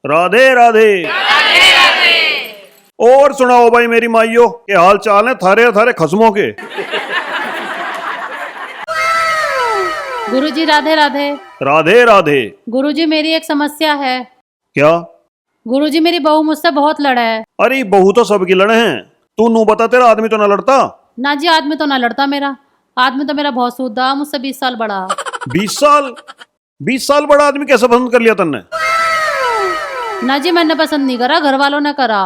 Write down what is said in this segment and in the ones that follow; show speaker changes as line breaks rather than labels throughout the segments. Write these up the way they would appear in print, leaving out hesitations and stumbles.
राधे राधे। और सुनाओ भाई मेरी माइयो के हाल चाल है थारे थारे खसमों के।
गुरुजी राधे राधे।
राधे राधे।
गुरुजी मेरी एक समस्या है।
क्या?
गुरुजी मेरी बहू मुझसे बहुत लड़ा है।
अरे बहू तो सबकी लड़े हैं, तू नू बता तेरा आदमी तो ना लड़ता?
ना जी आदमी तो ना लड़ता मेरा। आदमी तो मेरा बहुत सूदा, मुझसे 20 साल बड़ा।
20 साल? 20 साल बड़ा आदमी कैसे पसंद कर लिया तन्ने?
ना जी मैंने पसंद नहीं करा, घर वालों ने करा।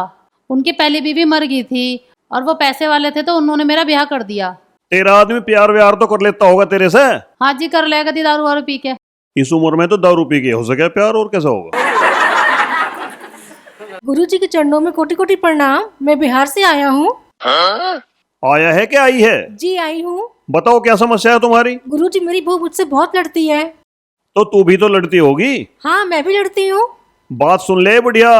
उनकी पहली बीवी मर गई थी और वो पैसे वाले थे तो उन्होंने मेरा ब्याह कर दिया।
तेरा आदमी प्यार व्यार तो कर लेता होगा तेरे से?
हाँ जी कर लेगा दी दारू वारू पी के।
इस उम्र में तो दारू पी के हो सके प्यार, और कैसा होगा?
गुरुजी के चरणों में कोटि कोटि प्रणाम। मैं बिहार से आया हूँ।
आया है क्या आई है?
जी आई हूँ।
बताओ क्या समस्या है तुम्हारी?
गुरुजी मेरी बहू मुझसे बहुत लड़ती है।
तो तू भी तो लड़ती होगी।
हाँ मैं भी लड़ती हूँ।
बात सुन ले बढ़िया,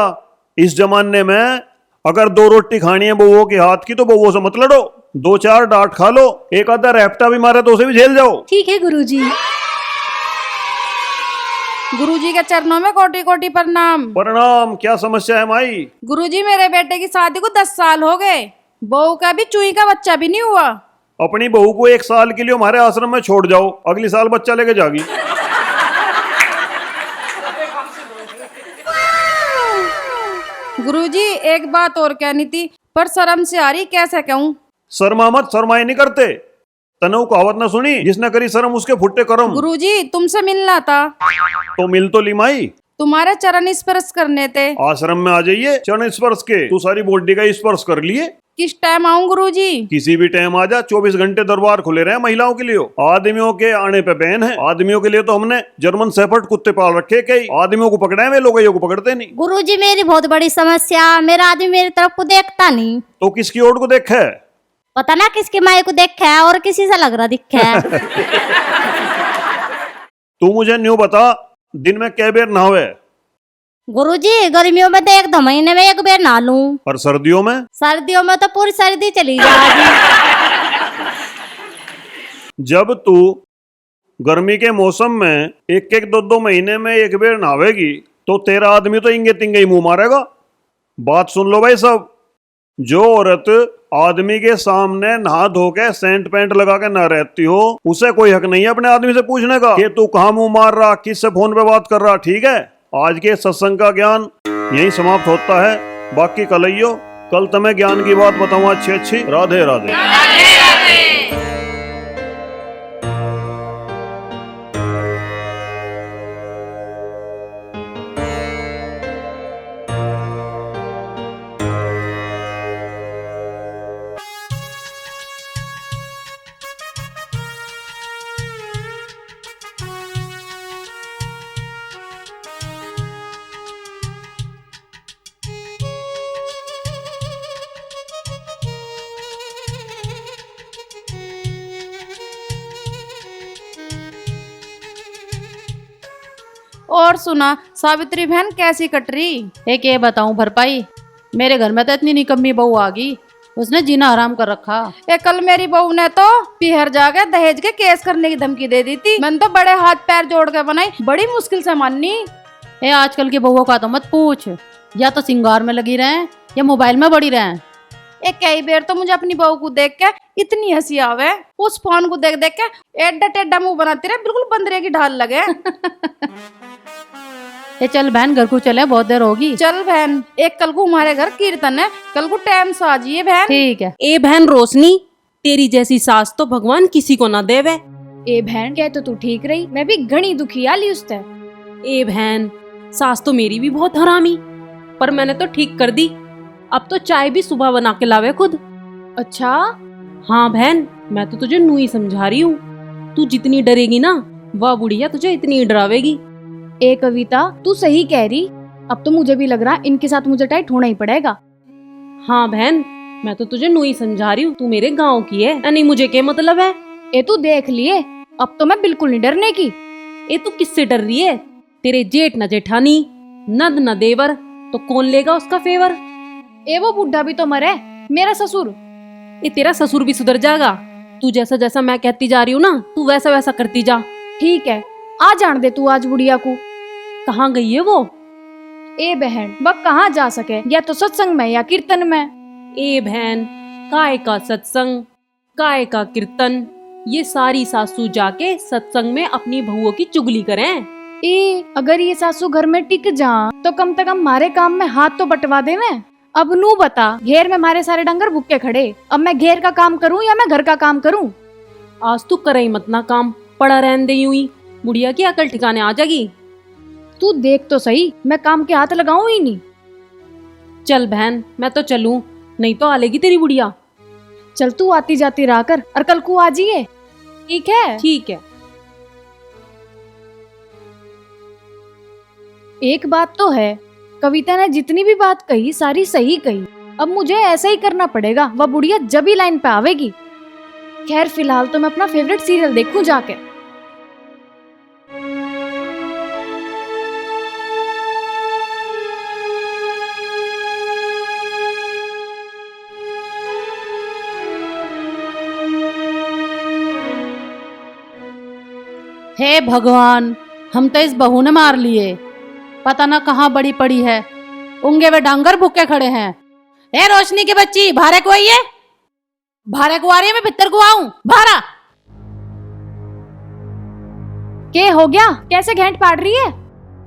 इस जमाने में अगर 2 रोटी खानी है बहूओं के हाथ की तो बहूओं से मत लड़ो। 2-4 डांट खा लो, एक आधा रैप्टा भी मारे तो उसे भी झेल जाओ।
ठीक है गुरुजी।
गुरुजी के चरणों में कोटि कोटि प्रणाम।
प्रणाम। क्या समस्या है माई?
गुरुजी मेरे बेटे की शादी को 10 साल हो गए, बहू का भी चुई का बच्चा भी नहीं हुआ।
अपनी बहू को 1 साल के लिए हमारे आश्रम में छोड़ जाओ, अगली साल बच्चा लेके जागी।
गुरुजी एक बात और कहनी थी पर शर्म से आ रही, कैसे कहूँ?
शर्मा मत, शर्माए नहीं करते। तनऊ कहावत ना सुनी, जिसने करी शर्म उसके फुट्टे करम।
गुरुजी तुमसे मिलना था।
तो मिल तो ली माई,
तुम्हारे चरण स्पर्श करने थे।
आश्रम में आ जाइए चरण स्पर्श के, तू सारी बॉडी का स्पर्श कर लिए।
किस टाइम आऊं गुरुजी?
किसी भी टाइम आ जा, 24 घंटे दरबार खुले रहे महिलाओं के लिए। आदमियों के आने पे बैन है। आदमियों के लिए तो हमने जर्मन शेफर्ड कुत्ते पाल रखे, कई आदमियों को पकड़े हैं, वे लोग को पकड़ते नहीं।
गुरुजी मेरी बहुत बड़ी समस्या, मेरा आदमी मेरी तरफ को देखता नहीं।
तो किसकी ओर को देखे है?
पता ना किसकी माई को देखा है और किसी से लग रहा दिखा है।
तू मुझे न्यू बता, दिन में कै बेर नहावे?
गुरुजी गर्मियों में तो 1 महीने में 1 बार नहा लूं।
और सर्दियों में?
सर्दियों में तो पूरी सर्दी चली जाएगी।
जब तू गर्मी के मौसम में 1-2 महीने में 1 बार नहावेगी तो तेरा आदमी तो इंगे तिंगे ही मुंह मारेगा। बात सुन लो भाई सब, जो औरत आदमी के सामने नहा धो के सेंट पेंट लगा के न रहती हो, उसे कोई हक नहीं है अपने आदमी से पूछने का कि तू कहाँ मुंह मार रहा, किससे फोन पे बात कर रहा। ठीक है, आज के सत्संग का ज्ञान यही समाप्त होता है। बाकी कल आइयो, कल तुम्हें ज्ञान की बात बताऊंगा अच्छी अच्छी। राधे राधे।
और सुना सावित्री बहन कैसी कट रही?
एक ये बताऊं भरपाई, मेरे घर में तो इतनी निकम्मी बहू आ गई, उसने जीना हराम कर रखा।
कल मेरी बहू ने तो पिहर जाके दहेज के केस करने की धमकी दे दी थी। मैंने तो बड़े हाथ पैर जोड़ के बनाई, बड़ी मुश्किल से माननी।
आजकल की बहुओं का तो मत पूछ, या तो सिंगार में लगी रहें या मोबाइल में बड़ी रहें।
कई बार तो मुझे अपनी बहू को देख के इतनी हंसी आवे, उस फोन को देख देख के एड्डा टेढ़ा मुंह बनाती रहे, बिल्कुल बंदरे की ढाल लगे।
चल बहन घर को चले, बहुत देर होगी।
चल बहन, कल को हमारे घर कीर्तन है, कल को टाइम से आ जाइए बहन।
ठीक है।
ए बहन रोशनी, तेरी जैसी सास तो भगवान किसी को ना देवे।
ए बहन कह तो तू ठीक रही, मैं भी घनी दुखी आली उसते।
ए बहन सास तो मेरी भी बहुत हरामी, पर मैंने तो ठीक कर दी। अब तो चाय भी सुबह बना के लावे खुद।
अच्छा?
हाँ बहन, मैं तो तुझे नू ही समझा रही हूँ। तू जितनी डरेगी ना, वह बुढ़िया तुझे इतनी डरावेगी।
ए कविता तू सही कह रही, अब तो मुझे भी लग रहा इनके साथ मुझे टाइट होना ही पड़ेगा।
हाँ बहन, मैं तो तुझे नू ही समझा रही हूँ। तू मेरे गाँव की है, नहीं मुझे क्या मतलब है?
तू देख लिए, अब तो मैं बिल्कुल नहीं डरने की।
तू किससे डर रही है? तेरे जेठ न जेठानी, नंद न देवर, तो कौन लेगा उसका फेवर?
वो बुढ़ा भी तो मरे, मेरा ससुर।
तेरा ससुर भी सुधर जाएगा। तू जैसा जैसा मैं कहती जा रही हूँ ना, तू वैसा वैसा करती जा।
ठीक है, आ जान दे तू आज बुढ़िया को।
कहाँ गई है वो?
ए बहन, वह कहाँ जा सके, या तो सत्संग में या कीर्तन में।
ए बहन, काय का सत्संग, काय का कीर्तन, ये सारी सासू जाके सत्संग में अपनी बहुओं की चुगली करें।
ए अगर ये सासू घर में टिक जा तो कम से कम मारे काम में हाथ तो बटवा दे मैं। अब नू बता, घेर में मारे सारे डंगर भूखे खड़े, अब मैं घेर का काम करूं या मैं घर का काम करूं?
आज तू करे ही मत ना काम, पड़ा रहन दे यूं ही, बुढ़िया की अकल ठिकाने आ जाएगी।
तू देख तो सही, मैं काम के हाथ लगाऊं ही नहीं।
चल बहन, मैं तो चलूं, नहीं तो आ लेगी तेरी बुढ़िया।
चल तू आती जाती रहा कर, और कल को आ जाइए, ठीक है?
ठीक है।
एक बात तो है, कविता ने जितनी भी बात कही सारी सही कही। अब मुझे ऐसा ही करना पड़ेगा, वह बुढ़िया जब ही लाइन पे आवेगी। खैर फिलहाल तो मैं अपना फेवरेट सीरियल देखूं जाके।
हे भगवान, हम तो इस बहू ने मार लिए, पता ना कहाँ बड़ी पड़ी है, उंगे वे डांगर भूखे खड़े हैं। ए रोशनी की बच्ची, भारे को आइए, भारे को आ रही है, मैं भीतर को आऊं, भारा।
के हो गया, कैसे घेंट पाड़ रही है?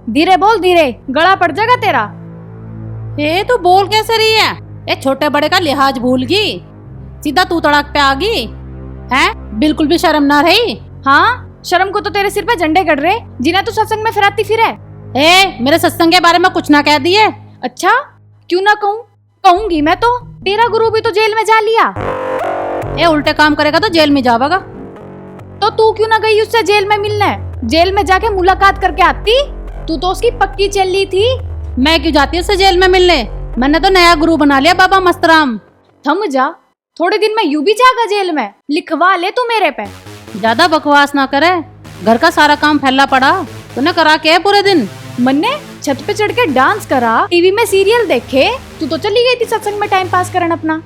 धीरे बोल, धीरे, गला पड़ जाएगा तेरा।
ए तू बोल कैसे रही है? ए छोटे बड़े का लिहाज भूल गई, सीधा तू तड़क पे आ गई है, बिल्कुल भी शर्म ना रही।
हाँ, शर्म को तो तेरे सिर पे झंडे गड़ रहे, जिन्हें तू सत्संग में फिराती फिरे।
ए मेरे सत्संग के बारे में कुछ ना कह दिए।
अच्छा, क्यों ना कहूँ? कहूंगी मैं तो, तेरा गुरु भी तो जेल में जा लिया।
ए उल्टे काम करेगा तो जेल में जाएगा।
तो तू क्यों ना गई उससे जेल में मिलने? जेल में जाके मुलाकात करके आती, तू तो उसकी पक्की चेल्ली थी।
मैं क्यों जाती उससे जेल में मिलने? मैंने तो नया गुरु बना लिया, बाबा मस्तराम।
थम जा, थोड़े दिन में यूं भी जाएगा जेल में, लिखवा ले तू मेरे पे।
ज्यादा बकवास ना करे, घर का सारा काम फैला पड़ा, तूने करा क्या है पूरे दिन?
मन्ने छत पे चढ़ के डांस करा, टीवी में सीरियल देखे, तू तो चली गई थी सत्संग में टाइम पास करन अपना।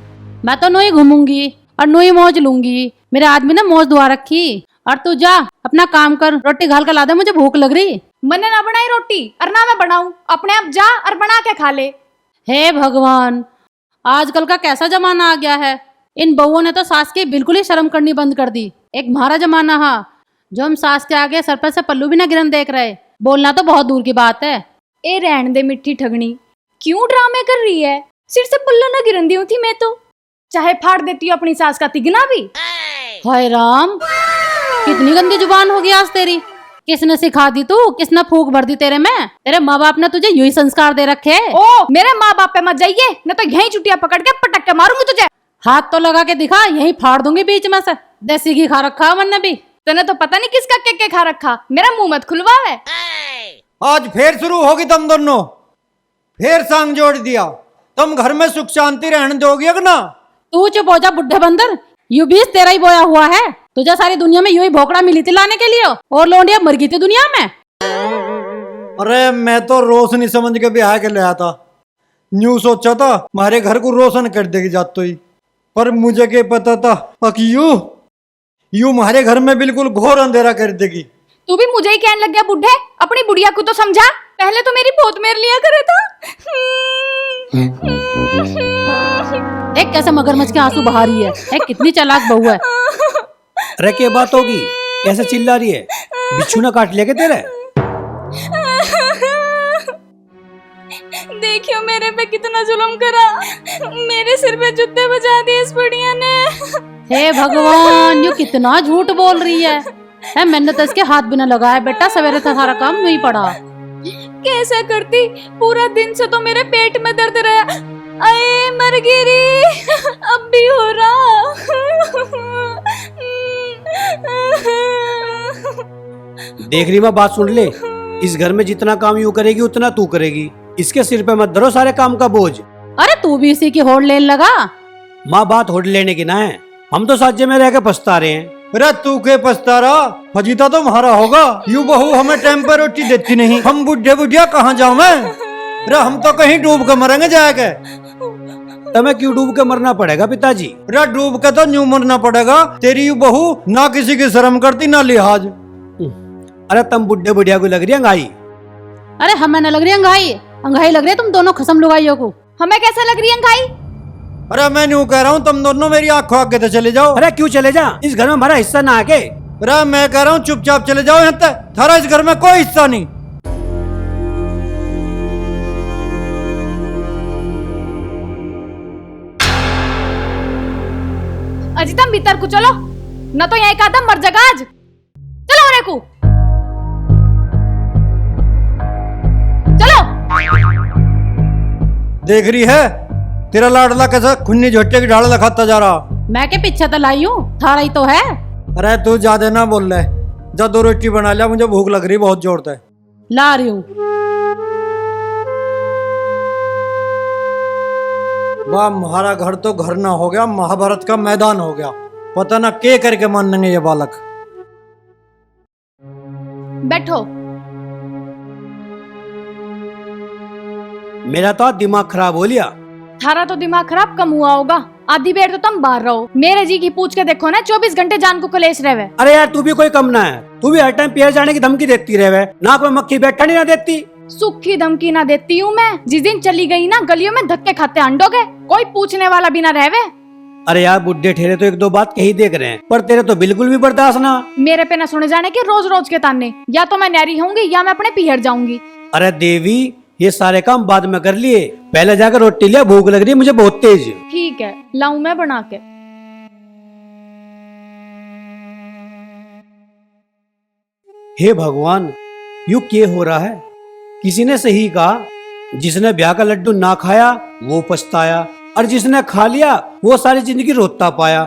मैं तो नोई घूमूंगी और नोई मौज लूंगी, मेरे आदमी ने मौज दुआ रखी। और तू जा अपना काम कर, रोटी घाल कर ला दे, मुझे भूख लग रही।
मन्ने ना बनाई रोटी और ना मैं बनाऊं, अपने आप जा और बना के खा ले।
हे भगवान, आजकल का कैसा जमाना आ गया है, इन बहुओं ने तो सास की बिल्कुल ही शर्म करनी बंद कर दी। एक म्हारा जमाना हा, जो हम सास के आगे सर पर से पल्लू भी ना गिरन देख रहे, बोलना तो बहुत दूर की बात है।
ए रहन दे मिट्टी ठगनी, क्यों ड्रामे कर रही है? सिर से पल्लू ना गिरन दी थी मैं तो, चाहे फाड़ देती हूँ अपनी सास का तिगना भी।
हाय राम, कितनी गंदी जुबान होगी आज तेरी। किसने सिखा दी तू, किसने फूक भर दी तेरे में? तेरे माँ बाप ने तुझे यूं ही संस्कार दे रखे।
ओ मेरे माँ बाप पे मत जाइए, न तो यही चुटिया पकड़ के पटक के मारूंगी तुझे।
हाथ तो लगा के दिखा, यही फाड़ दूंगी बीच में से। देसी घी खा रखा है मैंने भी।
तूने तो पता नहीं किसका के खा रखा, मेरा मुंह मत खुलवा है।
आज फिर शुरू होगी तुम दोनों, फिर सांग जोड़ दिया। तुम घर में सुख शांति रहने दोगे कि ना?
तू चुप हो जा बुढ़े बंदर, यू बीज तेरा ही बोया हुआ है। तुझे सारी दुनिया में यू ही भोकड़ा मिली थी लाने के लिए, और लोंडिया मर गई थी दुनिया में।
अरे मैं तो रोशनी समझ के ब्याह के लाया था, न्यू सोचा था हमारे घर को रोशन कर देगी जातो ही, पर मुझे क्या पता था कि यू हमारे घर में बिल्कुल घोर अंधेरा कर देगी।
तू भी मुझे ही कहने लग गया बुढ़े, अपनी बुढ़िया को तो समझा, पहले तो मेरी बहुत मेर लिया करे था।
एक कैसे मगरमच्छ के आंसू बहा रही है, एक कितनी चालाक बहू है।
अरे क्या बात होगी, कैसे चिल्ला रही है? बिच्छू ने काट लिया क्या तेरे?
देखियो मेरे पे कितना जुल्म करा, मेरे सिर पे जूते बजा दिए इस बुढ़िया ने।
हे भगवान, यू कितना झूठ बोल रही है। मैंने तो इसके हाथ भी न लगाया बेटा, सवेरे था सारा काम नहीं पड़ा।
कैसे करती, पूरा दिन से तो मेरे पेट में दर्द रहा। अरे मर गिरी, अब भी हो रहा।
देख रही, मैं बात सुन ले, इस घर में जितना काम यूं करेगी उतना तू करेगी, इसके सिर पे मत धरो सारे काम का बोझ।
अरे तू भी इसी की होड़ लेने लगा।
माँ बात होड़ लेने की ना है, हम तो साज्य में रह के पछता रहे हैं।
अरे तू के पछता रहा, फजीता तो हमारा होगा। यू बहू हमें टाइम पर रोटी देती नहीं, हम बुढ़े बुढ़िया कहाँ जाऊं मैं? अरे हम तो कहीं डूब के मरेंगे जाके।
तुम्हें क्यों डूब के मरना पड़ेगा पिताजी?
अरे डूब के तो न्यू मरना पड़ेगा, तेरी यू बहू ना किसी की शर्म करती ना लिहाज।
अरे तुम बुढ़े बुढ़िया को लग रही है अंगाई।
अरे हमें न लग रही अंगाई, अंगाई लग रही है तुम दोनों खसम लुगाइयों को।
हमें कैसे लग रही है अंगाई?
अरे मैं न्यू कह रहा हूँ तुम दोनों मेरी आंखों आगे तो चले जाओ।
अरे क्यों चले जा, इस घर में हमारा हिस्सा ना आके।
अरे मैं कह रहा हूँ चुपचाप चले जाओ यहाँ तक, थारा इस घर में कोई हिस्सा नहीं।
अजी तुम भीतर को चलो, न तो यहाँ एक आदम मर जाएगा आज। चलो रे को, चलो।
देख रही है तेरा लाडला कैसा खुन्नी झोटे की ढाल खाता जा रहा।
मैं के पीछे तो लाई हूँ, थारा ही तो है।
अरे तू ज्यादा ना बोल रहा है, जा 2 रोटी बना लिया, मुझे भूख लग रही बहुत जोर से।
ला रही हूँ।
वाह हमारा घर तो घर ना हो गया, महाभारत का मैदान हो गया। पता ना के करके मानेंगे ये बालक।
बैठो।
मेरा तो दिमाग खराब हो लिया।
थारा तो दिमाग खराब कम हुआ होगा, आधी बेर तो तुम बाहर रहो। मेरे जी की पूछ के देखो ना, 24 घंटे जान को कलेश रहे।
अरे यार तू भी कोई कम ना है, तू भी हर टाइम पियर जाने की धमकी देती रहे, नाक में मक्खी बैठा नहीं ना देती।
सुखी धमकी ना देती हूँ मैं, जिस दिन चली गई ना गलियों में धक्के खाते अंडों के, कोई पूछने वाला भी ना रहवे।
अरे यार बुड्ढे ठेरे तो 1-2 बात कही देख रहे हैं, पर तेरे तो बिल्कुल भी बर्दाश्त ना।
मेरे पे ना सुने जाने के रोज रोज के ताने, या तो मैं नैरी होंगी या मैं अपने पीहर जाऊंगी।
अरे देवी ये सारे काम बाद में कर लिए, पहले जाकर रोटी लिया, भूख लग रही है मुझे बहुत तेज।
ठीक है लाऊं मैं बना के।
हे भगवान यू क्या हो रहा है। किसी ने सही कहा, जिसने ब्याह का लड्डू ना खाया वो पछताया, और जिसने खा लिया वो सारी जिंदगी रोता पाया।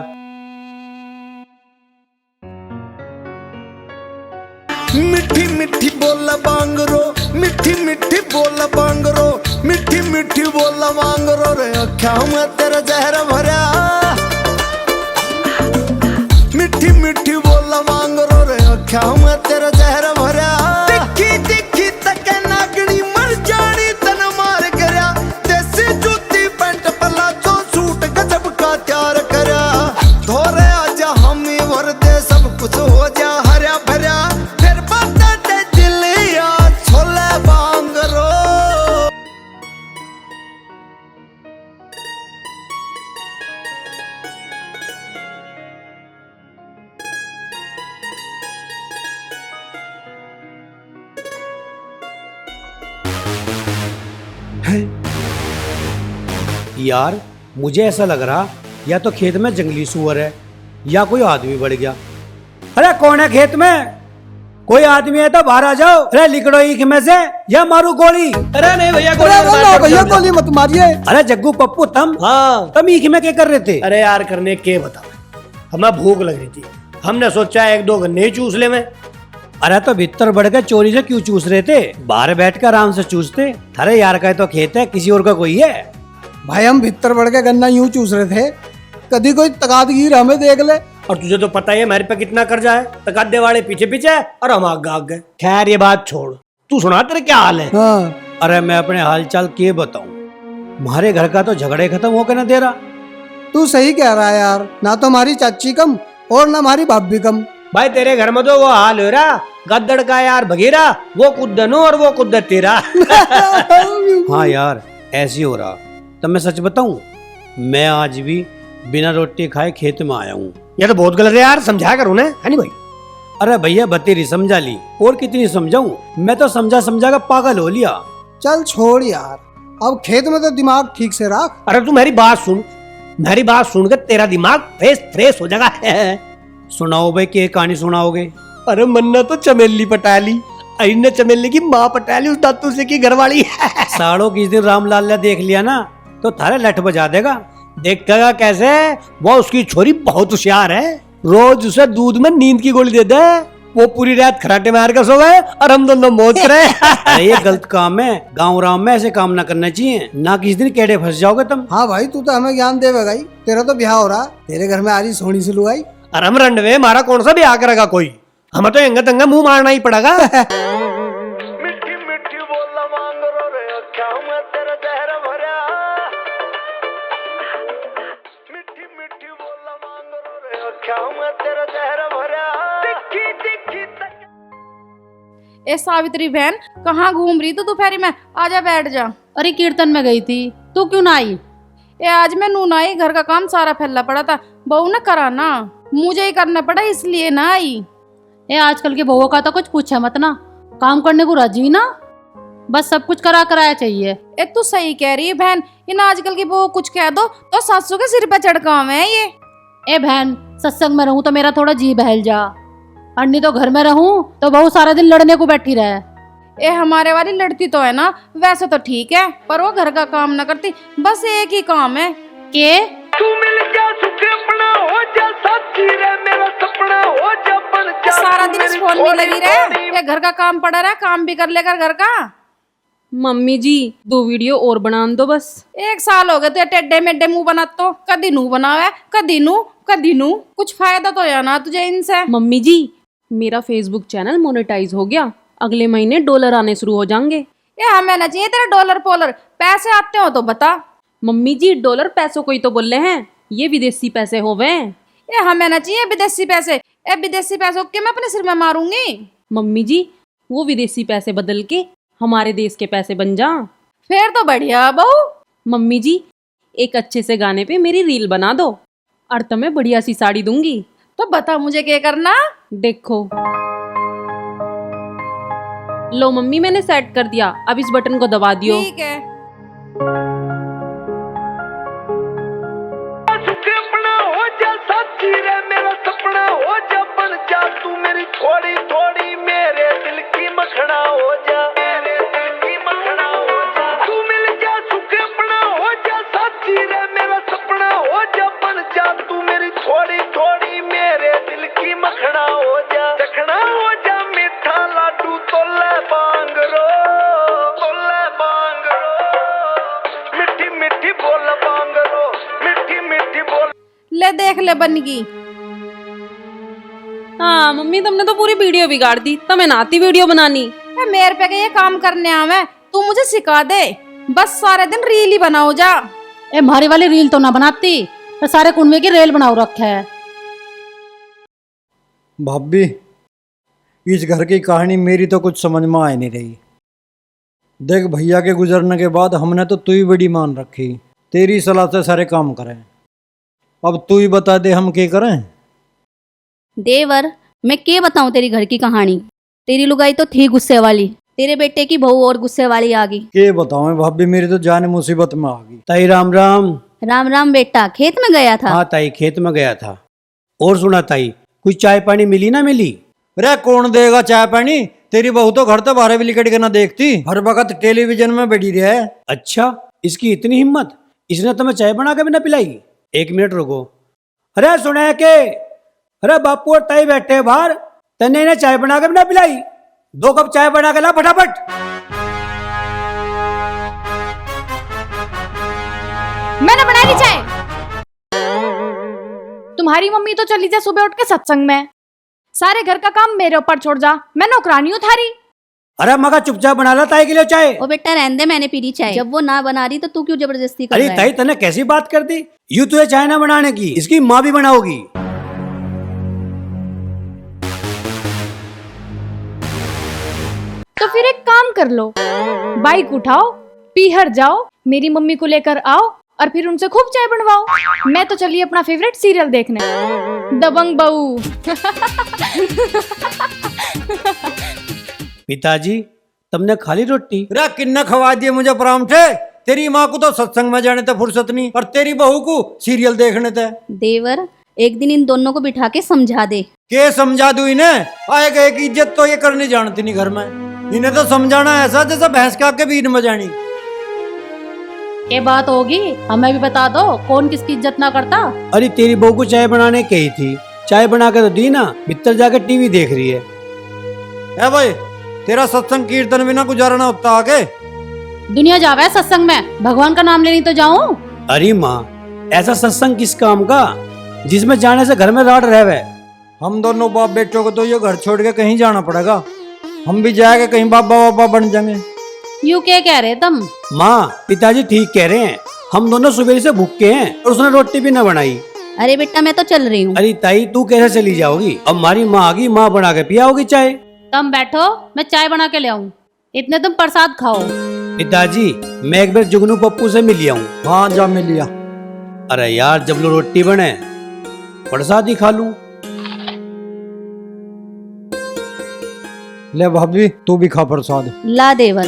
मिठी मिठी बोला बांगरो, मिठी मिठी बोला बांगरो, मिठी मिठी बोला बांगरो रे अख्या में तेरा जहर भरा। मिठी मिठी बोला बांगरो रे अख्या में तेरा जहर भरा। दिखी दिखी तक नागणी मर जानी तन मार करया, देसी जूती पैंट पलाजो सूट गजब का तैयार करया। धोरे आजा हम भर दे सब कुछ हो जा हरा भरा, फिर बता दे दिलिया छोले बांगरो।
यार मुझे ऐसा लग रहा या तो खेत में जंगली सुअर है या कोई आदमी बढ़ गया। अरे कौन है खेत में? कोई आदमी है तो बाहर आ जाओ। अरे लिकड़ो ईख में से या मारू गोली।
अरे नहीं भैया
भैया गोली मत मारिए।
अरे जग्गू पप्पू तुम ईख में क्या कर रहे थे?
अरे यार करने के बता, हमें भूख लग रही थी, हमने सोचा 1-2 गन्ने ही चूस ले में।
अरे तो भीतर बढ़ के चोरी से क्यों चूस रहे थे? बाहर बैठ कर आराम से चूसते। अरे यार का तो खेत है, किसी और का कोई है?
भाई हम भीतर बढ़ के गन्ना यूं चूस रहे थे, कभी कोई तकादगीर हमें देख ले।
और तुझे तो पता ही है मेरे पे कितना कर्जा है, तकादे वाले पीछे पीछे और हम आग आग गए। खैर ये बात छोड़, तू सुना तेरे क्या हाल है?
हाँ।
अरे मैं अपने हालचाल के बताऊं, हमारे घर का तो झगड़े खत्म होकर ना दे रहा।
तू सही कह रहा है यार, ना तो हमारी चाची कम और ना हमारी भाभी कम।
भाई तेरे घर में तो वो हाल हो रहा, गद्दड़ का यार भगीरा, वो कुद्दनू और वो कुद्दत तेरा।
हाँ यार ऐसी हो रहा। तब मैं सच बताऊं, मैं आज भी बिना रोटी खाए खेत में आया हूँ।
ये तो बहुत गलत है यार, समझाया करो ना, है नहीं भाई?
अरे भैया बतेरी समझा ली, और कितनी समझाऊं? मैं तो समझा समझा कर पागल हो लिया।
चल छोड़ यार, अब खेत में तो दिमाग ठीक से रख।
अरे तू मेरी बात सुन, मेरी बात सुनकर तेरा दिमाग फ्रेश हो जाएगा।
सुनाओ भाई, क्या कहानी सुनाओगे?
अरे मन्ना तो चमेली पटाली, अइने चमेली की माँ पटाली उस दातू से की घरवाली।
साड़ो किस दिन रामलाल ने देख लिया ना तो थारे लठ बजा देगा।
देखेगा कैसे? वो उसकी छोरी बहुत होशियार है, रोज उसे दूध में नींद की गोली दे दे, वो पूरी रात खराटे मार कर सो गए और हम दोनों मौज करे।
अरे ये गलत काम है, गाँव राम में ऐसे काम ना करना चाहिए, ना किसी दिन केड़े फंस जाओगे तुम।
हाँ भाई तू तो हमें ज्ञान देगा ही, तेरा तो ब्याह हो रहा, तेरे घर में आ रही सोनी से लुगाई।
अरे हम रंडवे, हमारा कौन सा ब्याह करेगा कोई, हमें तो एंगा तंगा मुंह मारना ही पड़ेगा। मिठी मिठी बोला मांगरो रे अख्या में तेरा जहर भरा। मिठी मिठी बोला मांगरो रे अख्या में तेरा जहर भरा। दिखी दिखी
ए सावित्री बहन, कहाँ घूम रही तू दोपहरी में? आजा बैठ जा।
अरे कीर्तन में गई थी, तू क्यों ना आई?
ए आज मैं नून आई, घर का काम सारा फैला पड़ा था, बहू ने कराना, मुझे ही करना पड़ा इसलिए ना आई।
ए आजकल के बहुओं का तो कुछ पूछे मत ना, काम करने को राजी ना, बस सब कुछ करा कराया चाहिए।
ए तू सही कह रही है बहन, इन आजकल की बहू कुछ कह दो तो सासू के सिर पे चढ़कावे है ये।
ए बहन, सत्संग में रहूं तो मेरा थोड़ा जी बहल जा, और नहीं तो घर में रहूं तो बहू सारा दिन लड़ने को बैठी रहे।
ए हमारे वाली लड़ती तो है ना, वैसे तो ठीक है, पर वो घर का काम ना करती, बस एक ही काम है
के
तू मिल जा सुख अपना हो जा साथी रे मेरा सपना हो जा बन जा।
सारा दिन इस फोन में लगी रहे, ये घर का काम पड़ा रहा, काम भी कर लेकर घर का।
मम्मी जी 2 वीडियो और बना दो बस।
1 साल हो गए तो टेढ़े मेढ़े मुंह बना, तो कदी नू बनावे, कदी नू, कुछ फायदा तो है ना तुझे इनसे।
मम्मी जी मेरा फेसबुक चैनल मोनेटाइज हो गया, अगले महीने डॉलर आने शुरू हो जाएंगे।
ये हमें ना चाहिए तेरा डॉलर पोलर, पैसे आते हो तो बता।
मम्मी जी डॉलर पैसों को ही तो बोल रहे हैं, ये विदेशी पैसे हो गए।
ये हमें ना चाहिए विदेशी पैसे, ए विदेशी पैसों के मैं अपने सिर में मारूंगी।
मम्मी जी वो विदेशी पैसे बदल के हमारे देश के पैसे बन जा।
फिर तो बढ़िया बहू।
मम्मी जी एक अच्छे से गाने पे मेरी रील बना दो, और तुम्हें बढ़िया सी साड़ी दूंगी।
तो बता मुझे क्या करना।
देखो लो मम्मी मैंने सेट कर दिया, अब इस बटन को दबा दियो।
ठीक है।
सुख अपना हो जा साथी रे मेरा सपना हो जा बन जा तू मेरी थोड़ी थोड़ी मेरे दिल की मखना हो जा, मेरे दिल की मखना हो जा। तू मिल जा सुख अपना हो जा साथी रे मेरा सपना हो जा बन जा तू मेरी थोड़ी थोड़ी मेरे दिल की मखना हो जा, चखना हो जा मीठा लाडू तोले बांगरो, तोले बांगरो, मिठी मिठी बोल बांगरो, मिठी मिठी बोल।
ले देख ले बनगी।
हाँ मम्मी तुमने तो पूरी वीडियो बिगाड़ दी, तुम्हें ना आती वीडियो बनानी।
मेरे पे ये काम करने आवे, तू मुझे सिखा दे, बस सारे दिन रील ही बनाओ जा।
ए मारी वाली रील तो ना बनाती, तो सारे कुंडवे की रेल बनाओ रखे है।
भाभी इस घर की कहानी मेरी तो कुछ समझ में आ ही नहीं रही। देख भैया के गुजरने के बाद हमने तो तू ही बड़ी मान रखी, तेरी सलाह से सारे काम करें, अब तू ही बता दे हम क्या करें।
देवर मैं क्या बताऊं तेरी घर की कहानी, तेरी लुगाई तो थी गुस्से वाली, तेरे बेटे की बहू और गुस्से वाली आ गई।
क्या बताऊं भाभी, मेरी तो जान मुसीबत में आ गई।
ताई राम राम।
राम राम बेटा, खेत में गया था?
हाँ ताई खेत में गया था। और सुना ताई कुछ चाय पानी मिली ना मिली?
अरे कौन देगा चाय पानी, तेरी बहू तो घर तो बाहर भी लिकट के ना देखती, हर वक्त टेलीविजन में बैठी रही है।
अच्छा इसकी इतनी हिम्मत, इसने तुम्हें चाय बना के भी ना पिलाई? 1 मिनट रुको। अरे सुने के, अरे बापू और ताई बैठे हैं बाहर, तन्ने इन्हें चाय बना के भी ना पिलाई? 2 कप चाय बना के ला फटाफट।
मैंने बनाई ली चाय। तुम्हारी मम्मी तो चली जा सुबह उठ के सत्संग में, सारे घर का काम मेरे ऊपर छोड़ जा, मैं नौकरानी हूँ थारी।
अरे मगा चुपचाप बना ला ताई के लिए चाय।
ओ बेटा रहने दे, मैंने पी ली चाय, जब वो ना बना रही तो तू क्यों जबरदस्ती कर
अरे
रहा है?
ताई तने कैसी बात कर दी, यूं तुझे चाय ना बनाने की, इसकी माँ भी बनाओगी।
तो फिर एक काम कर लो, बाइक उठाओ, पीहर जाओ, मेरी मम्मी को लेकर आओ और फिर उनसे खूब चाय बनवाओ। मैं तो चली अपना फेवरेट सीरियल देखने, दबंग बहू।
पिताजी तुमने खाली रोटी?
अरे किन्ना खवा दिए मुझे परांठे, तेरी माँ को तो सत्संग में जाने थे फुर्सत नहीं, और तेरी बहू को सीरियल देखने थे।
देवर एक दिन इन दोनों को बिठा के समझा दे।
के समझा दू इन्हें, आए गए की इज्जत तो ये करनी जानती नहीं घर में, इन्हें तो समझाना ऐसा जैसा भैंस के आगे बीन में जानी।
ये बात होगी, हमें भी बता दो कौन किसकी इज्जत ना करता।
अरे तेरी बहू को चाय बनाने कही थी, चाय बना के तो दी ना, भीतर जाकर टीवी देख रही है।
भाई तेरा सत्संग कीर्तन बिना गुजारना होता आगे?
दुनिया जावे सत्संग में, भगवान का नाम लेनी तो जाऊं।
अरे माँ ऐसा सत्संग किस काम का जिसमें जाने से घर में राट रहे?
हम दोनों बाप बेटों को तो ये घर छोड़ के कहीं जाना पड़ेगा, हम भी जाएंगे कहीं बाबा बाबा बन जाएंगे।
यू क्या कह रहे तुम?
माँ पिताजी ठीक कह रहे हैं, हम दोनों सुबह से भूखे हैं और उसने रोटी भी न बनाई।
अरे बेटा मैं तो चल रही हूँ।
अरे ताई तू कैसे चली जाओगी, अब हमारी माँ आ गई, माँ बना के पियाओगी चाय।
तुम बैठो, मैं चाय बना के ले आऊं। इतने तुम प्रसाद खाओ।
पिताजी मैं एक बार जुगनू पप्पू से मिल आऊं।
हाँ जा मिल लिया।
अरे यार जब लो रोटी बने प्रसाद ही खा लूं।
ले भाभी तू भी खा प्रसाद।
ला देवर।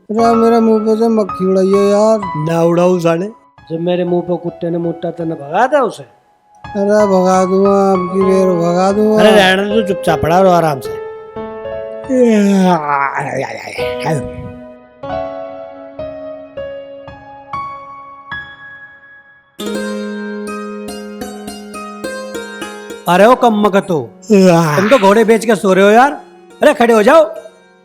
अरे मेरे मुंह पे से मक्खी उड़ाई है यार।
ना उड़ाऊ साले, जब मेरे मुंह पे कुत्ते ने मुट्टा तो न भगा था उसे।
अरे भगा दूंगा, अब की बेर भगा दूंगा।
अरे रहने दो, चुपचाप पड़ा रहो आराम से।
अरे वो कम मकतो, तुम तो घोड़े बेच के सो रहे हो यार। अरे खड़े हो जाओ।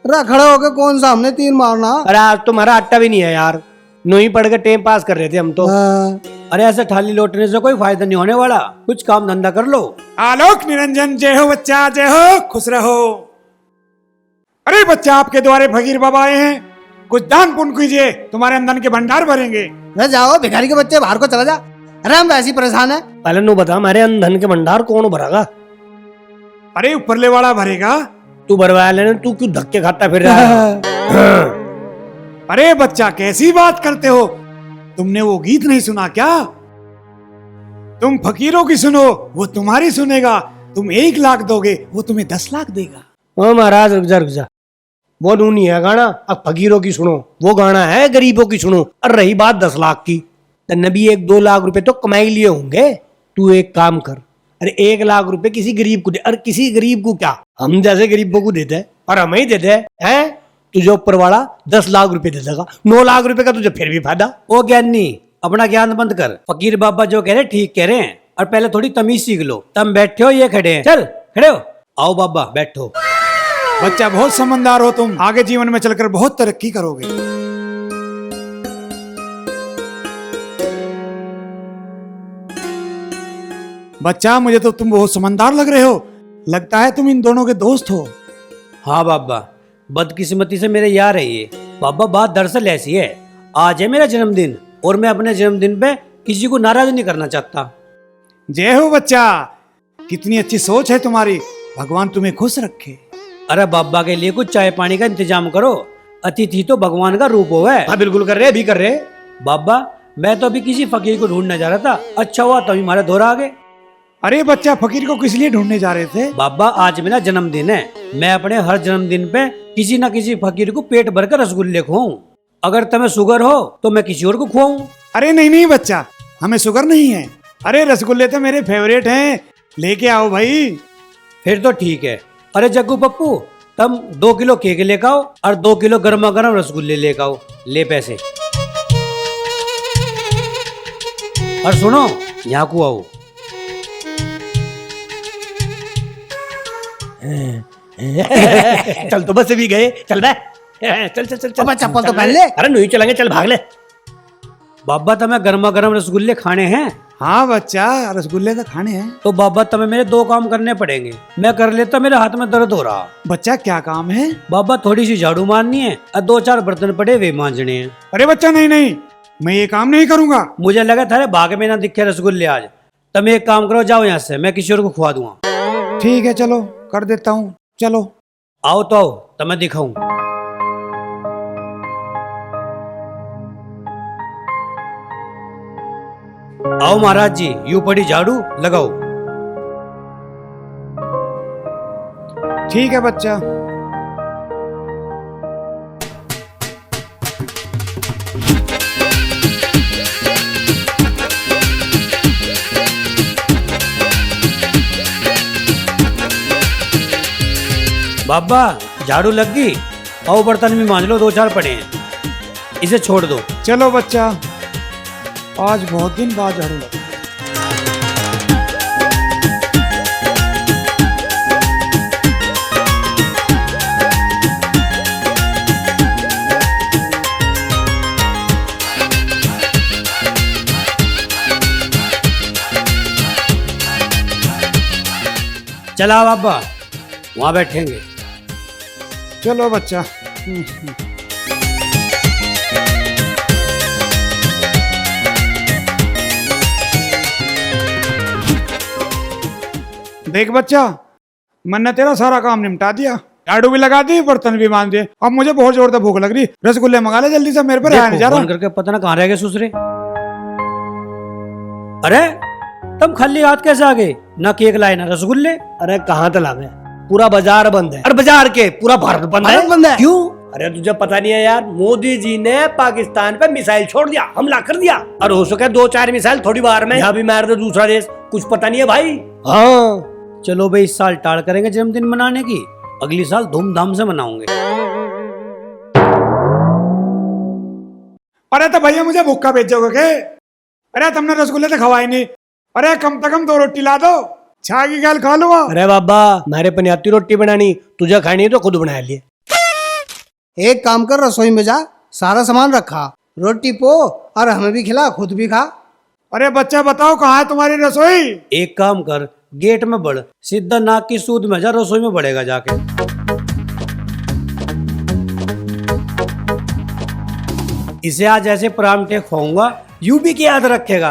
अरे खड़े होके कौन सामने तीन मारना।
अरे आज तुम्हारा अट्टा भी नहीं है यार, नो ही पढ़ के टाइम पास कर रहे थे हम तो।
हाँ।
अरे ऐसे थाली लौटने से कोई फायदा नहीं होने वाला, कुछ काम धंधा कर लो।
आलोक निरंजन जय हो बच्चा, जय हो, खुश रहो। अरे बच्चा आपके द्वारे फकीर बाबा आए हैं, कुछ दान पुण्य कीजिए, तुम्हारे अंदर के भंडार भरेंगे।
अरे जाओ भिखारी के बच्चे, बाहर को चला जा। अरे हम वैसे ही परेशान है।
पहले नु बता, हमारे धन के भंडार कौन भरेगा?
अरे ऊपरले वाला भरेगा।
तू भरवा लेना, तू क्यों धक्के खाता फिर रहा है?
अरे बच्चा कैसी बात करते हो, तुमने वो गीत नहीं सुना क्या? तुम फकीरों की सुनो, वो तुम्हारी सुनेगा। तुम 1 लाख दोगे, वो तुम्हें 10 लाख देगा।
ओ महाराज रुक जा, वो नू नहीं है गाना। अब फकीरों की सुनो, वो गाना है गरीबों की सुनो। और रही बात 10 लाख की, तो नबी 1-2 लाख रुपए तो कमाई लिए होंगे। तू एक काम कर, अरे 1 लाख रुपए किसी गरीब को दे। अरे किसी गरीब को क्या, हम जैसे गरीबों को देते हैं और हम ही देते हैं। तुझे ऊपर वाला 10 लाख रुपए दे देगा, 9 लाख रुपए का तुझे फिर भी फायदा।
ओ ज्ञानी अपना ज्ञान बंद कर। फकीर बाबा जो कह रहे ठीक कह रहे हैं, और पहले थोड़ी तमीज सीख लो। तुम बैठे हो, ये खड़े हैं। चल खड़े हो, आओ बाबा बैठो।
बच्चा बहुत समझदार हो तुम, आगे जीवन में चलकर बहुत तरक्की करोगे। बच्चा मुझे तो तुम बहुत समझदार लग रहे हो, लगता है तुम इन दोनों के दोस्त हो।
हाँ बाबा, बदकिस्मती से मेरे यार है ये। बाबा बात दरअसल ऐसी है, आज है मेरा जन्मदिन और मैं अपने जन्मदिन पे किसी को नाराज नहीं करना चाहता।
जय हो बच्चा, कितनी अच्छी सोच है तुम्हारी, भगवान तुम्हें खुश रखे।
अरे बाबा के लिए कुछ चाय पानी का इंतजाम करो, अतिथि तो भगवान का रूप हो है।
हाँ बिल्कुल कर रहे, अभी कर रहे।
बाबा मैं तो अभी किसी फकीर को ढूंढने जा रहा था, अच्छा हुआ तो हमारे दौरा आ गए।
अरे बच्चा फकीर को किस लिए ढूंढने जा रहे थे?
बाबा आज मेरा जन्मदिन है, मैं अपने हर जन्मदिन पे किसी न किसी फकीर को पेट भर कर रसगुल्ले खुआऊं। अगर तुम्हें शुगर हो तो मैं किसी और को खुआऊं।
अरे नहीं बच्चा, हमें शुगर नहीं है। अरे रसगुल्ले तो मेरे फेवरेट हैं, लेके आओ भाई।
फिर तो ठीक है। अरे जग्गू पप्पू, तुम 2 किलो केक लेकर आओ और 2 किलो गर्मा गर्म रसगुल्ले लेकर आओ। ले पैसे। और सुनो, यहाँ को आओ।
चल तो बस भी गए, चल बे। चल चल चल चल।
चप्पल तो पहन ले।
अरे नहीं चलेंगे, चल भाग ले।
बाबा तुम्हें गर्मा गर्म रसगुल्ले खाने हैं?
हाँ बच्चा, रसगुल्ले तो खाने हैं।
तो बाबा तुम्हें मेरे 2 काम करने पड़ेंगे, मैं कर लेता, मेरे हाथ में दर्द हो रहा।
बच्चा क्या काम है?
बाबा थोड़ी सी झाड़ू मारनी है और 2-4 बर्तन पड़े वे मांजने हैं।
अरे बच्चा नहीं, मैं ये काम नहीं करूंगा।
मुझे लगा था भाग में ना दिखे रसगुल्ले आज। तुम एक काम करो, जाओ यहाँ से, मैं किसी और को खुआ दूंगा।
ठीक है चलो, कर देता हूँ, चलो।
आओ तो आओ, तुम्हें दिखाऊं। आओ महाराज जी, यूं पड़ी झाड़ू लगाओ।
ठीक है बच्चा।
बाबा झाड़ू लग गई, आओ बर्तन भी मांज लो, 2-4 पड़े हैं, इसे छोड़ दो।
चलो बच्चा, आज बहुत दिन बाद झाड़ू लगा।
चला बाबा, वहां बैठेंगे।
चलो बच्चा। देख बच्चा, मैंने तेरा सारा काम निपटा दिया, झाड़ू भी लगा दी, बर्तन भी मान दिए। अब मुझे बहुत जोर से भूख लग रही, रसगुल्ले मंगा ले जल्दी से, मेरे पर आया नहीं जा
फोन
रहा।
करके पता ना कहाँ रह गए ससुरे। अरे तुम खाली हाथ कैसे आ गए? ना केक लाए ना रसगुल्ले।
अरे कहाँ तला में, पूरा बाजार बंद है।
अरे बाजार के पूरा भारत बंद है।
भारत बंद है।
क्यों?
अरे तुझे पता नहीं है यार, मोदी जी ने पाकिस्तान पे मिसाइल छोड़ दिया, हमला कर दिया। और हो सके 2-4 मिसाइल थोड़ी बार में यहाँ भी मार दो दूसरा देश, कुछ पता नहीं है भाई।
हाँ चलो भाई, इस साल टाल करेंगे जन्मदिन मनाने की, अगली साल धूमधाम से मनाओगे।
अरे तो भैया मुझे भूखा भेजोगे के? अरे तुमने रसगुल्ले तो खवाए नहीं। अरे कम से कम 2 रोटी ला दो, छा की गाल खा लूंगा।
अरे बाबा, मेरे पे नहीं आती रोटी बनानी, तुझे खानी है तो खुद बना लिए।
एक काम कर, रसोई में जा, सारा सामान रखा, रोटी पो और हमें भी खिला, खुद भी खा।
अरे बच्चा बताओ कहाँ है तुम्हारी रसोई?
एक काम कर, गेट में बढ़, सीधा नाक की सूद में जा, रसोई में बढ़ेगा जाके। इसे आज ऐसे परांठे खाऊंगा, यू भी क्या याद रखेगा।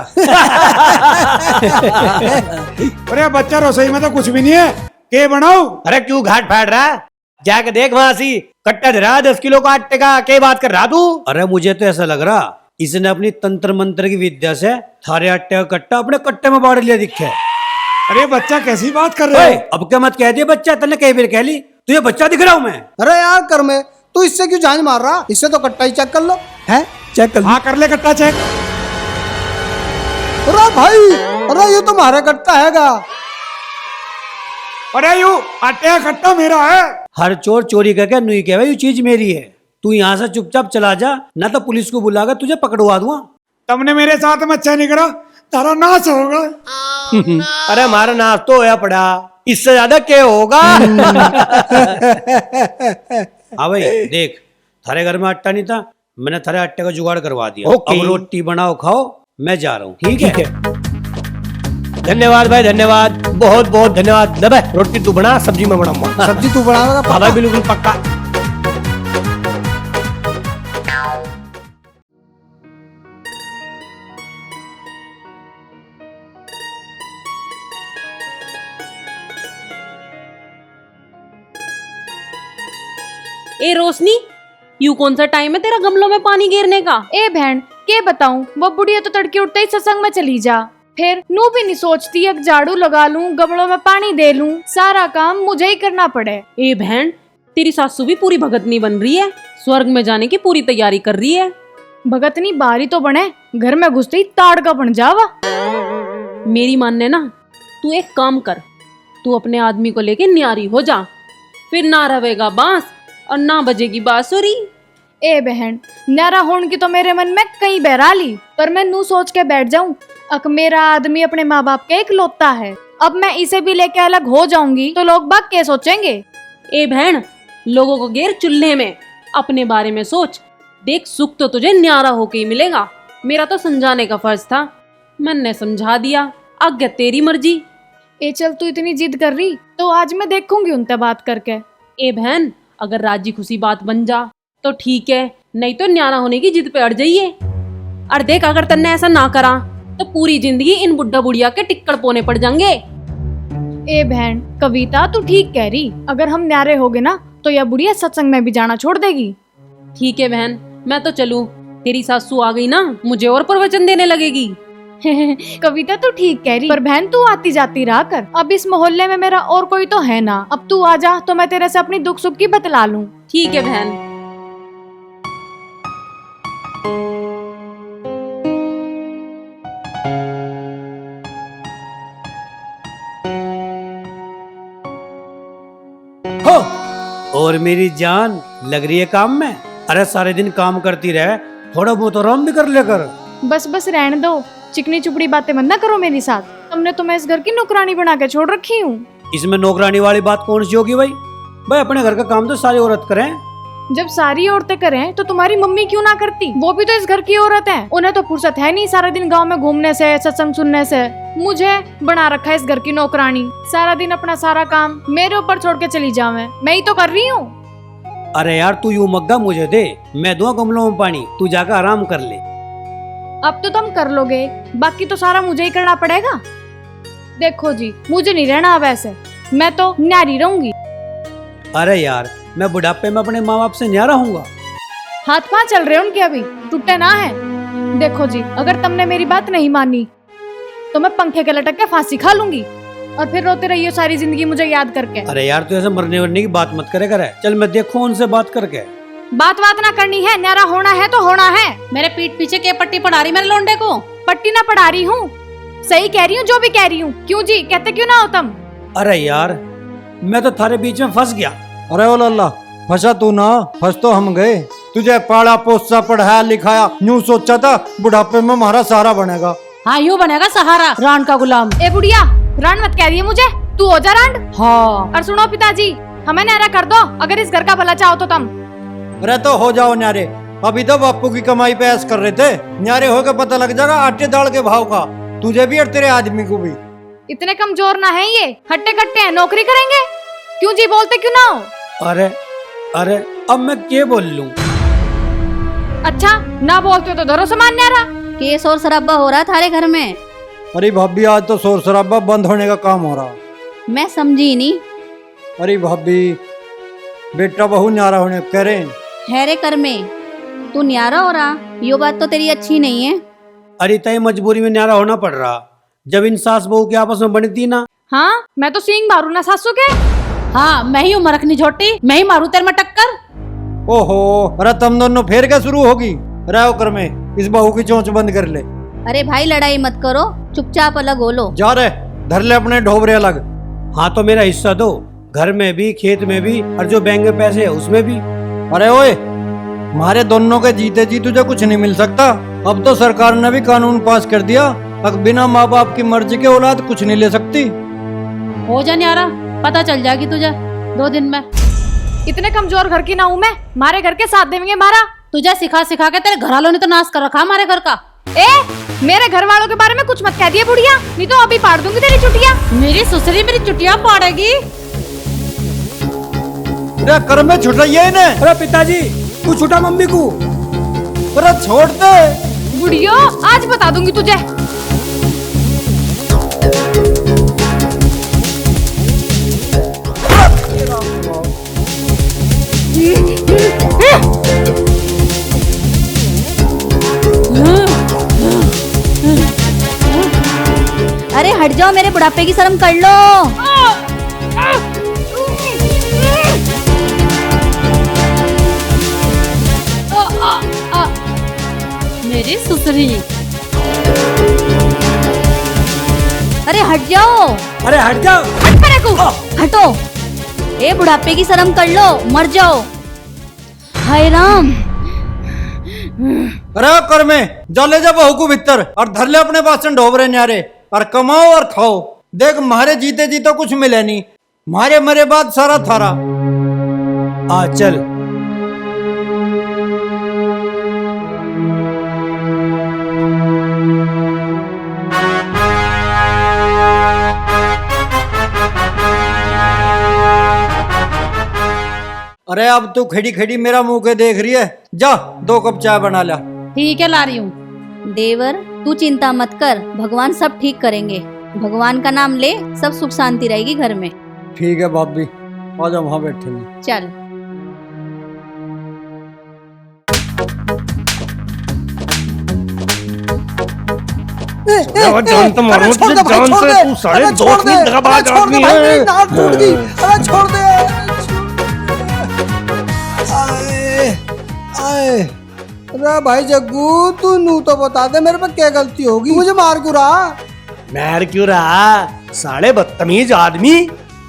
अरे बच्चा रसोई में तो कुछ भी नहीं है, के बनाओ?
अरे क्यों घाट फाड़ रहा है? जाके देख वहां सी कट्टा धरा 10 किलो का आटे का, क्या बात कर रहा तू?
अरे मुझे तो ऐसा लग रहा इसने अपनी तंत्र मंत्र की विद्या से थारे आटे का कट्टा अपने कट्टे में बांट लिया दिखे।
अरे बच्चा कैसी बात कर रहे हो?
अब क्या मत कह दिया बच्चा, तने कई बार कह ली, तुझे बच्चा दिख रहा हूं मैं।
अरे यार कर में, तू इससे क्यों जान मार रहा? इससे तो कट्टा ही चेक कर लो।
है चेक कर।
हाँ कर ले कट्टा चेक।
अरे भाई, अरे ये तुम्हारा कट्टा हैगा।
अरे यू आटे का कट्टा मेरा है।
हर चोर चोरी करके नहीं कहे ये चीज मेरी है। तू यहाँ से चुपचाप चला जा, ना तो पुलिस को बुलाकर तुझे पकड़वा दूंगा।
तुमने मेरे साथ में अच्छा नहीं करा, तारा नाश होगा।
अरे हमारा नाश तो होया पड़ा, इससे ज्यादा क्या होगा?
हाँ भाई देख, थारे घर में आटा नहीं था, मैंने थारे आटे का जुगाड़ करवा दिया।
ओके।
अब रोटी बनाओ खाओ, मैं जा रहा हूँ। ठीक है।
धन्यवाद भाई, धन्यवाद, बहुत बहुत धन्यवाद। दबे रोटी तू बना, सब्जी मैं बनाऊंगा।
सब्जी तू बनाएगा?
हाँ भाई बिल्कुल पक्का।
ए रोशनी, यू कौन सा टाइम है तेरा गमलों में पानी गिरने का?
ए बहन, के बताऊं, वो बुढ़िया तो तड़के उठते ही सत्संग में चली जा, फिर नू भी नहीं सोचती एक झाड़ू लगा लूं, गमलों में पानी दे लूं, सारा काम मुझे ही करना पड़े।
ए बहन, तेरी सासू भी पूरी भगतनी बन रही है, स्वर्ग में जाने की पूरी तैयारी कर रही है।
भगतनी बारी तो बने, घर में घुसते ही ताड़ का बन जावा।
मेरी मानने ना, तू एक काम कर, तू अपने आदमी को लेके न्यारी हो जा, फिर ना रवेगा बांस और ना बजेगी बांसुरी।
ए बहन, न्यारा होने की तो मेरे मन में कई बहराली, पर मैं नू सोच के बैठ जाऊं, अक मेरा आदमी अपने माँ बाप का इकलौता है, अब मैं इसे भी लेके अलग हो जाऊंगी तो लोग बाग क्या सोचेंगे?
ए बहन, लोगों को घेर चूल्हे में, अपने बारे में सोच। देख, सुख तो तुझे न्यारा होके ही मिलेगा। मेरा तो समझाने का फर्ज था, मैंने समझा दिया, आगे तेरी मर्जी।
ए चल, तू इतनी जिद कर रही तो आज मैं देखूंगी उनसे बात करके।
ए बहन, अगर राजी खुशी बात बन जा तो ठीक है, नहीं तो न्यारा होने की जिद पे अड़ जाइए। और देख, अगर तन्ने ऐसा ना करा तो पूरी जिंदगी इन बुड्ढा बुढ़िया के टिक्कड़ पोने पड़ जाएंगे।
ए बहन कविता, तू ठीक कह रही, अगर हम न्यारे हो गए ना तो यह बुढ़िया सत्संग में भी जाना छोड़ देगी।
ठीक है बहन, मैं तो चलूं, तेरी सासू आ गई ना, मुझे और प्रवचन देने लगेगी।
कविता तू ठीक कह रही, पर बहन तू आती जाती रहा कर, अब इस मोहल्ले में मेरा और कोई तो है ना, अब तू आ जा तो मैं तेरे से अपनी दुख सुख की बतला लूं।
ठीक है बहन।
हो और मेरी जान लग रही है काम में। अरे सारे दिन काम करती रहे, थोड़ा बहुत आराम भी कर ले कर।
बस बस रहने दो, चिकनी चुपड़ी बातें मत ना करो मेरे साथ, तुमने तो मैं इस घर की नौकरानी बना के छोड़ रखी हूँ।
इसमें नौकरानी वाली बात कौन सी होगी भाई? भाई अपने घर का काम तो सारी औरत करें।
जब सारी औरतें करें तो तुम्हारी मम्मी क्यों ना करती? वो भी तो इस घर की औरत है, उन्हें तो फुर्सत है नहीं सारा दिन गांव में घूमने से, सत्संग सुनने से। मुझे बना रखा है इस घर की नौकरानी, सारा दिन अपना सारा काम मेरे ऊपर छोड़ के चली जावे, मैं ही तो कर रही हूँ।
अरे यार तू यूं मग्गा मुझे दे, मैं दूंगा गमलों में पानी, तू जाकर आराम कर ले।
अब तो तुम कर लोगे, बाकी तो सारा मुझे ही करना पड़ेगा। देखो जी, मुझे नहीं रहना अब ऐसे, मैं तो न्यारी रहूंगी।
अरे यार, मैं बुढ़ापे में अपने माँ बाप से न्यारा रहूंगा?
हाथ पांव चल रहे हैं उनके अभी, टूटे ना है। देखो जी, अगर तुमने मेरी बात नहीं मानी तो मैं पंखे के लटक के फांसी खा लूंगी और फिर रोते रहिए सारी जिंदगी मुझे याद करके।
अरे यार, तू ऐसे मरने वरने की बात मत करे करे। चल मैं देखूं उनसे बात करके।
बात ना करनी है, न्यारा होना है तो होना है।
मेरे पीठ पीछे के पट्टी पड़ा रही मेरे लोंडे को?
पट्टी ना पढ़ा रही हूँ, सही कह रही हूँ जो भी कह रही हूँ। क्यों जी, कहते क्यों ना हो तुम?
अरे यार, मैं तो थारे बीच में फंस गया।
अरे ओ लल्ला, फंसा तू ना, फंस तो हम गए। तुझे पाला पोसा पढ़ाया लिखाया, यूं सोचा था बुढ़ापे में हमारा सहारा बनेगा।
हाँ, यूं बनेगा सहारा, रान का गुलाम।
ए बुढ़िया, रान मत कह रही है मुझे, तू हो जा रान।
हाँ।
और सुनो पिताजी, हमें न्यारा कर दो अगर इस घर का भला चाहो तो तुम।
अरे तो हो जाओ न्यारे, अभी तो बापू की कमाई पे ऐश कर रहे थे। न्यारे होके पता लग जाएगा आटे दाल के भाव का, तुझे भी और तेरे आदमी को भी।
इतने कमजोर ना है ये, हट्टे कट्टे हैं, नौकरी करेंगे। क्यों जी, बोलते क्यों ना हो?
अरे अरे, अब मैं क्या बोल लूं?
अच्छा, ना बोलते हो तो धरो सामान न्यारा।
केस और शराबा हो रहा थारे घर में।
अरे भाभी, आज तो शोर शराबा बंद होने का काम हो रहा।
मैं समझी नहीं।
अरे भाभी, बेटा बहू न्यारा होने कह रहे हैं।
हैरे कर में तू न्यारा हो रहा, यो बात तो तेरी अच्छी नहीं है।
अरे तय मजबूरी में न्यारा होना पड़ रहा, जब इन सास बहू की आपस में बनती ना।
हाँ, मैं तो सींग मारू ना सासू के।
हाँ, मैं ही हूँ मरकनी झोटी, मैं ही मारू तेरे में टक्कर।
ओहो, अरे तुम दोनों फिर क्या शुरू होगी? रहो कर में, इस बहू की चोंच बंद कर ले।
अरे भाई, लड़ाई मत करो, चुपचाप अलग हो लो।
जा रे, धर ले अपने ढोबरे अलग।
हाँ तो मेरा हिस्सा दो, घर में भी, खेत में भी, और जो बैंक में पैसे है उसमें भी।
अरे ओए, हमारे दोनों के जीते जी तुझे कुछ नहीं मिल सकता। अब तो सरकार ने भी कानून पास कर दिया, अब बिना माँ बाप की मर्जी के औलाद कुछ नहीं ले सकती।
हो जा न्यारा, पता चल जाएगी तुझे 2 दिन में।
इतने कमजोर घर की ना हूँ मैं, मारे घर के साथ देंगे मारा।
तुझे सिखा सिखा के तेरे घर वालों ने तो नाश कर रखा हमारे घर का।
ए, मेरे घर वालों के बारे में कुछ मत कह दिए बुढ़िया, नहीं तो अभी पाड़ दूंगी तेरी चुटिया।
मेरी ससुरी मेरी चुटिया पाड़ेगी।
अरे कर में छुट रही है इन्हें।
अरे पिताजी, तू छुटा मम्मी को।
अरे छोड़ दे
बुढ़ियो, आज बता दूंगी तुझे।
अरे हट जाओ, मेरे बुढ़ापे की शर्म कर लो।
मेरी ससुरी।
अरे हट जाओ।
अरे हट जाओ।
हट परे को।
हटो। ए, बुढ़ापे की शर्म कर लो, मर जाओ। हाय राम।
अरे कर में जा, ले जा बहू को भीतर और धर ले अपने बासन ढोबरे न्यारे, और कमाओ और खाओ। देख, मारे जीते जी तो कुछ मिले नहीं, मारे मरे बाद सारा थारा।
आ चल।
अरे अब तू खड़ी खड़ी मेरा मुंह के देख रही है, जा 2 कप चाय बना ला।
ठीक है, ला रही हूँ।
देवर, तू चिंता मत कर, भगवान सब ठीक करेंगे। भगवान का नाम ले, सब सुख शांति रहेगी घर में।
ठीक है भाभी, आ जा वहां बैठे हैं।
चल।
जान तो मारो, जान से तू साढ़े 2 दिन दगाबाज आदमी है।
अरे छोड़ दे। आए, अरे भाई जग्गू, तू नू तो बता दे मेरे पे क्या गलती होगी, मुझे मार क्यों रहा?
मैर क्यों रहा, साले बदतमीज आदमी।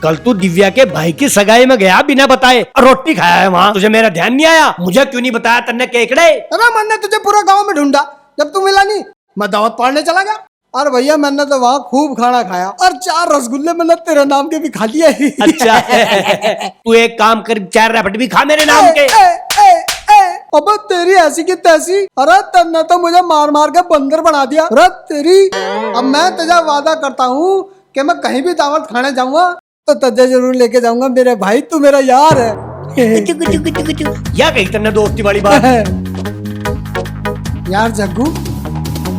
कल तू दिव्या के भाई की सगाई में गया बिना बताए और रोटी खाया है वहाँ, तुझे मेरा ध्यान नहीं आया? मुझे क्यों नहीं बताया तन्ने केकड़े?
अरे मैंने तुझे पूरा गांव में ढूंढा, जब तू मिला नहीं मैं दावत पाड़ने चला गया। अरे भैया, मैंने तो वहाँ खूब खाना खाया और 4 रसगुल्ले मैंने तेरे नाम के भी खा लिए।
अच्छा तू एक काम कर, 4 रैपट भी खा मेरे नाम के।
अब तेरी ऐसी की तैसी, अरे तन्ने तो मुझे मार मार के बंदर बना दिया। अरे तेरी, अब मैं तुझे वादा करता हूँ कि मैं कहीं भी दावत खाने जाऊंगा तो तुझे जरूर लेके जाऊंगा मेरे भाई, तू मेरा यार है।
या कहीं तन्ने दोस्ती वाली बात।
यार जग्गू,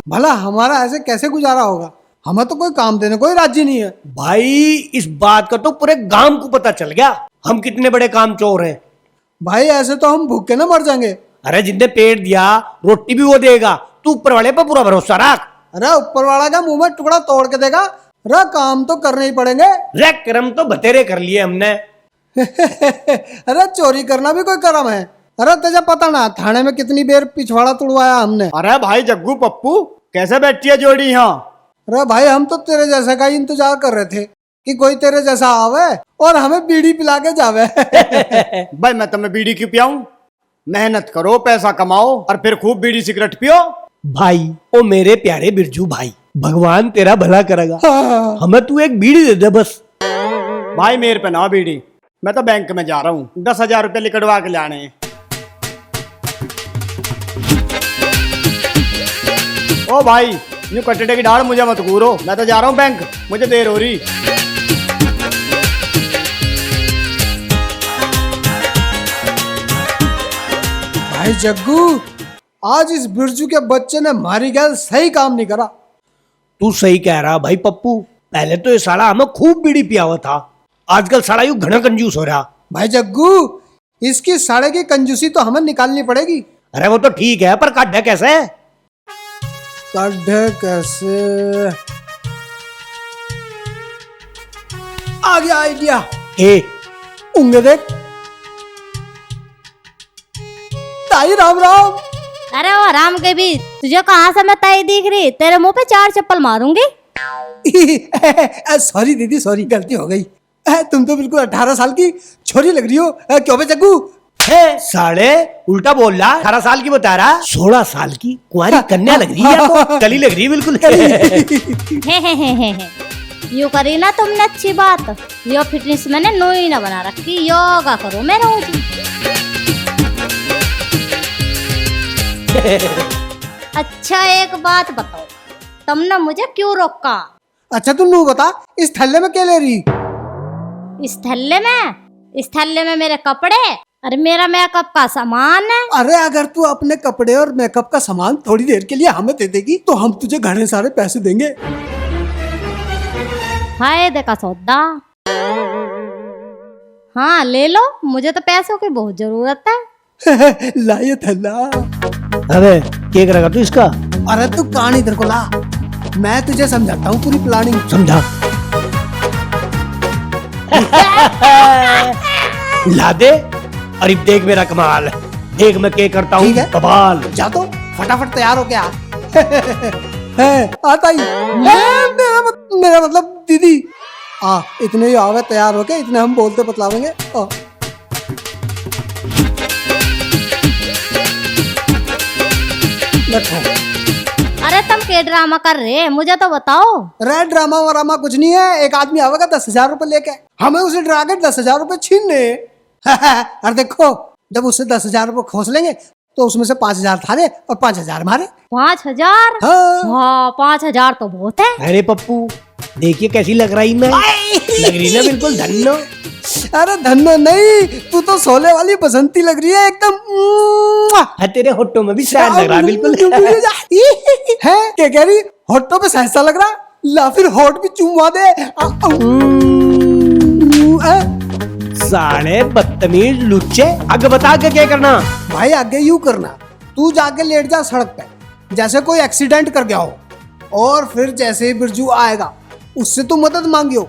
भला हमारा ऐसे कैसे गुजारा होगा? हमें तो कोई काम देने कोई राजी नहीं है।
भाई इस बात का तो पूरे गांव को पता चल गया हम कितने बड़े काम चोर हैं।
भाई ऐसे तो हम भूखे ना मर जाएंगे।
अरे जिसने पेट दिया रोटी भी वो देगा, तू ऊपर वाले पर पूरा भरोसा रख।
अरे ऊपर वाला का मुंह में टुकड़ा तोड़ के देगा। अरे काम तो करने ही पड़ेंगे।
रे कर्म तो बतेरे कर लिए हमने।
अरे चोरी करना भी कोई कर्म है। अरे तुझे पता ना थाने में कितनी देर पिछवाड़ा तुड़वाया हमने।
अरे भाई जग्गू पप्पू कैसे बैठी है जोड़ी यहाँ?
अरे भाई हम तो तेरे जैसे का ही इंतजार कर रहे थे कि कोई तेरे जैसा आवे और हमें बीड़ी पिला के जावे।
भाई मैं तुम्हें बीड़ी क्यों पियाऊं? मेहनत करो, पैसा कमाओ और फिर खूब बीड़ी सिगरेट पियो।
भाई ओ मेरे प्यारे बिरजू भाई, भगवान तेरा भला करेगा।
हाँ।
हमें तू एक बीड़ी दे दे बस।
भाई मेरे पे ना बीड़ी, मैं तो बैंक में जा रहा हूँ 10,000 रुपये लिकड़वा के लाने हैं। ओ भाई यूं कटड़े की डाल मुझे मत घूरो, मैं तो जा रहा हूँ बैंक, मुझे देर हो रही।
भाई जग्गू आज इस बिरजू के बच्चे ने मारी गैल सही काम नहीं करा।
तू सही कह रहा भाई पप्पू, पहले तो ये साला हमें खूब बीड़ी पियावा था, आजकल साला यूं घना कंजूस हो रहा।
भाई जग्गू इसकी साड़े की कंजूसी तो हमें निकालनी पड़ेगी।
अरे वो तो ठीक है पर काटे कैसे?
काटे कैसे? आ गया आइडिया।
ए
उंगे देख। ताई राम राम।
अरे वो राम के भी तुझे कहाँ से मैं ताई दिख रही? तेरे मुंह पे 4 चप्पल मारूंगी।
सॉरी दीदी सॉरी, गलती हो गई। तुम तो बिल्कुल 18 साल की छोरी लग रही हो। क्यों बे जग्गू?
साले उल्टा बोल रहा, 18 साल की बता रहा, 16 साल की कुंवारी कन्या लग रही है, तो कली लग रही है बिल्कुल।
हे यू करी ना तुमने अच्छी बात। यो फिटनेस मैंने नोई ना बना रखी, योगा करो मैं रोज। अच्छा एक बात बताओ, तुमने मुझे क्यों रोका?
अच्छा तू नू बता, इस थैले में क्या ले रही?
इस थैले में मेरे कपड़े, अरे मेरा मेकअप का सामान है।
अरे अगर तू अपने कपड़े और मेकअप का सामान थोड़ी देर के लिए हमें दे देगी तो हम तुझे घने सारे पैसे देंगे।
फायदे का सौदा। हाँ ले लो, मुझे तो पैसों की बहुत जरूरत है।
ला ये थैला।
अबे क्या करेगा तू इसका?
अरे तू कहानी इधर को ला, मैं तुझे समझाता हूँ पूरी प्लानिंग।
समझा। ला दे। अरे देख मेरा कमाल, देख मैं क्या करता हूँ। कमाल।
जा तो फटाफट तैयार हो गया। आता ही मेरा मतलब दीदी इतने ही आवे तैयार होके, इतने हम बोलते बतलावेंगे।
अरे तुम क्या ड्रामा कर रहे, मुझे तो बताओ।
अरे ड्रामा वरामा कुछ नहीं है। एक आदमी आवेगा 10,000 रुपए लेके, हमें उसे डरा के 10,000 रुपए छीनने। और देखो जब उससे 10,000 रुपए खोस लेंगे तो उसमें से 5,000 थारे और 5,000 हमारे।
5,000? हाँ 5,000 तो बहुत है।
अरे पप्पू देखिए कैसी लग रही मैं, लग रही ना बिल्कुल धन्नो।
अरे धन्नो नहीं, तू तो सोले वाली बसंती लग रही है एकदम।
तेरे होठों में भी शहद लग रहा है बिल्कुल।
है क्या कह रही? होठों पे सहसा लग रहा, ला फिर होठ भी चूमा दे।
साले बदतमीज लुच्चे, आगे बता आगे क्या करना?
भाई आगे यूं करना, तू जाके लेट जा सड़क पे जैसे कोई एक्सीडेंट कर गया हो, और फिर जैसे ही बिरजू आएगा उससे तू मदद मांगियो,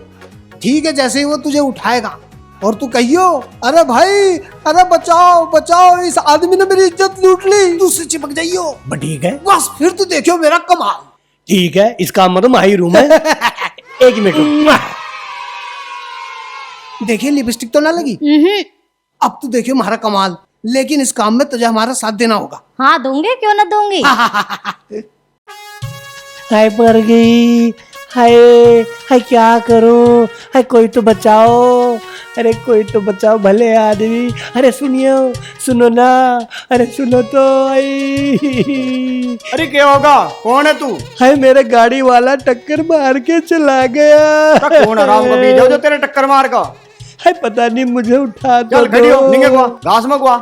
ठीक है? जैसे ही वो तुझे उठाएगा और तू कहियो अरे भाई अरे बचाओ बचाओ, इस आदमी ने मेरी इज्जत लूट ली, तू उससे चिपक जाइयो।
ठीक है,
बस फिर तू देखियो मेरा कमाल।
ठीक है, इस काम में तो माहिर हूं मैं। एक मिनट।
देखिए लिपस्टिक तो ना लगी। अब तू देखियो हमारा कमाल, लेकिन इस काम में तुझे हमारा साथ देना होगा।
हाँ दूंगी, क्यों ना दूंगी।
हाय मर गई, हाय हाय क्या करूं, हाय कोई तो बचाओ, अरे कोई तो बचाओ भले आदमी, अरे सुनियो सुनो ना, अरे सुनो तो।
अरे क्या होगा, कौन है तू?
हाय मेरा गाड़ी वाला टक्कर मार के चला गया।
कौन आराम का बीज हो जो तेरे टक्कर मार का?
हाय पता नहीं, मुझे उठा दो।
चल खड़ी हो, निकल गुआ, घास में गुआ।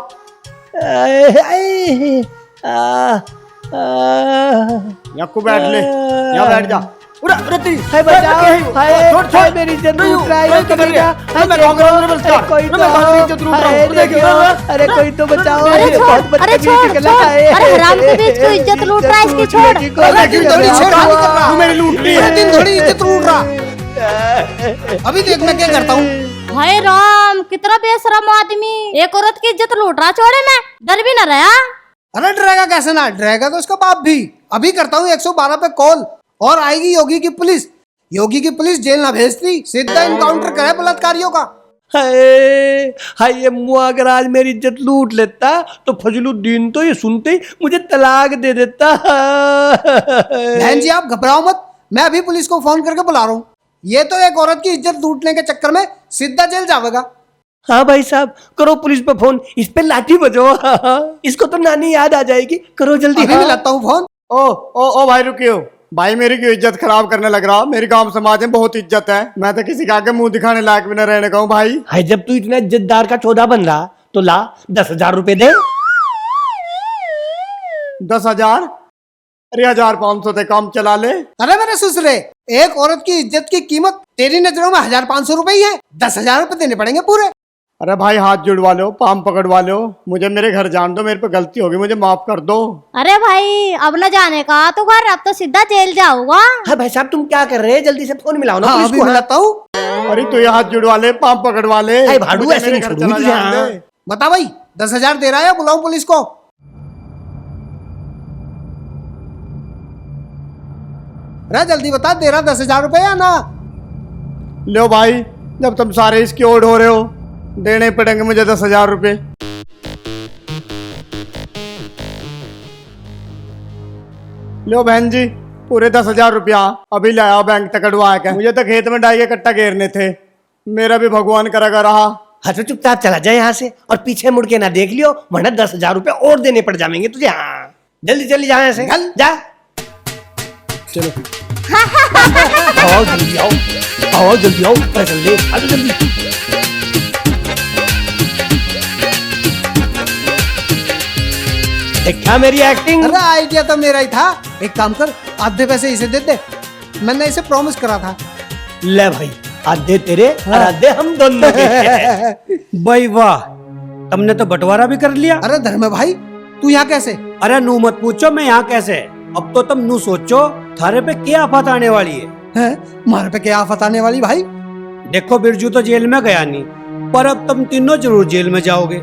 यहाँ
बैठ ले, यहाँ बैठ जा।
उरा उरा तेरी हाय बचाओ हाय हाय मेरी इज्जत लूट रहा है ये कमीना हाय देखो कोई तो हाय देखो अरे कोई तो बचाओ
अरे छोड़ अरे छोड़ अरे हराम के बीच को इज्जत लूट रहा है इसकी छोड़
तू मेरी लूट ली है दिन थोड़ी इज्जत लूट रहा अभी देख मैं क्या करता हूँ
हाय राम कितना बेशरम आदमी एक औरत की इज्जत लूट रहा छोड़े मैं डर भी न रहा।
अरे डरेगा कैसे ना डरेगा तो उसका बाप भी अभी करता हूँ 112 पे कॉल और आएगी योगी की पुलिस जेल ना भेजती सीधा इनकाउंटर करे बलात्कारियों का।
हाय हाय ये मुआ अगर आज मेरी इज्जत लूट लेता तो फजलुद्दीन तो ये सुनते ही मुझे तलाक दे देता।
बहन जी आप घबराओ मत मैं अभी पुलिस को फोन करके बुला रहा हूँ ये तो एक औरत की इज्जत लूटने के चक्कर में सीधा जेल जाएगा।
हाँ भाई साहब करो पुलिस पे फोन इस पे लाठी बजो इसको तो नानी याद आ जाएगी करो जल्दी।
अभी मिलाता हूँ फोन।
ओ भाई रुकियो भाई मेरी क्यों इज्जत खराब करने लग रहा मेरी गांव समाज में बहुत इज्जत है मैं तो किसी का आगे मुंह दिखाने लायक भी न रहने का हूँ भाई।
हाय जब तू इतना इज्जतदार का चौधा बन रहा तो ला 10,000 रुपए दे।
10,000 अरे 1,500 से काम चला ले।
अरे मेरे ससुरे एक औरत की इज्जत की कीमत तेरी नजरों में 1,500 रुपए ही है 10,000 रुपए देने पड़ेंगे पूरे।
अरे भाई हाथ जुड़वा लो पाम पकड़वा लो मुझे मेरे घर जान दो मेरे पे गलती होगी मुझे माफ कर दो।
अरे भाई अब न जाने का तो घर अब तो सीधा जेल जाऊंगा।
हाँ भाई साहब तुम क्या कर रहे हैं जल्दी से फोन मिलाओ ना पुलिस
अभी
को।
मिलाता हूँ।
अरे तू ये हाथ जुड़वा ले पाम पकड़वा ले
हाय भाड़ू
मुझे
ऐसे
मेरे
नहीं
घर
छोड़ूंगी
चला
तुझे,
जाने
हाँ।
दे।
बता भाई 10,000 दे रहा है बुलाऊं पुलिस को। अरे जल्दी बता दे रहा 10,000 रुपए या ना।
लो भाई जब तुम सारे इसकी ओर हो रहे हो देने पड़ेंगे मुझे 10,000 रुपए। लो बहन जी पूरे 10,000 रुपया अभी लाया बैंक तक कटवा के मुझे तो खेत में डाई के कट्टा घेरने थे मेरा भी भगवान करेगा रहा।
हाँ तो चुपचाप चला जाए यहाँ से और पीछे मुड़ के ना देख लियो वरना 10,000 रुपए और देने पड़ जाएंगे तुझे। हाँ जल्दी जल्दी जा यहाँ से जा चलो आओ जल्दी आओ जल्दी आओ पैसा ले आ जाओ जल्दी। देखा मेरी एक्टिंग।
अरे आइडिया तो मेरा ही था एक काम कर आधे पैसे इसे दे दे मैंने इसे प्रॉमिस करा था।
ले भाई आधे तेरे और आधे हम दोनों के। भाई वाह तुमने तो बंटवारा भी कर लिया।
अरे धर्म भाई तू यहाँ कैसे।
अरे नू मत पूछो मैं यहाँ कैसे अब तो तुम नू सोचो थारे पे क्या आफत आने वाली है।
मारे पे क्या आफत आने वाली भाई।
देखो बिरजू तो जेल में गया नहीं पर अब तुम तीनों जरूर जेल में जाओगे।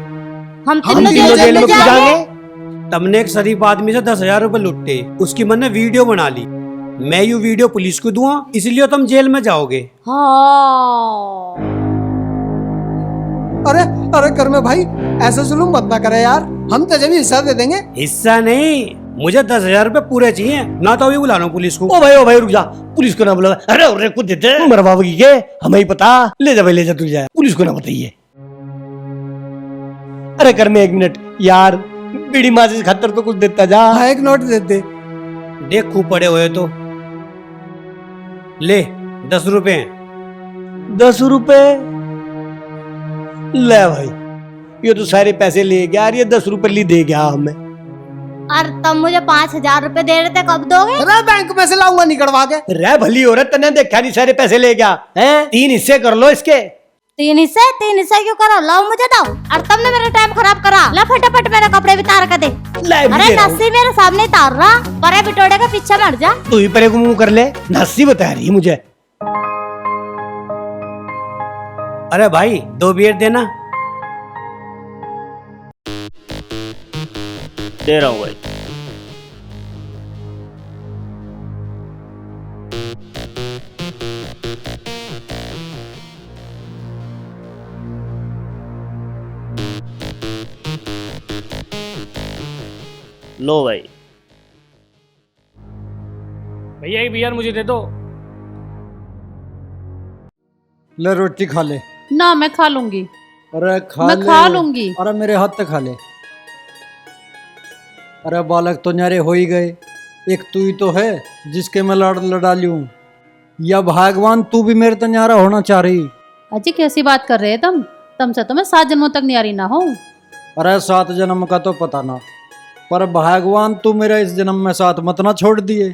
हम
तीनों जेल में जाएंगे। तुमने एक शरीफ आदमी से 10,000 रुपए लुटे उसकी मैंने वीडियो बना ली मैं यू वीडियो पुलिस को दूंगा इसलिए तुम जेल में जाओगे।
हाँ।
अरे कर में भाई ऐसा जुल्म मत ना करे यार हम तुझे भी हिस्सा दे देंगे।
हिस्सा नहीं मुझे 10,000 रुपए पूरे चाहिए ना तो अभी बुला लो पुलिस को। ओ भाई रुक जा पुलिस को ना बुला। अरे कुछ देते मरवाओगी के हमें ही पता ले जा भाई ले जा तू जा पुलिस को ना बताइए। अरे कर में 1 मिनट यार बीड़ी माचिस खातर तो कुछ देता जा।
हाँ 1 नोट दे दे।
देख खूब पड़े हुए तो ले 10 रुपए 10 रुपए ले भाई ये तो सारे पैसे ले गया यार ये 10 रुपए ली दे गया हमें।
और तुम मुझे 5,000 रुपए दे रहे थे कब दोगे।
अरे बैंक में से लाऊंगा निकलवा के।
रे भली औरत तने देखा नहीं सारे पैसे ले गया हैं 3 हिस्से कर लो इसके।
3 हिस्से क्यों करो लाओ मुझे दो और तुमने मेरा टाइम खराब करा। ला फटाफट मेरे कपड़े भी तार कर दे। अरे नस्सी मेरे सामने तार रहा परे बिटोड़े का पीछे मर जा।
तू ही परे को मुंह कर ले नस्सी बता रही मुझे। अरे भाई 2 बियर देना।
दे रहा हूँ भाई। लो भाई
भैया एक बियर मुझे दे दो।
ले रोटी खा ले।
ना मैं खा लूंगी
अरे
मैं खा लूंगी।
अरे मेरे हाथ तक खा ले। अरे बालक तो न्यारे हो ही गए एक तू ही तो है जिसके मैं लड़ा लूं या भगवान तू भी मेरे तो न्यारा होना चाह रही।
अजी कैसी बात कर रहे हैं तुमसे तो मैं 7 जन्मों तक न्यारी ना हूँ।
अरे 7 जन्म का तो पता ना पर भगवान तू मेरा इस जन्म में साथ मत ना छोड़ दिए।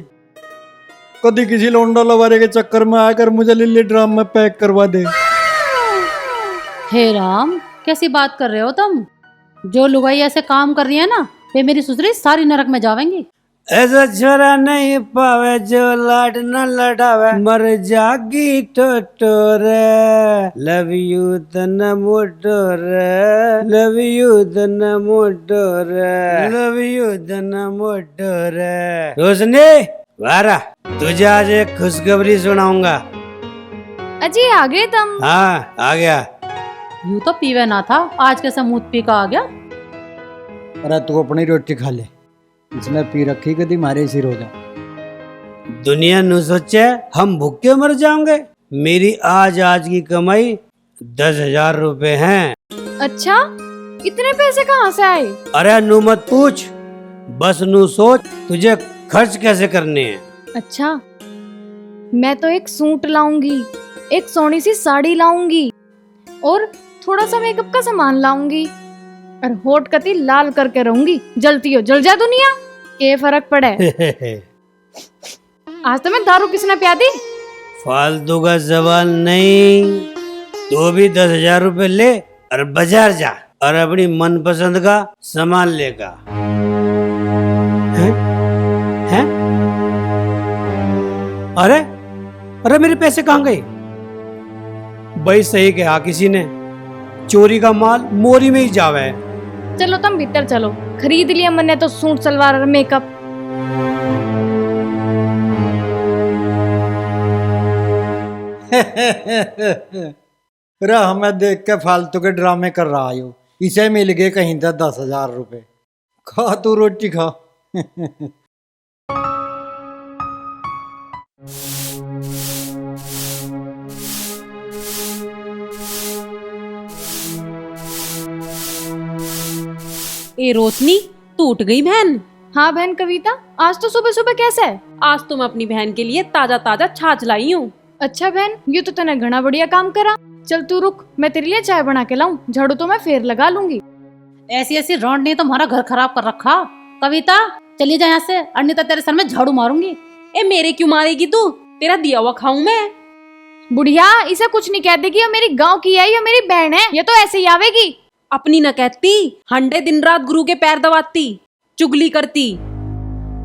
कभी किसी लौंडा लवारे के चक्कर में आकर मुझे लिल्ली ड्राम में पैक करवा दे।
हे राम, कैसी बात कर रहे हो तुम? जो लुगाई ऐसे काम कर रही है ना, वे मेरी सुसरी सारी नरक में जावेंगी।
ऐसा छोरा नहीं पावे जो लाड न लड़ावे, मर जागी टोटोरे। लव यू तना मोटोरे, लव यू तना मोटोरे, लव यू तना मोटोरे। रोशनी वारा, तुझे आज एक खुशखबरी सुनाऊंगा।
अजी आ गए तुम?
हाँ आ गया।
यूं तो पीवे ना था, आज कैसे मुंह पी का आ गया?
अरे तू अपनी रोटी खा ले, इसमें पी रखी कभी मारे सिर हो जा।
दुनिया न सोचे हम भूखे मर जाओगे। मेरी आज की कमाई 10,000 रुपए हैं।
अच्छा, इतने पैसे कहाँ से आए?
अरे नू मत पूछ, बस नू सोच तुझे खर्च कैसे करने हैं।
अच्छा, मैं तो एक सूट लाऊंगी, एक सोनी सी साड़ी लाऊंगी और थोड़ा सा मेकअप का सामान लाऊंगी और होठ कती लाल करके रहूंगी। जलती हो जल जा दुनिया, के फर्क पड़े। आज तो मैं दारू किसने पिया दी?
फालतू का सवाल नहीं, तो भी 10,000 रुपए ले और बाजार जा और अपनी मनपसंद का सामान लेगा। हैं? हैं? अरे अरे मेरे पैसे कहाँ गए? भाई सही कहा किसी ने, चोरी का माल मोरी में ही जावे है।
चलो तुम भीतर चलो, खरीद लिया मैंने तो सूट सलवार और मेकअप।
अरे हमें देख के फालतू के ड्रामे कर रहा हो, इसे मिल गए कहीं 10,000 रुपए। खा तू रोटी खा।
ए रोशनी, तू उठ गई बहन?
हाँ बहन कविता, आज तो सुबह सुबह कैसे?
आज तो मैं अपनी बहन के लिए ताजा ताजा छाछ लाई हूँ।
अच्छा बहन, ये तो तूने घना बढ़िया काम करा। चल तू रुक, मैं तेरे लिए चाय बना के लाऊं। झाड़ू तो मैं फेर लगा लूंगी।
ऐसी ऐसी रौंड ने तो हमारा घर खराब कर रखा। कविता चली जा यहाँ से, अन्यथा तेरे सर में झाड़ू मारूंगी।
ए मेरे क्यों मारेगी तू? तेरा दिया हुआ खाऊं मैं।
बुढ़िया, इसे कुछ नहीं कह देगी, ये मेरी गाँव की है, ये मेरी बहन है, ये तो ऐसे ही आवेगी।
अपनी न कहती, हंडे दिन रात गुरु के पैर दबाती, चुगली करती।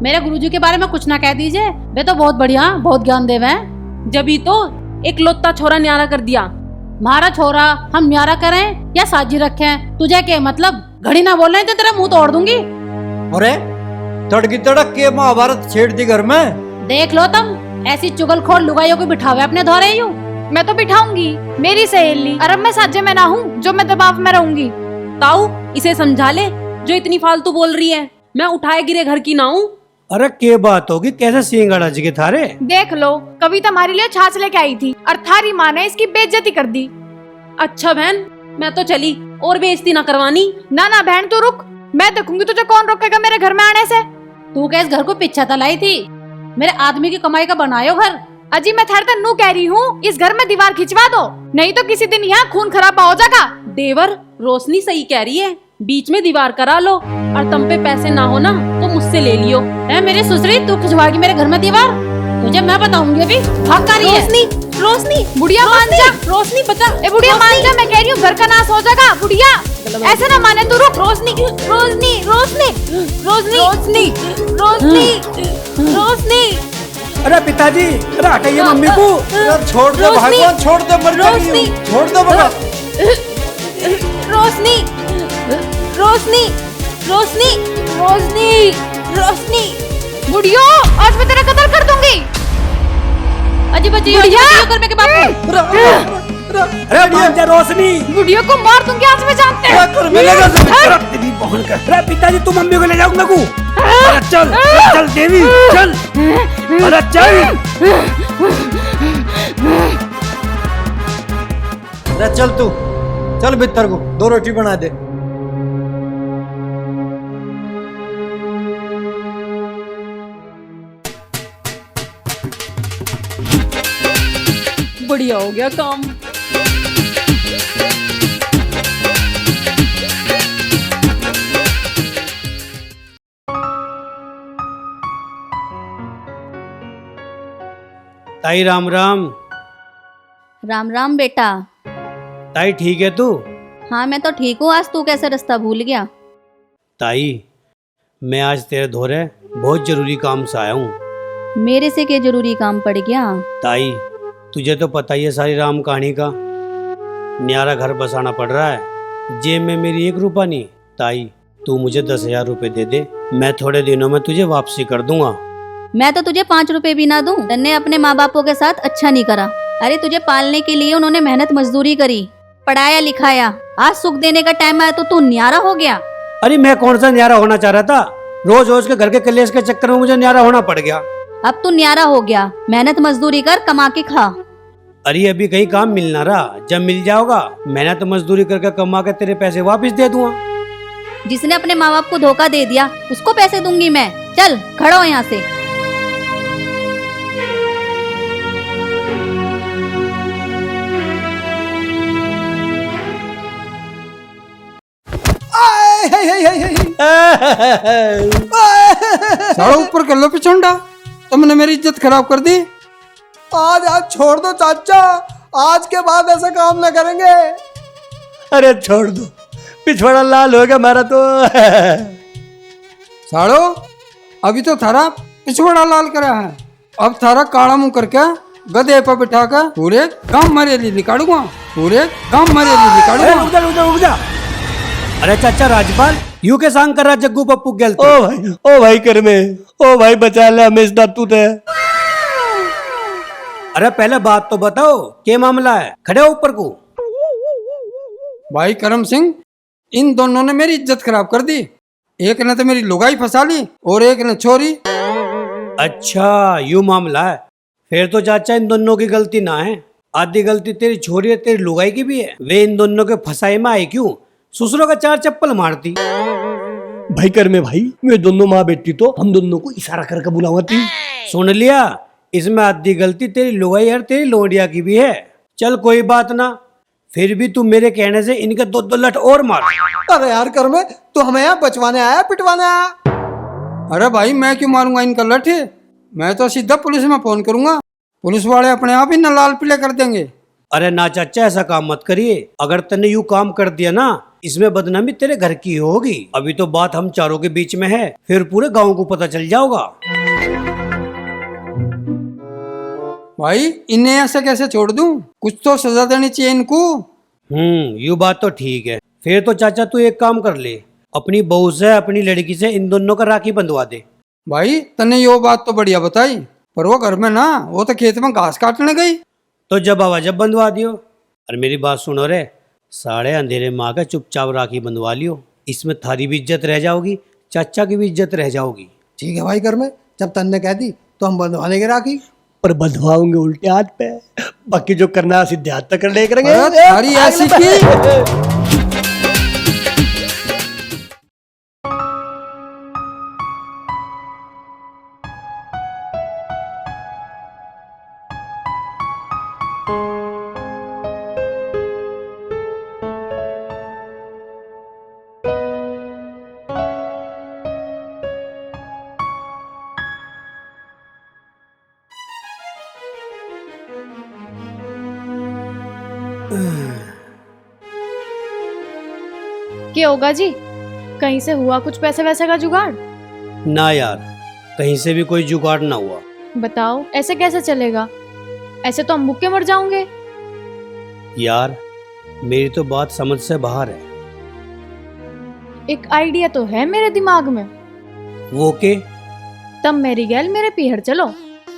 मेरे गुरुजी के बारे में कुछ ना कह दीजिए, वे तो बहुत बढ़िया, बहुत ज्ञान देव हैं।
जब ही तो एक लोता छोरा न्यारा कर दिया।
हमारा छोरा हम न्यारा करें या साजी रखें, तुझे क्या मतलब? घड़ी ना बोल रहे तो तेरा मुंह तोड़ दूंगी।
अरे तड़की तड़क के महाभारत छेड़ दी घर में।
देख लो तुम, ऐसी चुगलखोर लुगाइयों को बिठावे अपने धोरे यूं।
मैं तो बिठाऊंगी, मेरी सहेली। अरे मैं साजे में ना हूँ जो मैं दबाव में रहूंगी।
ताऊ इसे समझा ले, जो इतनी फालतू बोल रही है। मैं उठाए गिरे घर की ना हूँ।
अरे के बात होगी, कैसे सिंगाड़ा जी के थारे?
देख लो, कविता हमारे लिए छाछ लेके आई थी और थारी माँ ने इसकी बेइज्जती कर दी।
अच्छा बहन, मैं तो चली, और बेइज्जती ना करवानी।
ना ना बहन तू रुक, मैं देखूंगी तुझे कौन रोकेगा मेरे घर में आने से।
तू क्या इस घर को पीछा तलाई थी? मेरे आदमी की कमाई का बनायो घर।
अजी मैं थारे तक नू कह रही हूँ, इस घर में दीवार खिंचवा दो, नहीं तो किसी दिन यहाँ खून खराबा हो जाएगा।
देवर, रोशनी सही कह रही है, बीच में दीवार करा लो, और तुम पे पैसे ना हो ना तो मुझसे ले लियो।
है मेरी सुसरी, तू खिंचवाएगी मेरे घर में दीवार? तुझे मैं बताऊंगी अभी। भाग कर रही है।
रोशनी, रोशनी,
बुढ़िया मान जा।
रोशनी बचा।
ए बुढ़िया मान जा, मैं कह रही हूँ घर का नाश हो जाएगा। बुढ़िया ऐसे ना माने तू, रुक। रोशनी रोशनी रोशनी रोशनी रोशनी रोशनी।
अरे पिताजी, अरे हटाइए मम्मी को।
छोड़ दे भगवान, छोड़ दे, मर जाएगी, छोड़ दे बाबा।
रोशनी रोशनी रोशनी रोशनी रोशनी। बुढ़ियो आज मैं तेरा कत्ल कर दूंगी।
अजी बच्ची करने के बाप।
अरे मान जा रोशनी,
बुढ़ियो को मार दूंगी आज मैं जानते हैं।
तेरी बहन का। अरे पिताजी तू मम्मी को ले जाऊंगा को। अरे चल चल देवी चल, अरे चल।
अरे चल तू, चल भीतर को 2 रोटी बना दे।
बढ़िया हो गया काम।
ताई राम राम।
राम राम बेटा।
ताई ठीक है तू?
हाँ मैं तो ठीक हूँ, आज तू कैसे रास्ता भूल गया?
ताई मैं आज तेरे धोरे बहुत जरूरी काम से आया हूँ।
मेरे से क्या जरूरी काम पड़ गया?
ताई तुझे तो पता ही है सारी राम कहानी का। न्यारा घर बसाना पड़ रहा है, जेब में मेरी 1 रुपया नहीं। ताई तू मुझे 10,000 रुपए दे दे, मैं थोड़े दिनों में तुझे वापसी कर दूंगा।
मैं तो तुझे 5 रुपए भी ना दूं। तन्ने अपने माँ बापों के साथ अच्छा नहीं करा। अरे तुझे पालने के लिए उन्होंने मेहनत मजदूरी करी, पढ़ाया लिखाया, आज सुख देने का टाइम आया तो तू न्यारा हो गया।
अरे मैं कौन सा न्यारा होना चाह रहा था, रोज रोज के घर के कलेश के चक्कर में मुझे न्यारा होना पड़ गया।
अब तू न्यारा हो गया, मेहनत मजदूरी कर, कमा के खा।
अरे अभी कहीं काम मिलना रहा, जब मिल जाओगा मेहनत मजदूरी करके कमा के तेरे पैसे वापस दे दूंगा।
जिसने अपने माँ बाप को धोखा दे दिया उसको पैसे दूंगी मैं। चल खड़ा हो यहाँ से।
साड़ा ऊपर कर लो पिछुंडा, तुमने मेरी इज्जत खराब कर दी। आज आज छोड़ दो चाचा, आज के बाद ऐसा काम ना करेंगे।
अरे छोड़ दो, पिछवाड़ा लाल हो गया हमारा तो।
साड़ो अभी तो थारा पिछवाड़ा लाल करा है, अब थारा काला मुंह करके गधे पर बिठा कर पूरे गांव मरे लिए निकालूंगा, पूरे गांव मरे लिए निकालूंगा।
रुक जा रुक जा रुक जा। अरे चाचा राजपाल यू के सांग कर रहा जग्गू पप्पू गेल
ओ भाई कर में, ओ भाई बचा ले हमें इस दातू ते।
अरे पहले बात तो बताओ क्या मामला है, खड़े हो ऊपर को।
भाई करम सिंह, इन दोनों ने मेरी इज्जत खराब कर दी। एक ने तो मेरी लुगाई फंसा ली और एक ने छोरी।
अच्छा यू मामला है, फिर तो चाचा इन दोनों की गलती ना है, आधी गलती तेरी छोरी है, तेरी लुगाई की भी है। वे इन दोनों के फसाए में आए क्यों, ससुरों का 4 चप्पल मारती।
भाई कर में भाई, वे दोनों माँ बेटी तो हम दोनों को इशारा करके बुलावा थी।
सुन लिया, इसमें आधी गलती तेरी लुगाई और तेरी लोडिया की भी है। चल कोई बात ना, फिर भी तू मेरे कहने से इनके 2-2 लठ और मार।
अरे यार कर में, तू हमें यहाँ बचवाने आया पिटवाने आया? अरे भाई मैं क्यों मारूंगा इनका लठ, मैं तो सीधा पुलिस में फोन करूंगा, पुलिस वाले अपने आप ही न लाल पीले कर देंगे।
अरे ना चाचा ऐसा काम मत करिए, अगर तने यू काम कर दिया ना इसमें बदनामी तेरे घर की होगी। अभी तो बात हम चारों के बीच में है, फिर पूरे गांव को पता चल जाओगा।
भाई इन्हें ऐसे कैसे छोड़ दूं, कुछ तो सजा देनी चाहिए इनको।
यू बात तो ठीक है। फिर तो चाचा तू एक काम कर ले, अपनी बहू से अपनी लड़की से इन दोनों का राखी बंधवा दे।
भाई तने यो बात तो बढ़िया बताई, पर वो घर में ना, वो तो खेत में घास काटने गई।
तो जब आवाज बंधवा दियो। और मेरी बात सुनो रे, साढ़े अंधेरे माँ का चुपचाप राखी बंधवा लियो, इसमें थारी भी इज्जत रह जाओगी, चाचा की भी इज्जत रह जाओगी।
ठीक है भाई कर में, जब तन्ने कह दी तो हम बंधवा लेंगे राखी।
पर बंधवाओगे उल्टे हाथ पे, बाकी जो करना है सीधे हाथ तक कर करेंगे।
थारी ऐसी की
क्या होगा जी, कहीं से हुआ कुछ पैसे वैसे का जुगाड़?
ना यार, कहीं से भी कोई जुगाड़ ना हुआ।
बताओ ऐसे कैसे चलेगा, ऐसे तो हम भूखे मर जाओगे।
यार मेरी तो बात समझ से बाहर है।
एक आइडिया तो है मेरे दिमाग में।
वो के?
तब मेरी गैल मेरे पीहर चलो,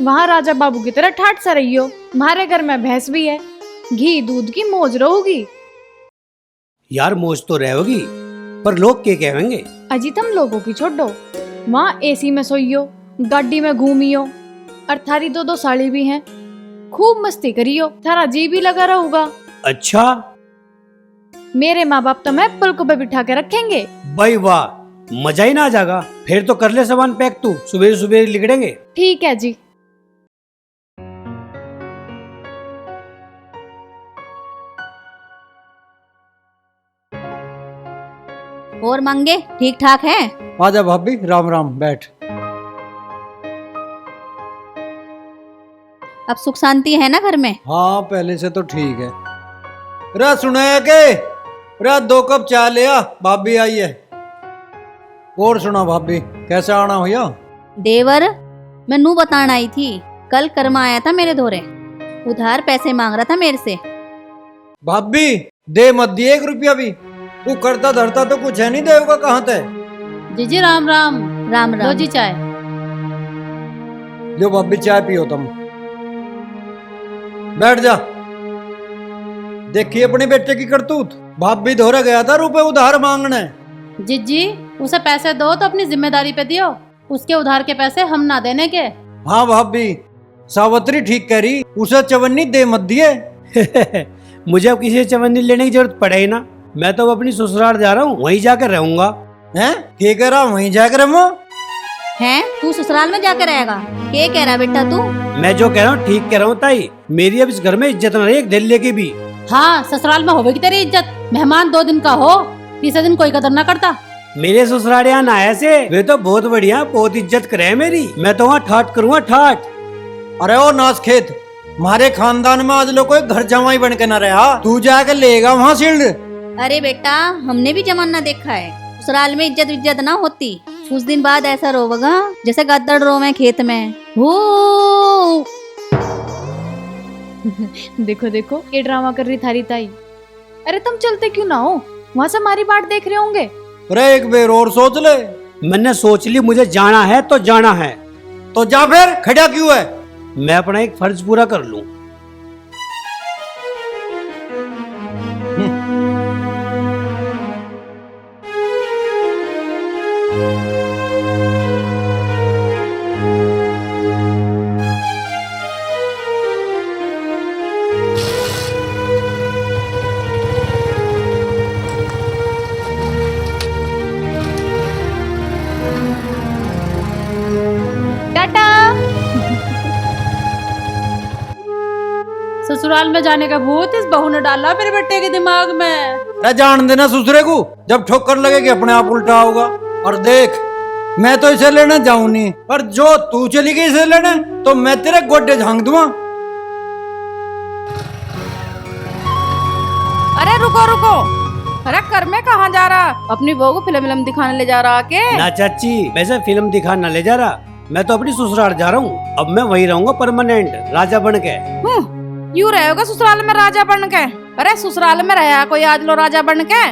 वहाँ राजा बाबू की तरह ठाट सा रहियो, हमारे घर में भैंस भी है, घी दूध की मौज रहोगी।
यार मौज तो रहोगी, पर लोग क्या कहेंगे?
अजी तुम लोगों की छोड़ो, वहाँ एसी में सोइयो, गाड़ी में घूमियो, और थारी 2-2 साड़ी भी हैं, खूब मस्ती करियो, थारा जी भी लगा रहोगा।
अच्छा
मेरे माँ बाप तो मैं पलकों पे बिठा के रखेंगे।
भाई वाह, मजा ही ना आ जाएगा। फिर तो कर ले सामान पैक, तू सुबह सुबह निकलेंगे।
ठीक है जी।
और मंगे ठीक ठाक है?
आजा भाभी, राम राम, बैठ।
अब सुख शांति है ना घर में?
हाँ पहले से तो ठीक है। रे सुने के रे 2 कप चाय ले आ, भाभी आई है। और सुना भाभी, कैसे आना भैया?
देवर, मैं नू बतान आई थी। कल कर्मा आया था मेरे धोरे, उधार पैसे मांग रहा था मेरे से।
भाभी दे मत दिए 1 रुपया भी, तू करता धरता तो कुछ है नहीं, देगा कहाँ थे?
जीजी राम राम।
राम
लो
राम।
जी चाय।
लो भाभी चाय पियो तुम, बैठ जा। देखिए अपने बेटे की करतूत, भाभी धोरे गया था रुपए उधार मांगने।
जीजी उसे पैसे दो तो अपनी जिम्मेदारी पे दियो, उसके उधार के पैसे हम ना देने के।
हाँ भाभी सावित्री ठीक कह रही, उसे चवन्नी दे मत दिए।
मुझे अब किसी से चवन्नी लेने की जरूरत पड़े ही ना। मैं तो अब अपनी ससुराल जा रहा हूँ, वहीं जाकर रहूंगा।
हैं क्या कह रहा, वहीं जाकर वो
हैं? तू ससुराल में जाकर रहेगा? क्या कह रहा बेटा तू?
मैं जो कह रहा हूँ ठीक कह रहा हूँ ताई। मेरी अब इस घर में इज्जत न रही एक दिल्ली की भी।
हाँ ससुराल में होगी तेरी इज्जत। मेहमान 2 दिन का हो, तीसरे दिन कोई कदर ना करता।
मेरे ससुराल यहाँ आया से वे तो बहुत बढ़िया, बहुत इज्जत करे है मेरी। मैं तो वहाँ ठाट करूँगा ठाट।
अरे ओ नास खेत, हमारे खानदान में आज लोग कोई घर जमाई बन के न रहा, तू जाकर लेगा वहाँ शील्ड।
अरे बेटा, हमने भी जमाना देखा है, ससुराल में इज्जत इज्जत ना होती। कुछ दिन बाद ऐसा रोवेगा जैसे गद्दड़ रोवे खेत में। हो
देखो देखो ये ड्रामा कर रही थारी ताई। अरे तुम चलते क्यों ना हो, वहाँ से हमारी बाट देख रहे होंगे।
अरे एक बेर और सोच ले।
मैंने सोच ली, मुझे जाना है तो जाना है।
तो जा फिर, खड़ा क्यों है?
मैं अपना एक फर्ज पूरा कर लूं।
टाटा।
ससुराल में जाने का भूत इस बहू ने डाला मेरे बेटे के दिमाग में।
अरे जान देना ससुरे को, जब ठोकर लगेगी अपने आप उल्टा होगा। और देख मैं तो इसे लेने जाऊं नहीं, पर जो तू चली गई इसे लेने तो मैं तेरे गोड्डे झांक दूंगा।
अरे रुको रुको, अरे कर में कहाँ जा रहा? अपनी बहू को फिल्म दिखाने ले जा रहा के?
ना चाची, वैसे फिल्म दिखाना ले जा रहा, मैं तो अपनी ससुराल जा रहा हूँ। अब मैं वही रहूंगा परमानेंट, राजा बन के।
यूं रहेगा ससुराल में राजा बन के? अरे ससुराल में रहा कोई आज लो राजा बन के?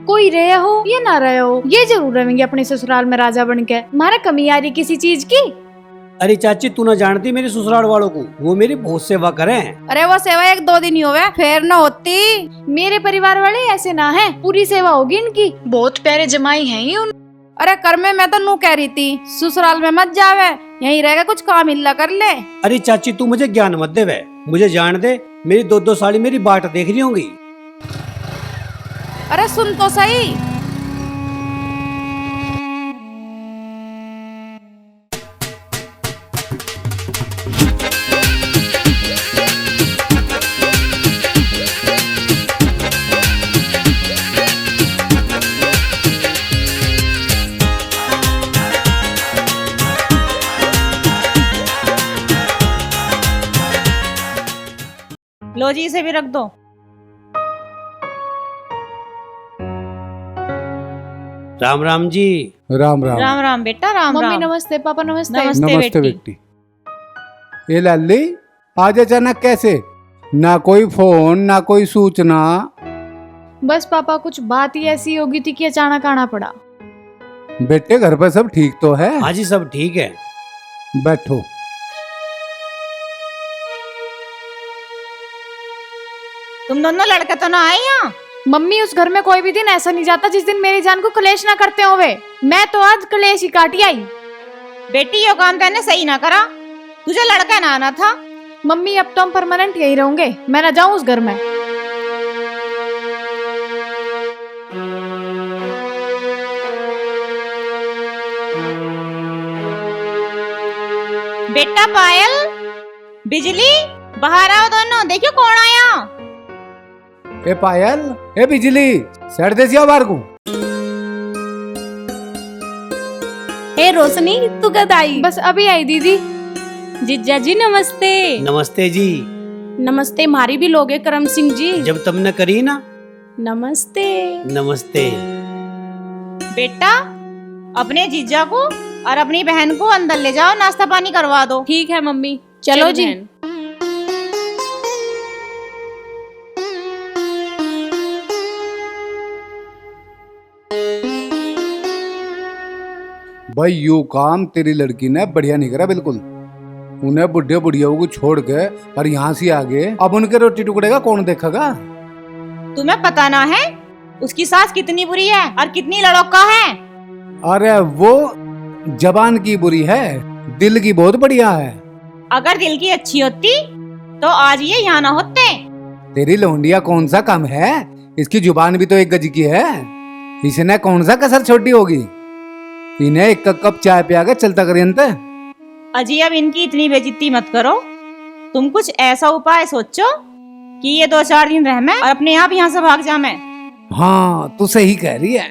कोई रहे हो ये ना रहे हो, ये जरूर रहेंगे अपने ससुराल में राजा बन के। हमारा कमी आ रही किसी चीज की?
अरे चाची तू ना जानती मेरे ससुराल वालों को, वो मेरी बहुत सेवा करे हैं।
अरे वो सेवा 1-2 दिन ही होवे, फिर न होती।
मेरे परिवार वाले ऐसे ना हैं, पूरी सेवा होगी इनकी। बहुत प्यारे जमाई हैं ये उन।
अरे कर में मैं तो नू कह रही थी ससुराल में मत जावे, यहीं रहेगा कुछ काम हिल्ला कर ले।
अरे चाची तू मुझे ज्ञान मत दे, वे मुझे जान दे। मेरी 2-2 साली मेरी बाट देख रही होंगी।
अरे सुन तो सही।
लो जी इसे भी रख दो।
राम राम जी।
राम राम।
राम राम बेटा, राम
मम्मी
राम।
नमस्ते, पापा नमस्ते।
नमस्ते
नमस्ते
बेटी।
बेटी। ये लाली आज अचानक कैसे? ना कोई फोन ना कोई सूचना।
बस पापा कुछ बात ही ऐसी होगी थी कि अचानक आना पड़ा।
बेटे घर पर सब ठीक तो है?
हाँ जी सब ठीक है।
बैठो।
तुम दोनों लड़के तो ना आए यहाँ?
मम्मी उस घर में कोई भी दिन ऐसा नहीं जाता जिस दिन मेरी जान को कलेश ना करते हो वे। मैं तो आज कलेश ही काटी आई।
बेटी ये काम तैने सही ना करा, तुझे लड़का ना आना था।
मम्मी अब तो हम परमानेंट यही रहेंगे, मैं ना जाऊं उस घर में।
बेटा पायल, बिजली, बाहर आओ दोनों, देखियो कौन आया।
ए पायल, ए बिजली, सड़ दे सिया बाहर को।
ए रोशनी तू कद आई?
बस अभी आई दीदी।
जीजा जी नमस्ते।
नमस्ते जी।
नमस्ते मारी भी लोगे करम सिंह जी।
जब तुमने करी ना।
नमस्ते।
नमस्ते।
बेटा अपने जीजा को और अपनी बहन को अंदर ले जाओ, नाश्ता पानी करवा दो।
ठीक है मम्मी।
चलो जी।
बहन।
भाई यू काम तेरी लड़की ने बढ़िया नहीं करा बिल्कुल। उन्हें बुढ़े बुढ़ियों को छोड़ के और यहाँ से आगे अब उनके रोटी टुकड़े का कौन देखेगा?
तुम्हें पता ना है उसकी सास कितनी बुरी है और कितनी लड़ौका है।
अरे वो जबान की बुरी है, दिल की बहुत बढ़िया है।
अगर दिल की अच्छी होती तो आज ये यहाँ ना होते।
तेरी लौंडिया कौन सा कम है? इसकी जुबान भी तो एक गज की है। इसने कौन सा कसर छोटी होगी? इन्हें एक कप चाय पिया के चलता करिए।
अजी अब इनकी इतनी बेइज्जती मत करो। तुम कुछ ऐसा उपाय सोचो कि ये 2-4 दिन रह मैं और अपने आप यहाँ से भाग जा मैं।
हाँ तू सही कह रही है।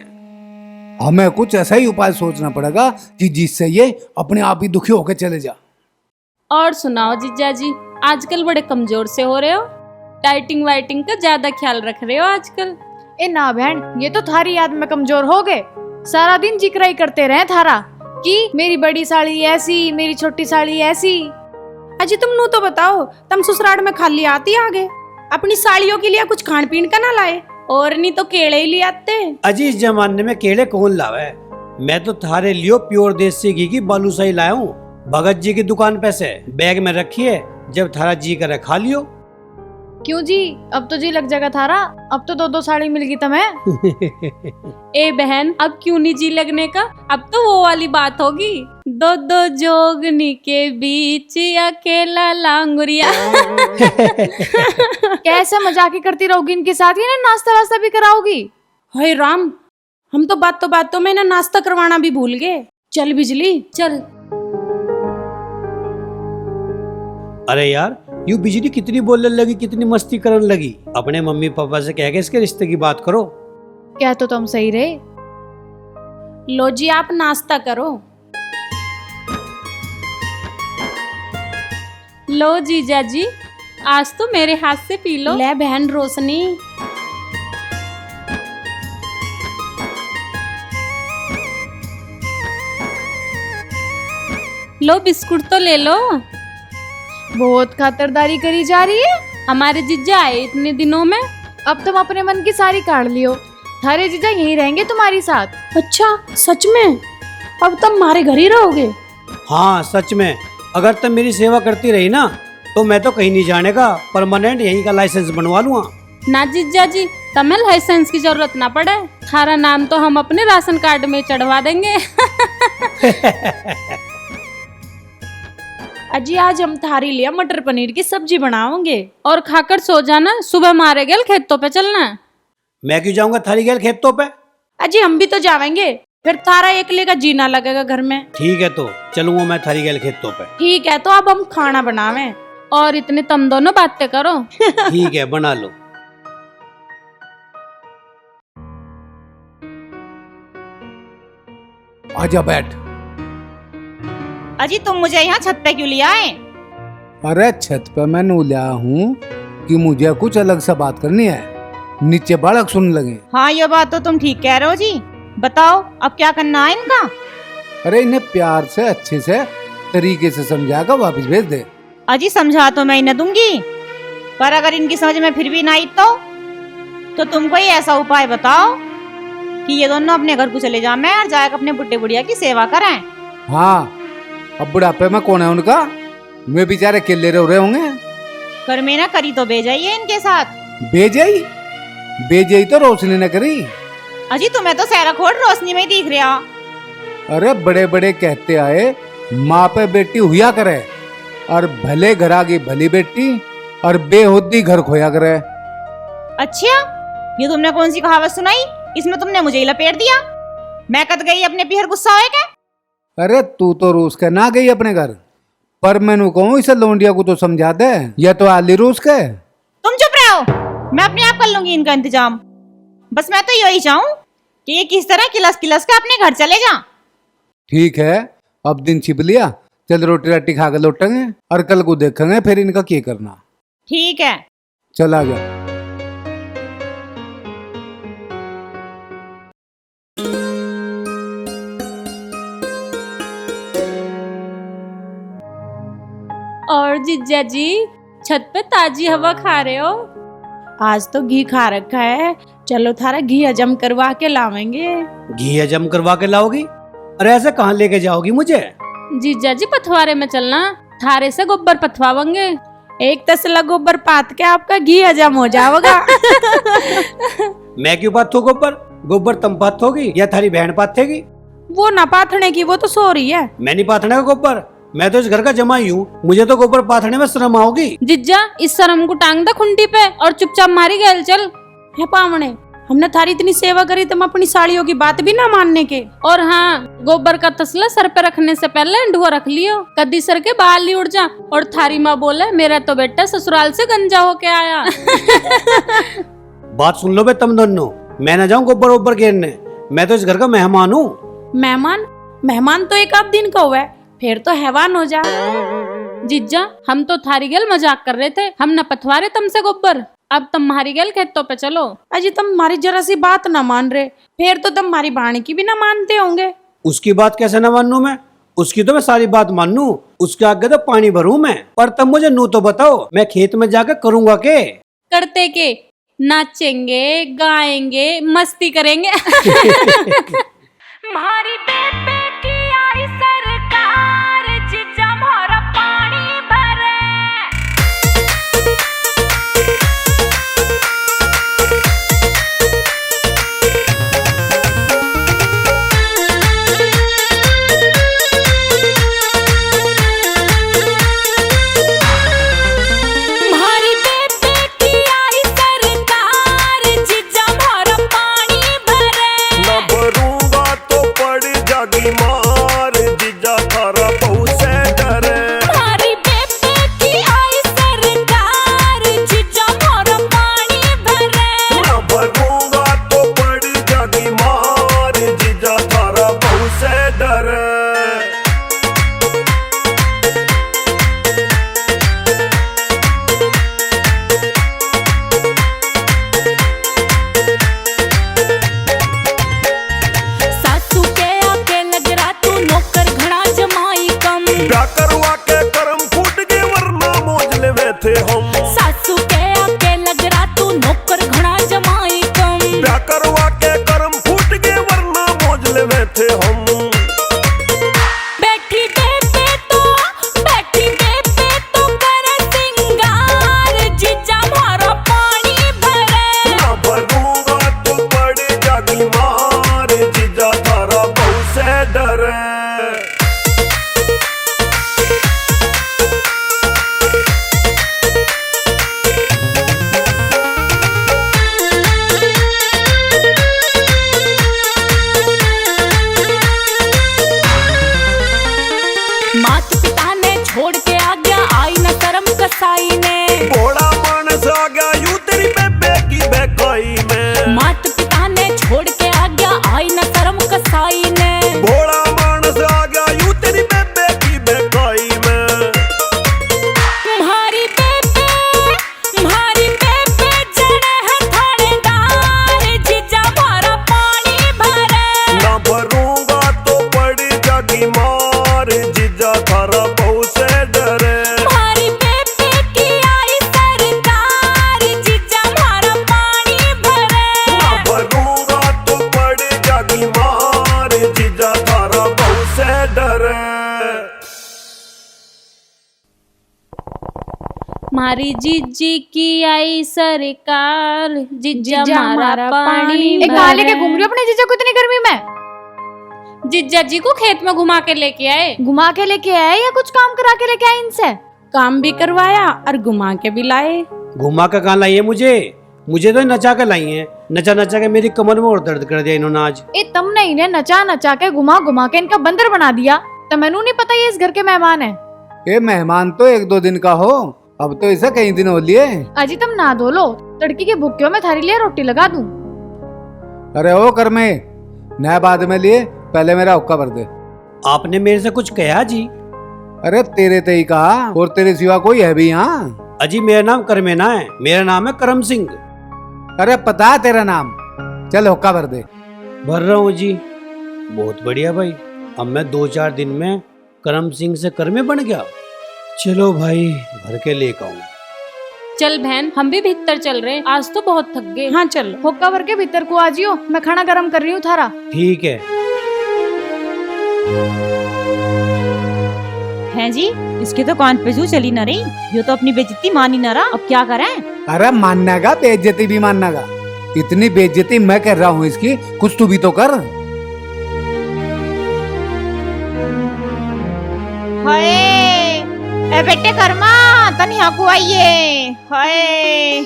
हमें कुछ ऐसा ही उपाय सोचना पड़ेगा कि जिससे ये अपने आप ही दुखी होकर चले जा।
और सुनाओ जीजा जी, आजकल बड़े कमजोर से हो रहे हो। डाइटिंग वाइटिंग का ज्यादा ख्याल रख रहे हो आजकल।
ए ना बहन, ये तो थारी याद में कमजोर हो गए। सारा दिन जिक्र ही करते रहे थारा कि मेरी बड़ी साड़ी ऐसी, मेरी छोटी साड़ी ऐसी।
अजी तुम नू तो बताओ, तुम ससुराल में खाली आती आगे अपनी साड़ियों के लिए कुछ खान पीन का ना लाए?
और नहीं तो केले ही ले आते।
अजी इस जमाने में केले कौन लावे? मैं तो थारे लियो प्योर देसी घी की बालूशाही लाया हूँ भगत जी की दुकान पे से। बैग में रखिए, जब थारा जी करे खा लियो।
क्यों जी, अब तो जी लग जाएगा थारा। अब तो 2-2 साड़ी मिल गई तुम्हें।
ए बहन, अब क्यों नहीं जी लगने का? अब तो वो वाली बात होगी, 2-2 जोगनी के बीच अकेला लांगुरिया।
कैसे मजाक ही करती रहोगी इनके साथ, ये ना नाश्ता वास्ता भी कराओगी?
हाय राम, हम तो बातों में ना नाश्ता करवाना भी भूल गए। चल बिजली
चल।
अरे यार, यू बिजली कितनी बोलने लगी, कितनी मस्ती करने लगी। अपने मम्मी पापा से कह के इसके रिश्ते की बात करो।
क्या तो तुम सही रहे।
लो जी आप नाश्ता करो।
लो जीजा जी, आज तो मेरे हाथ से पी लो।
ले बहन रोशनी।
लो बिस्कुट तो ले लो।
बहुत खातिरदारी करी जा रही है।
हमारे जीजा आए इतने दिनों में।
अब तुम अपने मन की सारी काट लियो। थारे जीजा यहीं रहेंगे तुम्हारी साथ।
अच्छा सच में? अब तुम हमारे घर ही रहोगे?
हाँ सच में। अगर तुम मेरी सेवा करती रही ना तो मैं तो कहीं नहीं जाने का, परमानेंट यहीं का लाइसेंस बनवा लूंगा।
ना जीजा जी, तुम्हें लाइसेंस की जरूरत ना पड़े। थारा नाम तो हम अपने राशन कार्ड में चढ़वा देंगे।
अजी आज हम थारी लिया मटर पनीर की सब्जी बनाओगे।
और खाकर सो जाना, सुबह मारे गल खेतों पे चलना।
मैं क्यों जाऊंगा थारी गैल खेतों पे?
अजी हम भी तो जाएंगे, फिर थारा एकले का जीना लगेगा घर में।
ठीक है तो चलूंगा मैं थारी गैल खेतों पे।
ठीक है तो अब हम खाना बनावे।
और इतने तुम दोनों बातें करो।
ठीक है बना लो।
आजा बैठ।
अजी तुम मुझे यहाँ छत पे क्यों ले आए?
अरे छत पे मैं नू लिया हूँ कि मुझे कुछ अलग सा बात करनी है, नीचे बालक सुन लगे।
हाँ ये बात तो तुम ठीक कह रहे हो जी। बताओ अब क्या करना है इनका?
अरे इन्हें प्यार से अच्छे से तरीके से समझा कर वापिस भेज दे।
अजी समझा तो मैं इन्हें दूंगी, पर अगर इनकी समझ में फिर भी ना आई तो तुम कोई ऐसा उपाय बताओ कि ये दोनों अपने घर को चले जाए और जाकर अपने बुढ़े बुढ़िया की सेवा करें।
हाँ अब बुढ़ापे में कौन है उनका? वे बेचारे किले रह रहे होंगे।
कर में ना करी तो भेजाइए इनके साथ।
बेजई तो रोशनी ने करी।
अजी तुम्हें तो सहरा खोड़ रोशनी में ही दिख रहा।
अरे बड़े बड़े कहते आए माँ पे बेटी हुआ करे, और भले घरा की भली बेटी और बेहुदी घर खोया करे।
अच्छा ये तुमने कौन सी कहावत सुनाई? इसमें तुमने मुझे ही लपेट दिया। मैं कद गई अपने पीहर गुस्सा होए क्या?
अरे तू तो रूस के ना गई अपने घर, पर मैनू कहूँ इसे लौंडिया को तो समझा दे, या तो आली रूस के।
तुम चुप रहो, मैं अपने आप कर लूंगी इनका इंतजाम। बस मैं तो यही चाहूँ कि ये किस तरह किलस किलस के अपने घर चले जा।
ठीक है अब दिन छिप लिया, चल रोटी राटी खा के लौटेंगे और कल को देखेंगे फिर इनका क्या करना।
ठीक है।
चल आ गया।
और जीजा जी छत पे ताजी हवा खा रहे हो?
आज तो घी खा रखा है, चलो थारा घी हजम करवा के लावेंगे।
घी हजम करवा के लाओगी? अरे ऐसे कहाँ लेके जाओगी मुझे?
जीजा जी पथवारे में चलना, थारे से गोबर पथवावेंगे।
एक तसला गोबर पात के आपका घी हजम हो जाएगा।
मैं क्यों पाथू गोबर? गोबर तुम पाथोगी या थारी बहन पाथेगी?
वो ना पाथने की, वो तो सो रही है।
मैं नहीं पाथने का गोबर, मैं तो इस घर का जमाई हूँ, मुझे तो गोबर पाथने में शर्म आओगी।
जीजा इस शर्म को टांग दे खुंटी पे और चुपचाप मारी गैल चल।
है पावने, हमने थारी इतनी सेवा करी, तुम अपनी साड़ियों की बात भी ना मानने के।
और हाँ, गोबर का तसला सर पे रखने से पहले अंडुआ रख लियो, कद्दी सर के बाल नहीं उड़ जा। और थारी माँ बोले मेरा तो बेटा ससुराल से गंजा होके आया।
बात सुन लो बे तुम दोनों, मैं ना जाऊँ गोबर वोबर घेरने, मैं तो इस घर का मेहमान हूँ।
मेहमान तो एक आध दिन का हुआ है, फिर तो हैवान हो जा।
जीजा हम तो थारी गल मजाक कर रहे थे, हम न पथवारे तुमसे गोबर। अब तुम हमारी गल खेतों पे चलो।
अजी तुम हमारी जरा सी बात ना मान रहे, फिर तो तुम हमारी बाणी की भी ना मानते होंगे।
उसकी बात कैसे ना मानूं मैं? उसकी तो मैं सारी बात मानूं, उसके आगे तो पानी भरूं मैं। पर तुम मुझे नू तो बताओ, मैं खेत में जाकर करूंगा के?
करते के नाचेंगे, गाएंगे, मस्ती करेंगे।
मारी बेबे की आई सरकार, जीजा हमारा पानी भरे। मारी बेबे की आई सरकार, जीजा हमारा पानी भरे।
न भरूंगा तो पड़ जागी मार, जीजा थारा बहु से डरे।
मारी बेबे की आई सरकार, जीजा हमारा पानी भरे।
न भरूंगा तो पड़ जागी मार, जीजा थारा बहु से डरे।
सासू के आके लग रहा तू नौकर घना जमाई कम।
ब्याह करवा के करम फूट गए वरना मौज लेवे थे हम।
सासू के आके लग रहा तू नौकर घना जमाई कम।
ब्याह करवा के करम फूट गए वरना मौज लेवे थे हम।
बैठी बेबे तो करे सिंगार, जीजा हमारा पानी भरे।
न भरूंगा तो पड़ जागी मार, जीजा थारा बहु से डरे।
मात पिता ने छोड़ के आ गया, आई न शर्म कसाई ने।
बड़ा मानस आ गया यूं तेरी बेबे की बेकाई में।
मात पिता ने छोड़ के आ गया, आई न शर्म कसाई ने।
बड़ा मानस आ गया यूं तेरी बेबे की बेकाई में।
म्हारी बेबे जड़े है थानेदार, जीजा हमारा पानी भरे।
न भरूंगा तो पड़ जागी मार, जीजा थारा बहु से डरे।
म्हारी बेबे की आई सरकार, जीजा हमारा पानी भरे।
न भरूंगा तो पड़ जागी मार, जीजा थारा बहु से डरे।
मारी जीजी की आई सरकार, जीजा
जीजा
हमारा पानी
एक कहाँ लेके घूम रही हो अपने जीजा को इतनी गर्मी में?
जीजा जी को खेत में घुमा के लेके आए।
घुमा के लेके आए या कुछ काम करा के लेके आए इनसे? काम भी करवाया और घुमा के भी लाए।
घुमा कर कहाँ लाई है मुझे? मुझे तो नचा कर लाई है, नचा नचा के मेरी कमर में और दर्द कर दिया इन्होंने आज।
तुमने इन्हें नचा नचा के घुमा घुमा के इनका बंदर बना दिया। तो मैनू नहीं पता ये इस घर के मेहमान है।
ये मेहमान तो 1-2 दिन का हो, अब तो इसे कई दिन हो लिए।
अजी तुम ना धो लो, तड़की के भूखियों में थारी लिए रोटी लगा दूं।
अरे ओ कर में नया बाद में लिए, पहले मेरा हुक्का भर दे।
आपने मेरे से कुछ कहा जी?
अरे तेरे ते ही कहा, और तेरे सिवा कोई है भी यहाँ?
अजी मेरा नाम करमेना है, मेरा नाम है करम सिंह।
अरे पता है तेरा नाम? चल हुक्का भर दे।
भर रहा हूँ जी। बहुत बढ़िया भाई, अब मैं 2-4 दिन में करम सिंह से करमे बन गया। चलो भाई भर के लेकर आऊँ।
चल बहन, हम भी भीतर चल रहे हैं, आज तो बहुत थक गए।
हाँ चल, होक्का भर के भीतर को आ जियो, मैं खाना गरम कर रही हूँ थारा।
ठीक है।
हैं जी, इसके तो कान पे जू चली ना रही, ये तो अपनी बेइज्जती मान ही ना रहा, अब क्या करें?
अरे मानना का, बेइज्जती भी मानना का। इतनी बेइज्जती मैं कर रहा हूँ इसकी, कुछ तू भी तो कर।
हाय ए बेटे कर्मा, तनी यहाँ को आइए। हाय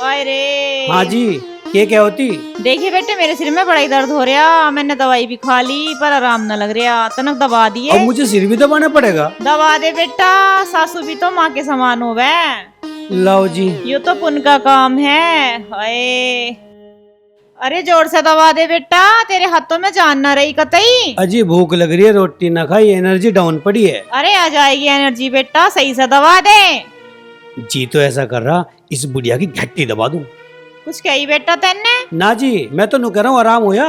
हाय रे।
हाँ जी, ये क्या होती?
देखिए बेटे, मेरे सिर में बड़ा ही दर्द हो रहा, मैंने दवाई भी खा ली पर आराम न लग रहा, तनक दबा दिए।
अब मुझे सिर भी दबाना पड़ेगा?
दबा दे बेटा, सासू भी तो माँ के समान हो गए।
लाओ जी।
ये तो पुण्य का काम है। हाय, अरे जोर से दबा दे बेटा, तेरे हाथों में जान ना रही कतई।
अजी भूख लग रही है, रोटी ना खाई, एनर्जी डाउन पड़ी है।
अरे आ जाएगी एनर्जी बेटा, सही से दबा दे।
जी तो ऐसा कर रहा, इस बुढ़िया की घट्टी दबा दूं।
कुछ कही बेटा तेने?
ना जी, मैं तो कह रहा हूँ आराम होया।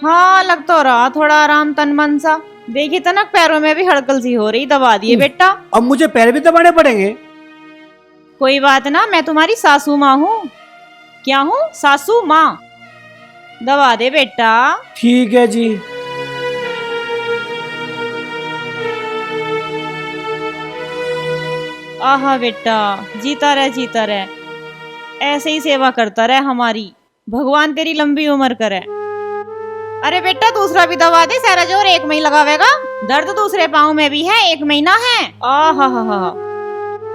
हाँ लग तो रहा थोड़ा आराम तन मन सा। देखी तनक पैरों में भी हड़कल सी हो रही, दबा दिए बेटा।
अब मुझे पैर भी दबाने पड़ेंगे?
कोई बात ना, मैं तुम्हारी सासू माँ हूँ। क्या हूँ? सासू माँ। दबा दे बेटा।
ठीक है जी।
आहा बेटा, जीता रहे जीता रहे, ऐसे ही सेवा करता रहे हमारी, भगवान तेरी लंबी उम्र करे। अरे बेटा दूसरा भी दबा दे, सारा जोर एक में ही लगावेगा, दर्द दूसरे पाँव में भी है, 1 महीना है। आहा हा हा,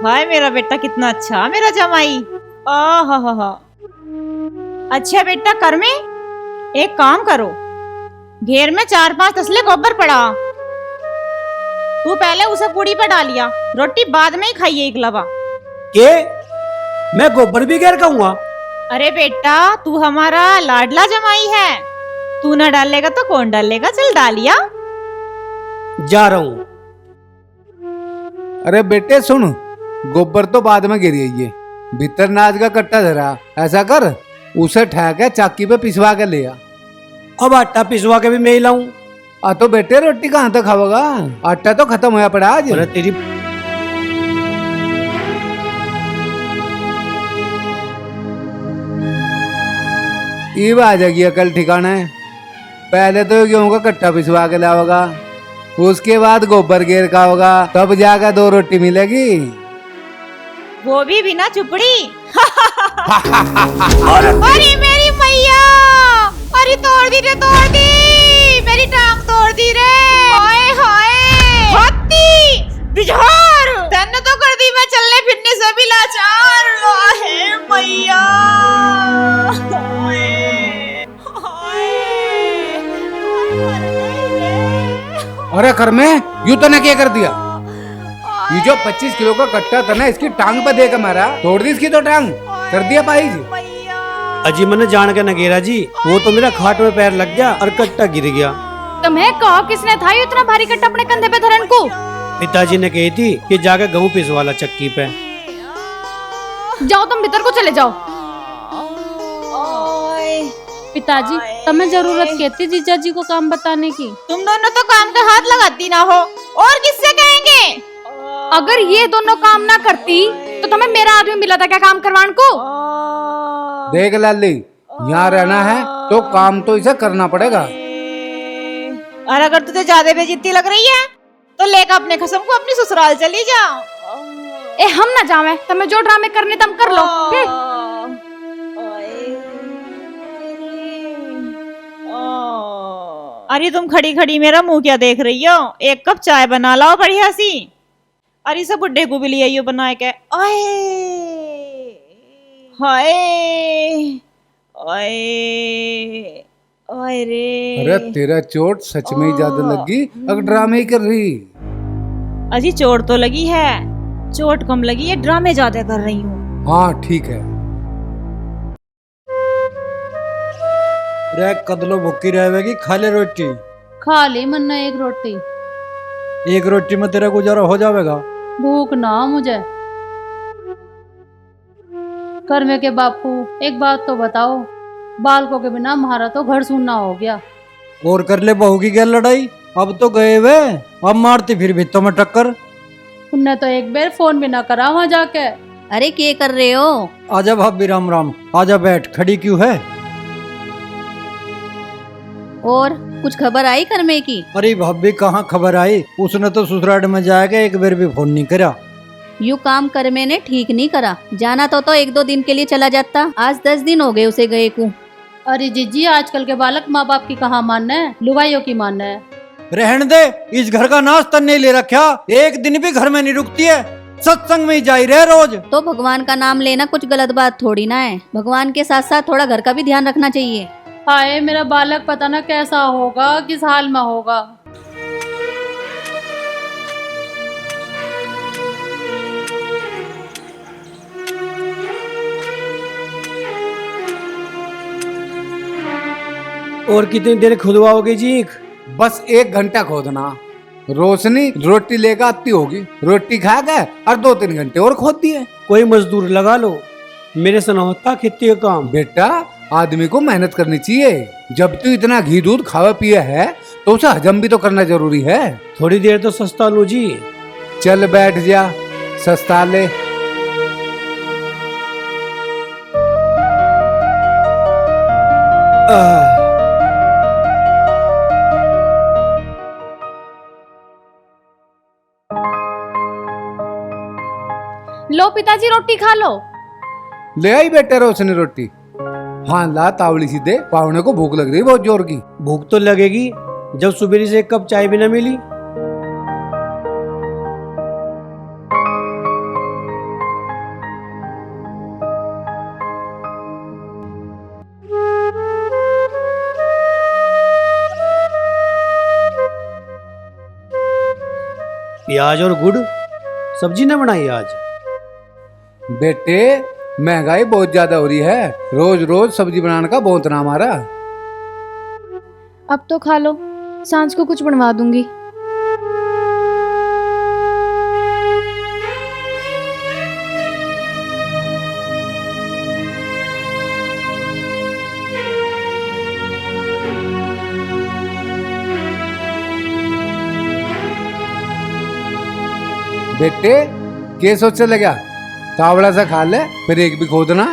हाय मेरा बेटा कितना अच्छा, मेरा जमाई। आहा हा हा। अच्छा बेटा कर में एक काम करो, घेर में 4-5 तसले गोबर पड़ा, तू पहले उसे पूड़ी पे डालिया, रोटी बाद में ही खाइए इकलवा।
के मैं गोबर भी घेर खाऊंगा?
अरे बेटा तू हमारा लाडला जमाई है, तू ना डालेगा तो कौन डालेगा, चल डालिया।
जा रहा हूँ।
अरे बेटे सुन, गोबर तो बाद में गिरिए, भीतर नाज का कट्टा धरा, ऐसा कर उसे ठहक के चाकी पे पिसवा के ले आ।
अब आटा पिसवा के भी मैं ही लाऊं?
तो बेटे रोटी कहाँ तक खाओगा, आटा तो खत्म होया पड़ा आज।
अरे तेरी
ईब आ जाएगी अकल ठिकाना है। पहले तो गेहूं का कट्टा पिसवा के लाओगा, उसके बाद गोबर घेर का होगा, तब जाकर 2 रोटी मिलेगी,
वो भी बिना चुपड़ी। अरे मेरी मैया, अरे तोड़ दी रे, तोड़ दी, मेरी टांग तोड़ दी रे। हाय हाय हाथी बिजहार, तन्ने तो कर दी मैं चलने फिरने से भी लाचार। हाय मैया,
अरे कर में यूं तने क्या कर दिया? ये जो 25 किलो का कट्टा था ना, इसकी टांग पे देकर मारा, तोड़ दी इसकी तो टांग, कर दिया पाई जी।
अजी मैंने जान के नगेरा जी, वो तो मेरा खाट में पैर लग गया और कट्टा गिर गया।
तुम्हें कहा किसने था इतना भारी कट्टा अपने कंधे पे धरन को?
पिताजी ने कही थी कि जाकर गेहूं पिसवा ला चक्की पे।
जाओ तुम भीतर को चले जाओ।
पिताजी तुम्हें जरूरत कहती जीजा जी को काम बताने की?
तुम दोनों तो काम का हाथ लगाती ना हो, और किससे कहेंगे?
अगर ये दोनों काम ना करती तो तुम्हें मेरा आदमी मिला था क्या काम करवाने को?
देख लाली, यहाँ रहना है तो काम तो इसे करना पड़ेगा।
और अगर तुझे ज्यादा बेइज्जती लग रही है तो लेकर अपने खसम को अपनी ससुराल चली जाओ।
ए हम ना जावे, तुम्हें जो ड्रामे करने तुम कर लो।
अरे तुम खड़ी खड़ी मेरा मुंह क्या देख रही हो, 1 कप चाय बना लाओ बढ़िया सी। अरे सब बुड्ढे को भी ले आइयो बना के। आए हाय आए आए रे।
अरे तेरा चोट सच में ही ज्यादा लगी, अब ड्रामे ही कर रही।
अजी चोट तो लगी है, चोट कम लगी है, ड्रामे ज्यादा कर रही हूँ।
हाँ ठीक है।
रे कदलो भूखी रहेगी, खा ले रोटी।
खा ले मन्ना 1 रोटी।
एक रोटी में तेरा गुजारा हो जाएगा?
भूख ना मुझे। कर्मे के बापू, एक बात तो बताओ, बालकों के बिना हमारा तो घर सुनना हो गया।
और कर ले बहू की क्या लड़ाई, अब तो गए वे, अब मारती फिर भित्तों में टक्कर।
उनने तो एक बार फोन भी ना करा वहां जाके।
अरे क्या कर रहे हो?
आजा भाभी, राम राम। आजा, बैठ, खड़ी क्यों है?
और कुछ खबर आई कर्मे की?
अरे भाभी कहाँ खबर आई, उसने तो ससुराल में जाएगा एक बार भी फोन नहीं करा।
यू काम कर्मे ने ठीक नहीं करा, जाना तो 1-2 दिन के लिए चला जाता, आज 10 दिन हो गए उसे गए को।
अरे जीजी, आजकल के बालक माँ बाप की कहाँ मानना है, लुगाइयों की मानना है।
रहने दे, इस घर का नाश तन नहीं ले रखा, एक दिन भी घर में नहीं रुकती है, सत्संग में ही जाई रहे रोज।
तो भगवान का नाम लेना कुछ गलत बात थोड़ी ना है, भगवान के साथ साथ थोड़ा घर का भी ध्यान रखना चाहिए।
हाय मेरा बालक पता ना कैसा होगा, किस हाल में होगा।
और कितनी देर खुदवाओगे जी?
बस 1 घंटा खोदना। रोशनी रोटी लेकर आती होगी, रोटी खा गए और 2-3 घंटे और खोद दिए।
कोई मजदूर लगा लो, मेरे से ना होता खेती का काम।
बेटा, आदमी को मेहनत करनी चाहिए। जब तू इतना घी दूध खावा पिया है तो उसे हजम भी तो करना जरूरी है।
थोड़ी देर तो सस्ता लो जी।
चल बैठ जा, सस्ता ले।
लो पिताजी, रोटी खा लो।
ले आई बेटे रोशनी रोटी। हाँ ला, तावड़ी सी दे, पावने को भूख लग रही बहुत जोर की।
भूख तो लगेगी जब सुबह से 1 कप चाय भी ना मिली। प्याज और गुड़ सब्जी ना बनाई आज?
बेटे, महंगाई बहुत ज्यादा हो रही है, रोज रोज सब्जी बनाने का बहुत नाम आ रहा।
अब तो खा लो, सांझ को कुछ बनवा दूंगी।
बेटे, क्या सोचने लगा? तावड़ा सा खा ले, फिर एक भी खोदना।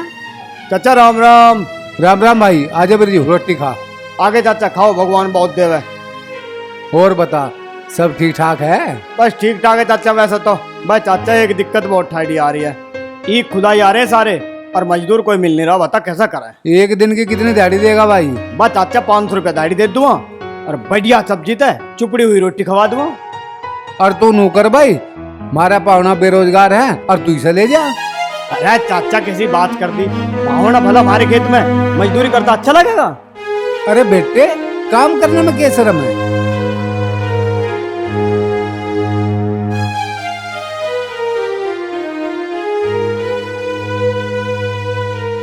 चाचा राम राम।
राम राम भाई, आजा मेरी रोटी खा।
आगे चाचा खाओ, भगवान बहुत देव है।
और बता, सब ठीक ठाक है?
बस ठीक ठाक है चाचा, वैसे तो बस चाचा एक दिक्कत बहुत ठाड़ी आ रही है, ईद खुदाई आ रहे सारे और मजदूर कोई मिल नहीं रहा, बता कैसा करें?
एक दिन की कितनी दिहाड़ी देगा भाई?
बस चाचा 500 रुपया दिहाड़ी दे दूंगा और बढ़िया सब्जी थे चुपड़ी हुई रोटी खवा दूंगा।
और तू नौकर भाई, हमारा पावना बेरोजगार है और तू इसे ले जा।
अरे चाचा किसी बात कर दी, पावना भला हमारे खेत में मजदूरी करता अच्छा लगेगा?
अरे बेटे, काम करने में क्या शर्म है?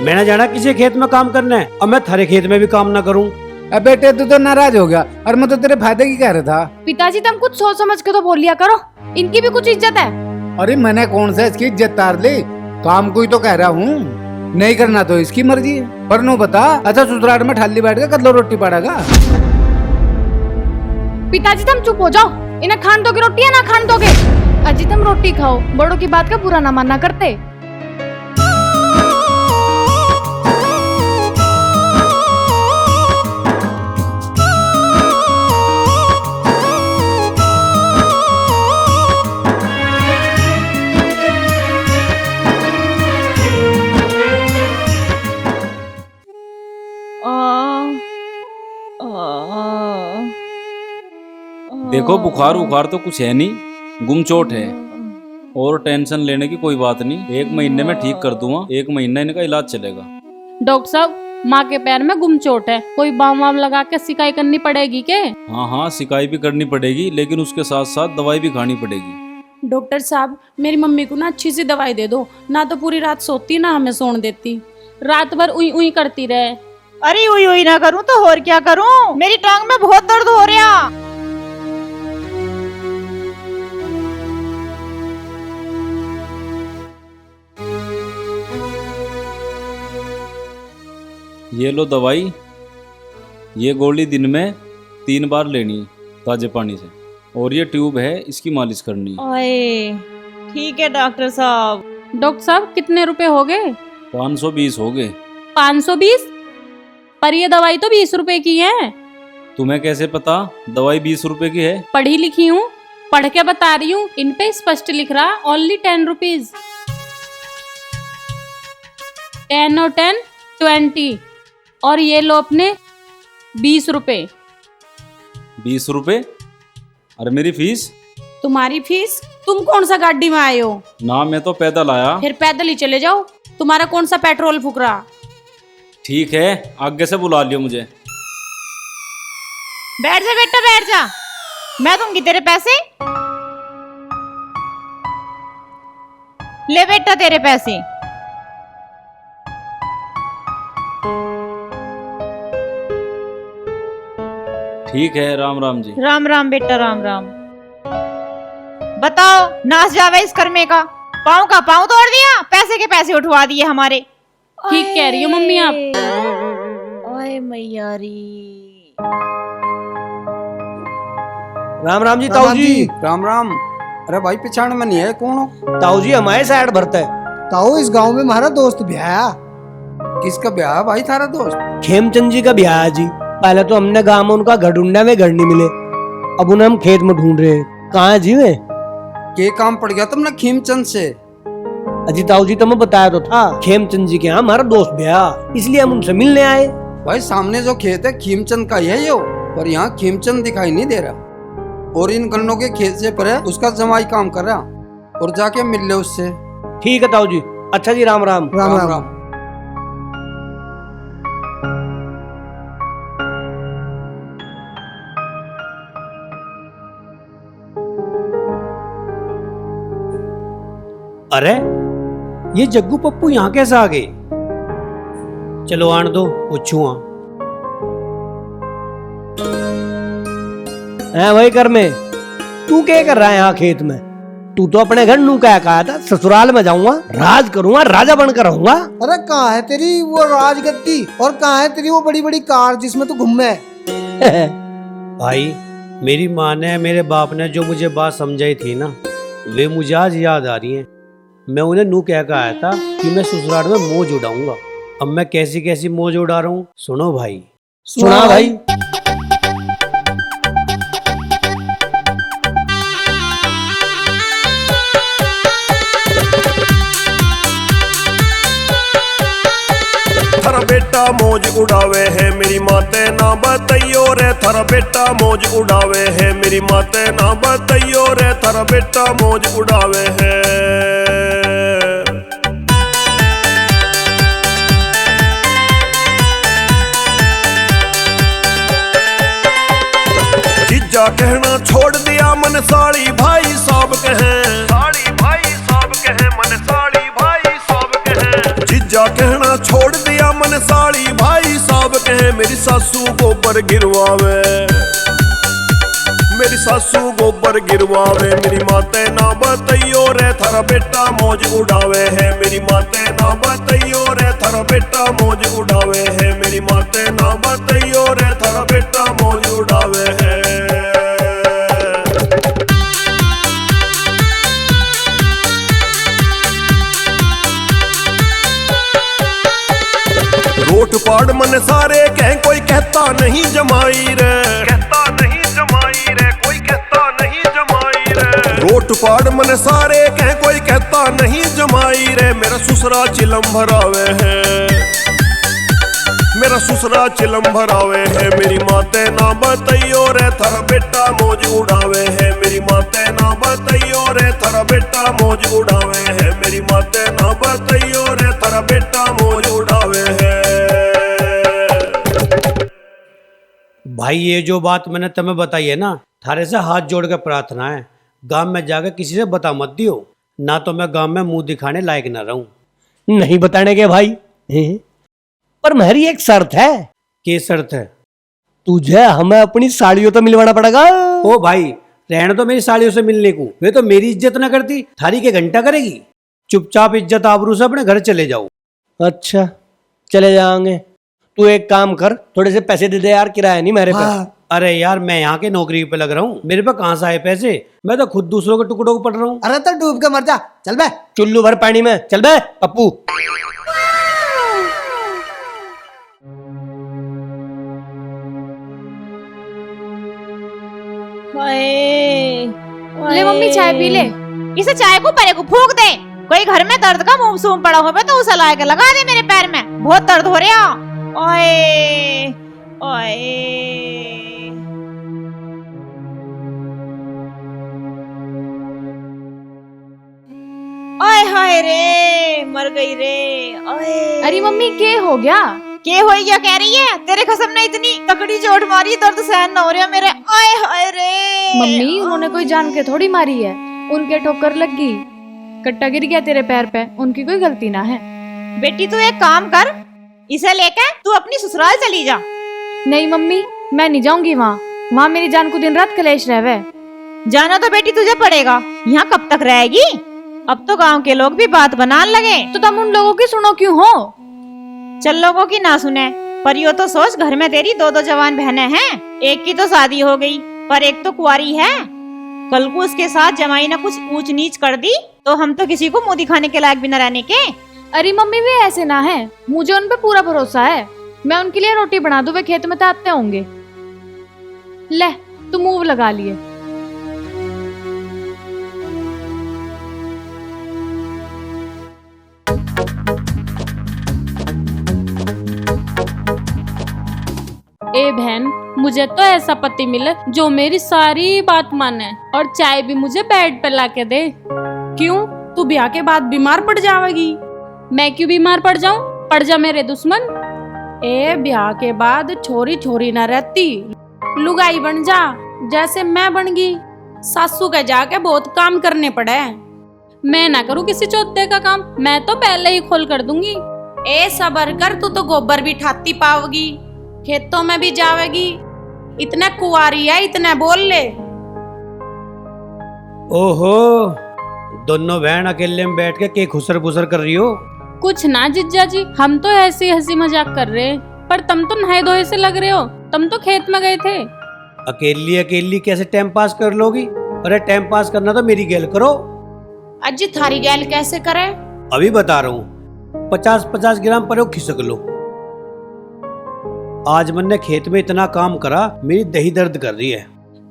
मैंने जाना किसी खेत में काम करना है, अब मैं थारे खेत में भी काम ना करूं।
अब बेटे, तू तो नाराज हो गया और मैं तो तेरे फायदे की कह रहा था।
पिताजी, तुम कुछ सोच समझ के तो बोल लिया करो, इनकी भी कुछ इज्जत है।
अरे मैंने कौन सा इसकी इज्जत तार ली, काम कोई तो कह रहा हूँ, नहीं करना तो इसकी मर्जी है। पर नो बता, अच्छा ससुराल में ठाली बैठ के कदलो रोटी पड़ेगा?
पिताजी तुम चुप हो जाओ, इन्हें खान दोगे रोटी या ना खान दोगे? अजी तुम रोटी खाओ, बड़ों की बात का बुरा ना मानना करते।
देखो, बुखार उखार तो कुछ है नहीं, गुमचोट है और टेंशन लेने की कोई बात नहीं, 1 महीने में ठीक कर दूंगा, 1 महीना इनका इलाज चलेगा।
डॉक्टर साहब, माँ के पैर में गुमचोट है, कोई बाम वाम लगा के सिकाई करनी पड़ेगी के?
हाँ हाँ, सिकाई भी करनी पड़ेगी, लेकिन उसके साथ साथ दवाई भी खानी पड़ेगी।
डॉक्टर साहब, मेरी मम्मी को ना अच्छी सी दवाई दे दो, ना तो पूरी रात सोती ना हमें सोने देती, रात भर उई उई करती रहे।
अरे उई उई ना करूं तो और क्या करूं, मेरी टांग में बहुत दर्द हो रहा।
ये लो दवाई, ये गोली दिन में 3 बार लेनी ताजे पानी से, और ये ट्यूब है, इसकी मालिश करनी।
ओए ठीक है डॉक्टर साहब।
डॉक्टर साहब कितने रुपए हो गए?
520 हो गए।
520? पर ये दवाई तो 20 रुपए की है।
तुम्हें कैसे पता दवाई 20 रुपए की है?
पढ़ी लिखी हूँ, पढ़ के बता रही हूँ। इन पे स्पष्ट लिख रहा ओनली 10 रुपीज। 10 और 10 20, और ये लो अपने 20 रुपए।
20 रुपए? अरे मेरी फीस?
तुम्हारी फीस? तुम कौन सा गाड़ी में आए हो?
ना मैं तो पैदल आया।
फिर पैदल ही चले जाओ, तुम्हारा कौन सा पेट्रोल फूक रहा।
ठीक है, आगे से बुला लियो मुझे।
बैठ जा बेटा बैठ जा, मैं दूंगी तेरे पैसे। ले बेटा तेरे पैसे।
ठीक है, राम राम जी।
राम राम बेटा राम राम। बताओ नाच जावे इस कर्मे का, पाँव का पाँव तोड़ दिया, पैसे के पैसे उठवा दिए हमारे।
ठीक कह रही हो मम्मी आप।
ओए मैयारी।
राम राम जी ताऊ जी।
राम राम। अरे भाई पिछाड़ में नहीं है कौन हो?
ताऊ जी हमारे साइड भरता है।
ताऊ इस गांव में हमारा दोस्त ब्याह है। किसका ब्याह है भाई थारा दोस्त?
खेमचंद जी का ब्याह है जी। पहले तो हमने गांव में उनका घर ढूंढा, वे घर नहीं मिले। अब उन्हें हम खेत में ढूंढ रहे हैं। कहाँ है जी वे?
के काम पड़ गया तुमने खेमचंद से?
अजी ताऊ जी तुम्हें बताया तो था, खेमचंद जी के यहाँ हमारा दोस्त ब्याह, इसलिए हम उनसे मिलने आए।
भाई सामने जो खेत है खेमचंद का ही है यो, पर यहाँ खेमचंद दिखाई नहीं दे रहा। और इन गन्नों के खेत से पर है उसका जमाई काम कर रहा, और जाके मिल ले उससे।
ठीक है ताऊ जी। अच्छा जी राम राम।
राम राम, राम।
अरे ये जग्गू पप्पू यहाँ कैसे आ गए? चलो आने दो, पूछूं। है भाई कर में तू क्या कर रहा है यहाँ खेत में? तू तो अपने घर नू क्या कहा था, ससुराल में जाऊंगा, राज करूंगा, राजा बनकर रहूंगा।
अरे कहाँ है तेरी वो राजगद्दी, और कहाँ है तेरी वो बड़ी बड़ी कार जिसमें तू घूमे?
भाई मेरी माँ ने, मेरे बाप ने जो मुझे बात समझाई थी ना, वे मुझे आज याद आ रही है। मैं उन्हें नू क्या कहा था कि मैं ससुराल में मौज उड़ाऊंगा। अब मैं कैसी कैसी मौज उड़ा रहा हूँ, सुनो भाई। सुना भाई।
थारा बेटा मौज उड़ावे है मेरी माते ना बताइयो रे, थारा बेटा मौज उड़ावे है मेरी माते ना बताइयो रे, थारा बेटा मौज उड़ावे है। जीजा कहना छोड़ दिया मन साड़ी भाई साहब कहें, साड़ी भाई साहब कहें, मन साड़ी भाई साहब कहें। जीजा कहना छोड़ दिया मन साड़ी भाई साहब कहें, मेरी सासू गोबर गिरवावे, मेरी सासू गोबर गिरवावे, मेरी माते ना बताइयो रे, थारा बेटा मौज उड़ावे है, मेरी माते ना बताइयो रे, थारा बेटा मौज उड़ावे है, मेरी माते ना बताइयो रे, थारा बेटा मौज उड़ावे है। रोट पाड़ मन सारे कह कोई कहता नहीं जमाई रे, कहता नहीं जमाई रे, कोई कहता नहीं जमाई रे। रोट पाड़ मन सारे कह कोई कहता नहीं जमाई रे, मेरा ससुरा चिलम भरावे है, मेरा ससुरा चिलम भरावे है, मेरी माते ना बताइयो रे, थारा बेटा मौज उड़ावे है, मेरी माते ना बताइयो रे, थारा बेटा मौज उड़ावे है, मेरी माते ना बताइयो रे, थारा बेटा मौज उड़ावे है।
भाई ये जो बात मैंने तुम्हें बताई है ना, थारे से हाथ जोड़ के प्रार्थना है, गांव में जाकर किसी से बता मत दियो, ना तो मैं गांव में मुंह दिखाने लायक ना रहूं। नहीं बताने के भाई। पर मेरी एक शर्त है। क्या शर्त है? तुझे हमें अपनी साड़ियों तो मिलवाना पड़ेगा। ओ भाई रहने तो मेरी साड़ियों से मिलने को, वे तो मेरी इज्जत ना करती, थारी के घंटा करेगी। चुपचाप इज्जत आबरू से अपने घर चले जाओ। अच्छा चले जाएंगे तू एक काम कर, थोड़े से पैसे दे दे यार, किराया नहीं मेरे पे।
हाँ।
अरे यार मैं यहाँ के नौकरी पे लग रहा हूँ, मेरे पे कहाँ से आए पैसे? मैं तो खुद दूसरों के टुकड़ों को पढ़ रहा हूँ।
अरे तो डूब के मर जा, चल बे।
चुल्लू भर पानी में, चल बे पप्पू।
ले मम्मी चाय पी ले।
इसे चाय को परे को फूक दे। कोई घर में दर्द का मुंह सूम पड़ा हो तो उसे ला के लगा दे मेरे पैर में, बहुत दर्द हो रहा। ओए ओए ओए हाय रे, मर गई रे। ओए
अरे मम्मी के हो गया?
के हो गया कह रही है? तेरे कसम ने इतनी तकड़ी चोट मारी, दर्द सहन न हो रहा मेरे। ओए हाय रे।
मम्मी उन्होंने कोई जान के थोड़ी मारी है, उनके ठोकर लग गई, कट्टा गिर गया तेरे पैर पे, उनकी कोई गलती ना है।
बेटी तू एक काम कर, इसे लेकर तू अपनी ससुराल चली जा।
नहीं मम्मी मैं नहीं जाऊंगी वहाँ मेरी जान को दिन रात कलेश रहवे।
जाना तो बेटी तुझे पड़ेगा, यहाँ कब तक रहेगी? अब तो गांव के लोग भी बात बनाने लगे।
तो तुम उन लोगों की सुनो क्यों हो?
चल लोगों की ना सुने, पर यो तो सोच घर में तेरी दो दो जवान बहनें हैं, एक की तो शादी हो गई पर एक तो कुंवारी है। कल को उसके साथ जमाई ने कुछ ऊंच नीच कर दी तो हम तो किसी को मुंह दिखाने के लायक भी न रहने के।
अरे मम्मी वे ऐसे ना है, मुझे उन पे पूरा भरोसा है। मैं उनके लिए रोटी बना दूं, वे खेत में तापते होंगे। ले तू मुंह लगा लिए।
ए बहन, मुझे तो ऐसा पति मिले जो मेरी सारी बात माने और चाय भी मुझे बेड पे लाके दे।
क्यों, तू ब्याह के बाद बीमार पड़ जाएगी?
मैं क्यों बीमार पड़ जाऊं? पड़ जा मेरे दुश्मन।
ए ब्याह के बाद छोरी छोरी न रहती, लुगाई बन जा जैसे मैं बन गई। सासू के जाके बहुत काम करने पड़े।
मैं ना करूं किसी चौथे का काम, मैं तो पहले ही खोल कर दूंगी।
ए सबर कर, तू तो गोबर भी ठाती पाओगी, खेतों में भी जावेगी। इतने कुंवारी है, इतने बोल ले।
ओहो, दोनों बहन अकेले में बैठ के खुसर फुसर कर रही हो?
कुछ ना जिज्जा जी, हम तो ऐसे हंसी मजाक कर रहे हैं, पर तुम तो नहाए धोए से लग रहे हो, तुम तो खेत में गए थे।
अकेली अकेली कैसे टाइम पास कर लोगी? अरे टाइम पास करना तो मेरी गैल करो।
अजी थारी गैल कैसे करे?
अभी बता रहा हूँ, 50-50 ग्राम पर खिसक लो। आज मैंने खेत में इतना काम करा, मेरी दही दर्द कर रही है।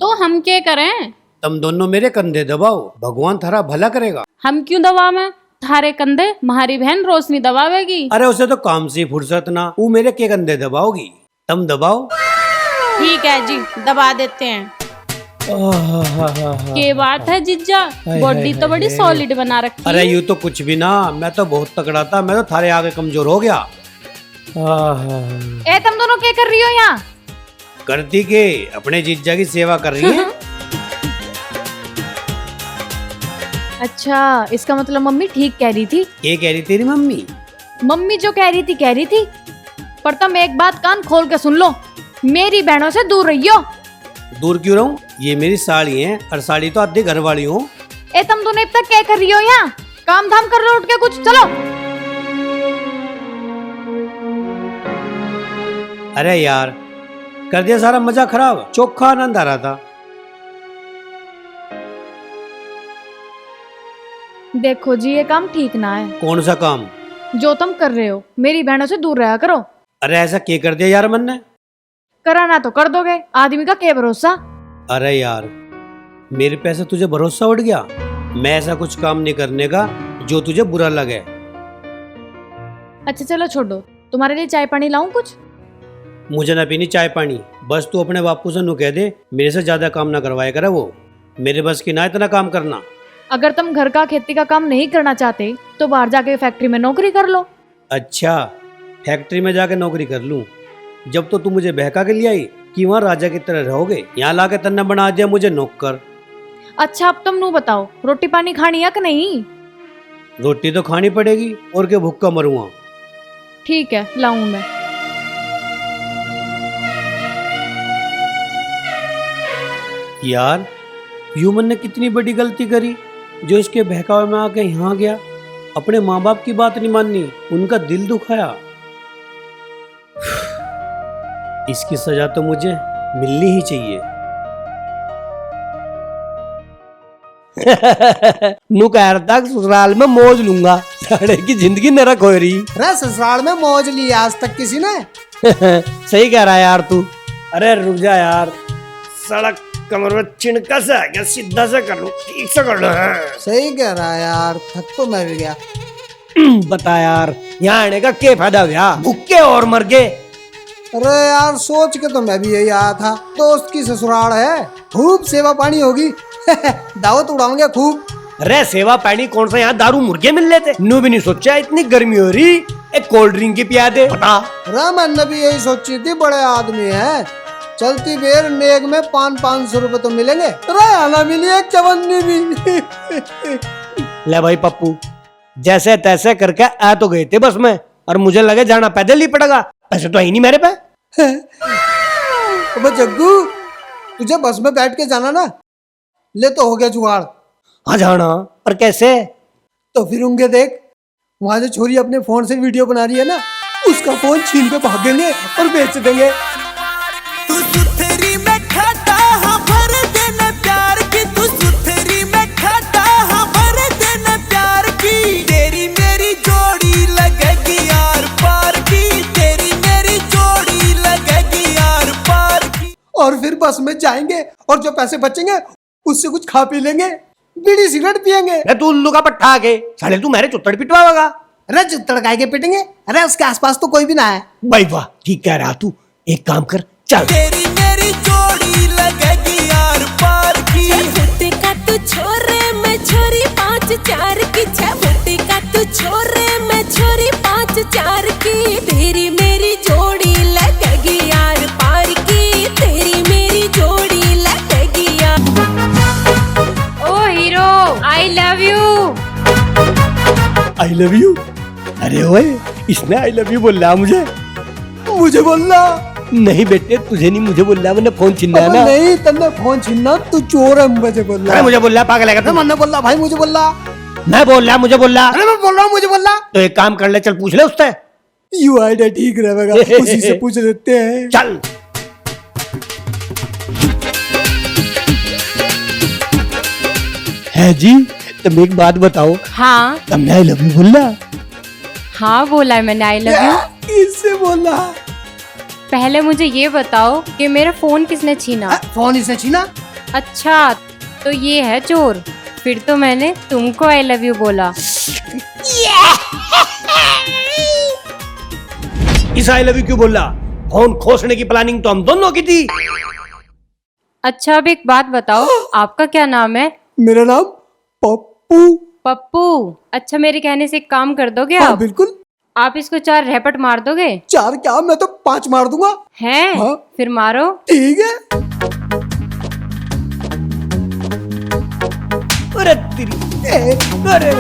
तो हम क्या करें?
तुम दोनों मेरे कंधे दबाओ, भगवान थारा भला करेगा।
हम क्यों दबावें? थारे कंधे हमारी बहन रोशनी दबावेगी।
अरे उसे तो काम से फुर्सत ना, वो मेरे के कंधे दबाओगी? तुम दबाओ।
ठीक है जी, दबा देते हैं।
के बात है जिज्जा, बॉडी तो बड़ी सॉलिड बना रखी है।
अरे यूं तो कुछ भी ना, मैं तो बहुत तगड़ा था, मैं तो थारे आगे कमजोर हो गया।
ए तुम दोनों क्या कर रही हो यहाँ?
करती के अपने जीजा की सेवा कर रही है।
अच्छा, इसका मतलब मम्मी ठीक कह रही थी।
ये कह रही तेरी मम्मी?
मम्मी जो कह रही थी, पर तुम एक बात कान खोल के सुन लो, मेरी बहनों से दूर रहियो।
दूर क्यों रहूं? ये मेरी साड़ी है, और साड़ी तो आधी घर वाली हूँ।
ए तुम दोनों अब तक क्या कर रही हो यहाँ? काम धाम कर लो, उठ के कुछ चलो।
अरे यार, कर दिया सारा मजा खराब, चोखा आनंद आ रहा था।
देखो जी, ये काम ठीक ना है।
कौन सा काम?
जो तुम कर रहे हो, मेरी बहनों से दूर रहा करो।
अरे ऐसा क्या कर दिया यार मैंने?
कराना तो कर दोगे, आदमी का क्या भरोसा।
अरे यार, मेरे पे ऐसा तुझे भरोसा उठ गया? मैं ऐसा कुछ काम नहीं करने का जो तुझे बुरा लगे।
अच्छा चलो छोड़ो, तुम्हारे लिए चाय पानी लाऊं कुछ?
मुझे ना पीनी चाय पानी, बस तू अपने बापू से नु कह दे मेरे से ज्यादा काम ना करवाया करे, वो मेरे बस की ना इतना काम करना।
अगर तुम घर का खेती का काम नहीं करना चाहते तो बाहर जाके फैक्ट्री में नौकरी कर लो।
अच्छा, फैक्ट्री में जाके नौकरी कर लूं? जब तो तू मुझे बहका के लिए आई कि वहाँ राजा की तरह रहोगे, यहाँ ला के तन्ना बना दिया मुझे नौकर।
अच्छा अब तुम नू बताओ, रोटी पानी खानी है कि नहीं?
रोटी तो खानी पड़ेगी, और क्या भूखा मरूंगा।
ठीक है, लाऊं मैं।
यार, ह्यूमन ने कितनी बड़ी गलती करी जो इसके बहकावे में आके यहाँ गया। अपने माँ बाप की बात नहीं माननी, उनका दिल दुखाया। इसकी सजा तो मुझे मिलनी ही चाहिए। नू कह रहा था कि ससुराल में मौज लूंगा, साढ़े की जिंदगी नरक हो रही।
अरे ससुराल में मौज ली आज तक किसी ने?
सही कह रहा है यार तू। अरे रुक जा यार, सड़क कमर में चिनका से आ गया, सीधा से कर लो, ठीक से कर लो।
सही कह रहा है यार, थक तो मैं भी गया।
बता यार, यहाँ आने का क्या फायदा हुआ, भूखे और मर गए।
अरे यार सोच के तो मैं भी यही आया था, दोस्त की ससुराल है, खूब सेवा पानी होगी। दावत उड़ाऊंगे खूब।
अरे सेवा पानी कौन सा, यहाँ दारू मुर्गे मिल लेते। नू भी नहीं सोचा इतनी गर्मी हो रही, एक कोल्ड ड्रिंक की पिया दे। बता।
अरे मैंने भी यही सोची थी, बड़े आदमी हैं, चलती बेर नेक में 500 रुपए तो मिलेंगे। अरे आना मिली एक चवन्नी भी।
ले भाई पप्पू, जैसे तैसे करके आ तो गए थे बस में, और मुझे लगे जाना पैदल ही पड़ेगा, पैसे तो है नहीं मेरे पे।
अबे जग्गू, तुझे बस में बैठ के जाना ना, ले तो हो गया जुगाड़।
हाँ जाना, पर कैसे?
तो फिर होंगे देख, वहां जो छोरी अपने फोन से वीडियो बना रही है ना, उसका फोन छीन के भागेंगे और बेच देंगे।
तू सुथरी में खाता हाँ भर देना प्यार की, तू सुथरी में खाता हाँ भर देना प्यार की। तेरी मेरी जोड़ी लगेगी यार पार की, तेरी मेरी जोड़ी लगेगी यार पार की।
और फिर बस में जाएंगे और जो पैसे बचेंगे उससे कुछ खा पी लेंगे, बीड़ी सिगरेट पियेंगे।
तू उल्लू का पट्टा आके साले तू मेरे चुत्तड़ पिटवाएगा।
अरे चुत्तड़ काय के पिटेंगे, अरे उसके आसपास तो कोई भी ना है।
भाई वाह, ठीक कह रहा तू, एक काम कर चल।
तेरी मेरी जोड़ी लगेगी यार पार की।
फुटे का तू छोरे मैं छोरी 5-4 की, 6 फुटे का तू छोरे मैं छोरी 5-4 की। तेरी मेरी जोड़ी लगेगी यार पार की, तेरी मेरी जोड़ी लगेगी यार।
ओ hero, I love you.
I love you? अरे ओए, इसने आई लव यू बोल रहा मुझे
बोल रहा।
नहीं बेटे, तुझे नहीं मुझे बोल रहा, मैंने फोन छीना है
अबे
ना।
नहीं, तन्ने फोन छीनना, तू चोर है मुझे बोल रहा।
अरे मुझे बोल रहा पागल है
मैंने बोल रहा भाई, मुझे बोल रहा।
मैं बोल रहा, मुझे बोल रहा।
अरे मैं बोल रहा हूँ, मुझे बोल रहा।
तो एक काम कर ले, चल पूछ ले उससे।
यू आइडिया ठीक रहेगा, उसी से पूछ लेते हैं।
चल। है जी, तुम एक बात बताओ।
हाँ
तुमने आई लव यू बोला?
हाँ बोला है मैंने आई लव यू।
किससे बोला?
पहले मुझे ये बताओ कि मेरा फोन किसने छीना?
फोन इसने छीना?
अच्छा, तो ये है चोर। फिर तो मैंने तुमको आई लव यू बोला।
इस आई लव यू क्यों बोला? फोन खोसने की प्लानिंग तो हम दोनों की थी।
अच्छा, अब एक बात बताओ, आपका क्या नाम है?
मेरा नाम पप्पू।
पप्पू? अच्छा, मेरे कहने से एक काम कर दोगे
हाँ,
आप?
बिल्कुल।
आप इसको 4 रैपट मार दोगे?
4 क्या, मैं तो 5 मार दूंगा।
हैं?
हाँ।
फिर मारो।
ठीक है।
अरे तेरी, अरे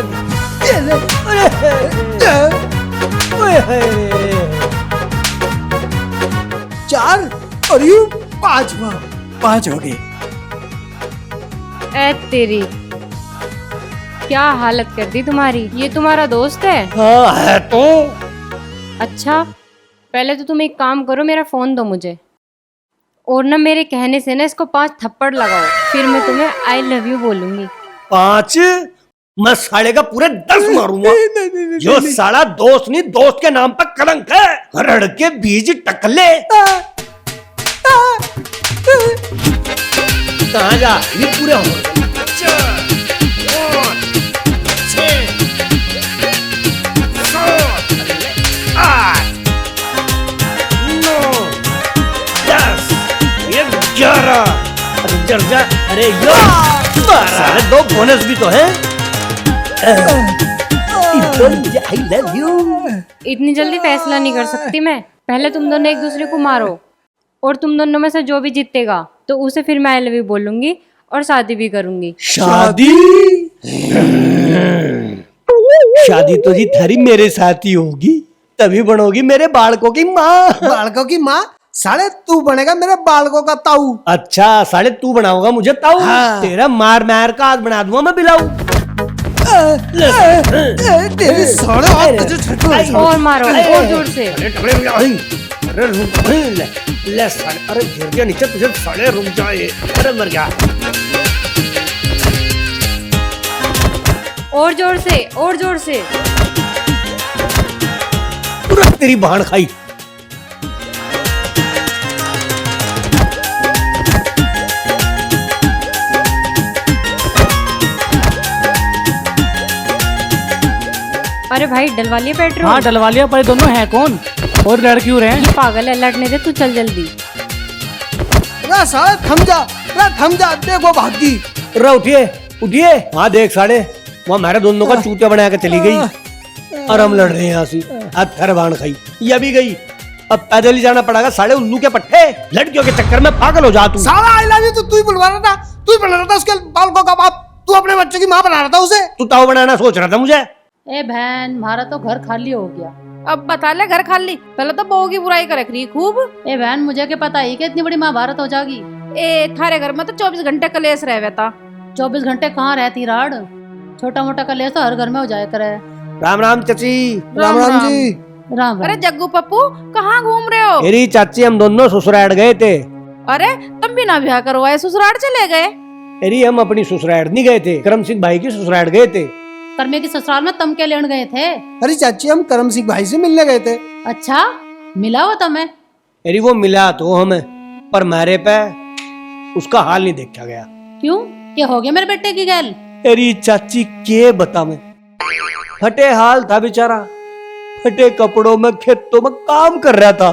अरे
4 और यू 5 5 हो गए।
ए तेरी, क्या हालत कर दी तुम्हारी। ये तुम्हारा दोस्त है?
हाँ है तो।
अच्छा, पहले तो तुम एक काम करो, मेरा फोन दो मुझे, और ना मेरे कहने से ना इसको 5 थप्पड़ लगाओ, फिर मैं तुम्हें आई लव यू बोलूंगी।
5? मैं साले का पूरे 10 मारूंगा। जो साला दोस्त नहीं, दोस्त के नाम पर कलंक है। रड़ के बीज टकले। कहाँ जा, ये पूरे हो गए। 4, 5, 6, 7, 8, 9, 10, 11। अरे सारे 2 बोनस भी तो हैं। आई लव यू।
इतनी जल्दी फैसला नहीं कर सकती मैं, पहले तुम दोनों एक दूसरे को मारो, और तुम दोनों में से जो भी जीतेगा तो उसे फिर मैं आई लव यू बोलूंगी और शादी भी करूंगी।
शादी? शादी तो जी थारी मेरे साथ ही होगी, तभी बनोगी मेरे बालकों की माँ।
बालकों की माँ? साले तू बनेगा मेरे बालकों का ताऊ।
अच्छा, साले तू बनाओगा मुझे ताऊ?
हाँ।
तेरा मार मार का हाथ बना दूंगा मैं बिलाऊ।
तेरी साले हाथ तुझे छटू।
और मारो, और जोर से।
अरे रुक ले साले, अरे गिर गया नीचे तुझे साले, रुक जाए, अरे मर गया।
और जोर से, और जोर से।
पूरा तेरी भाण खाई।
अरे भाई डलवा लिया पेट्रोल?
हाँ डलवा लिया, पर दोनों है कौन और लड़ क्यों रहे हैं?
ये पागल है, लड़ने दे, तू चल जल्दी।
रे साले थम जा, रे थम जा, देखो भागी।
अरे उठिए उठिए, वहाँ देख साले, वहाँ हमारे दोनों का चूतिया बना के चली गई और हम लड़ रहे हैं यहाँ से। अब फिर भाण खाई, ये भी गई, अब पैदल ही जाना पड़ेगा साले, उल्लू के पट्टे, लड़कियों के चक्कर में पागल हो जा तू।
साला आई लव यू तो तू ही बुलवा रहा था, तू ही बना रहा था उसके बालकों का बाप, तू अपने बच्चे की माँ बना रहा था उसे।
तू ताऊ बनाना सोच रहा था मुझे।
ए बहन, हमारा तो घर खाली हो गया।
अब बता ले, घर खाली? पहले तो बहू की बुराई कर रही खूब।
ए बहन, मुझे क्या पता है कि इतनी बड़ी महाभारत हो जाएगी।
ए थारे घर में तो 24 घंटे कलेश रहे था।
24 घंटे कहाँ रहती राड, छोटा मोटा कलेश तो हर घर में हो जाया करे।
राम राम चाची।
राम राम जी।
राम।
अरे जग्गू पप्पू, कहाँ घूम रहे हो?
मेरी चाची, हम दोनों ससुराल गए थे।
अरे तुम बिना ब्याह करवाए ससुराल चले गए?
अरे हम अपनी ससुराल नहीं गए थे, करम सिंह भाई की ससुराल गए थे।
कर्मे की ससुराल में तम के लेन गए थे?
अरे चाची, हम करम सिंह भाई से मिलने गए थे।
अच्छा, मिला हो तुम्हें?
अरे वो मिला तो हमें, पर मारे पे उसका हाल नहीं देखा गया।
क्यों, क्या हो गया मेरे बेटे की गैल?
अरे चाची के बता मैं, फटे हाल था बेचारा, फटे कपड़ों में खेतों में काम कर रहा था।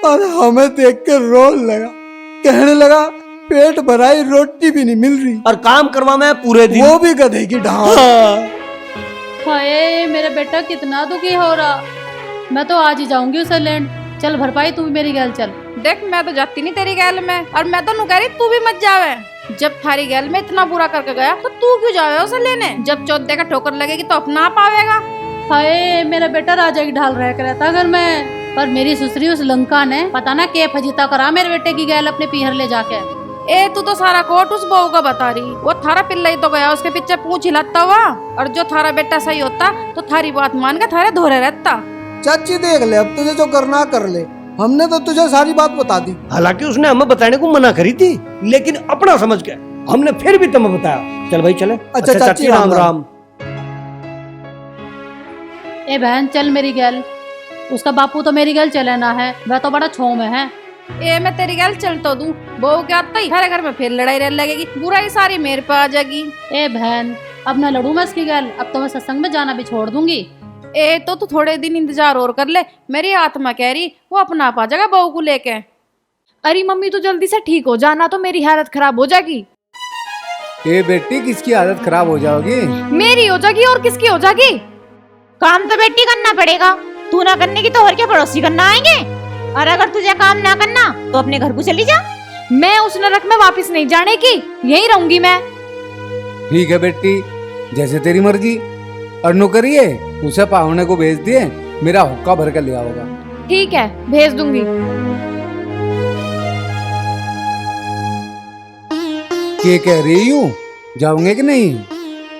और हमें देख कर रोने लगा, कहने लगा पेट भराई रोटी भी नहीं मिल रही,
और काम करवा में पूरे दिन,
वो भी गधे की ढाल।
हाय मेरा बेटा कितना दुखी हो रहा। मैं तो आज ही जाऊंगी उसे लेन। चल भरपाई, तू भी मेरी गैल चल।
देख मैं तो जाती नहीं तेरी गैल में, और मैं तो कह रही तू भी मत जावे। जब थारी गैल में इतना बुरा करके गया तो तू क्यों जावे उसे लेने? जब चौथे का ठोकर लगेगी तो अपना आप आवेगा।
हाय मेरा बेटा राजा की ढाल रह कर रहता घर में, पर मेरी सुसरी उस लंका ने पता ना के फजीता करा मेरे बेटे की गैल अपने पीहर ले जाके।
ए तू तो सारा कोट उस बहू का बता रही, वो थारा पिल्ला ही तो गया उसके पीछे पूंछ हिलाता हुआ। और जो थारा बेटा सही होता तो थारी बात मान के थारे धोरे रहता।
चाची देख ले, अब तुझे जो करना कर ले, हमने तो तुझे सारी बात बता दी।
हालांकि उसने हमें बताने को मना करी थी, लेकिन अपना समझ के हमने फिर भी तुम्हें बताया। चल भाई चले।
अच्छा चाची,
राम राम।
ए बहन चल मेरी गैल, उसका बापू तो मेरी गैल चले ना है, वह तो बड़ा छो में है।
ए मैं तेरी गैल चल तो दूं, बहू के आता ही हर घर में फिर लड़ाई रहने लगेगी, बुराई सारी मेरे पे आ जाएगी।
ए बहन, अब ना लड़ू मैं इसकी गैल, अब तो मैं सत्संग में जाना भी छोड़ दूंगी।
ए तो तू थोड़े दिन इंतजार और कर ले, मेरी आत्मा कह रही वो अपना आप आ जाएगा बहू को लेके।
अरे मम्मी तो जल्दी से ठीक हो जाना, तो मेरी हालत खराब हो जाएगी।
ए बेटी, किसकी हालत खराब हो जाओगी?
मेरी हो जाएगी और किसकी हो जाएगी?
काम तो बेटी करना पड़ेगा, तू ना करने की तो और क्या पड़ोसी करना आएंगे? और अगर तुझे काम ना करना तो अपने घर को चली जा।
मैं उस नरक में वापस नहीं जाने की, यहीं रहूंगी मैं।
ठीक है बेटी, जैसे तेरी मर्जी। और नौकरिए उसे पाहुने को भेज दिए, मेरा हुक्का भर कर ले आओगा।
ठीक है, भेज दूंगी।
क्या कह रही हूँ, जाओगे कि नहीं?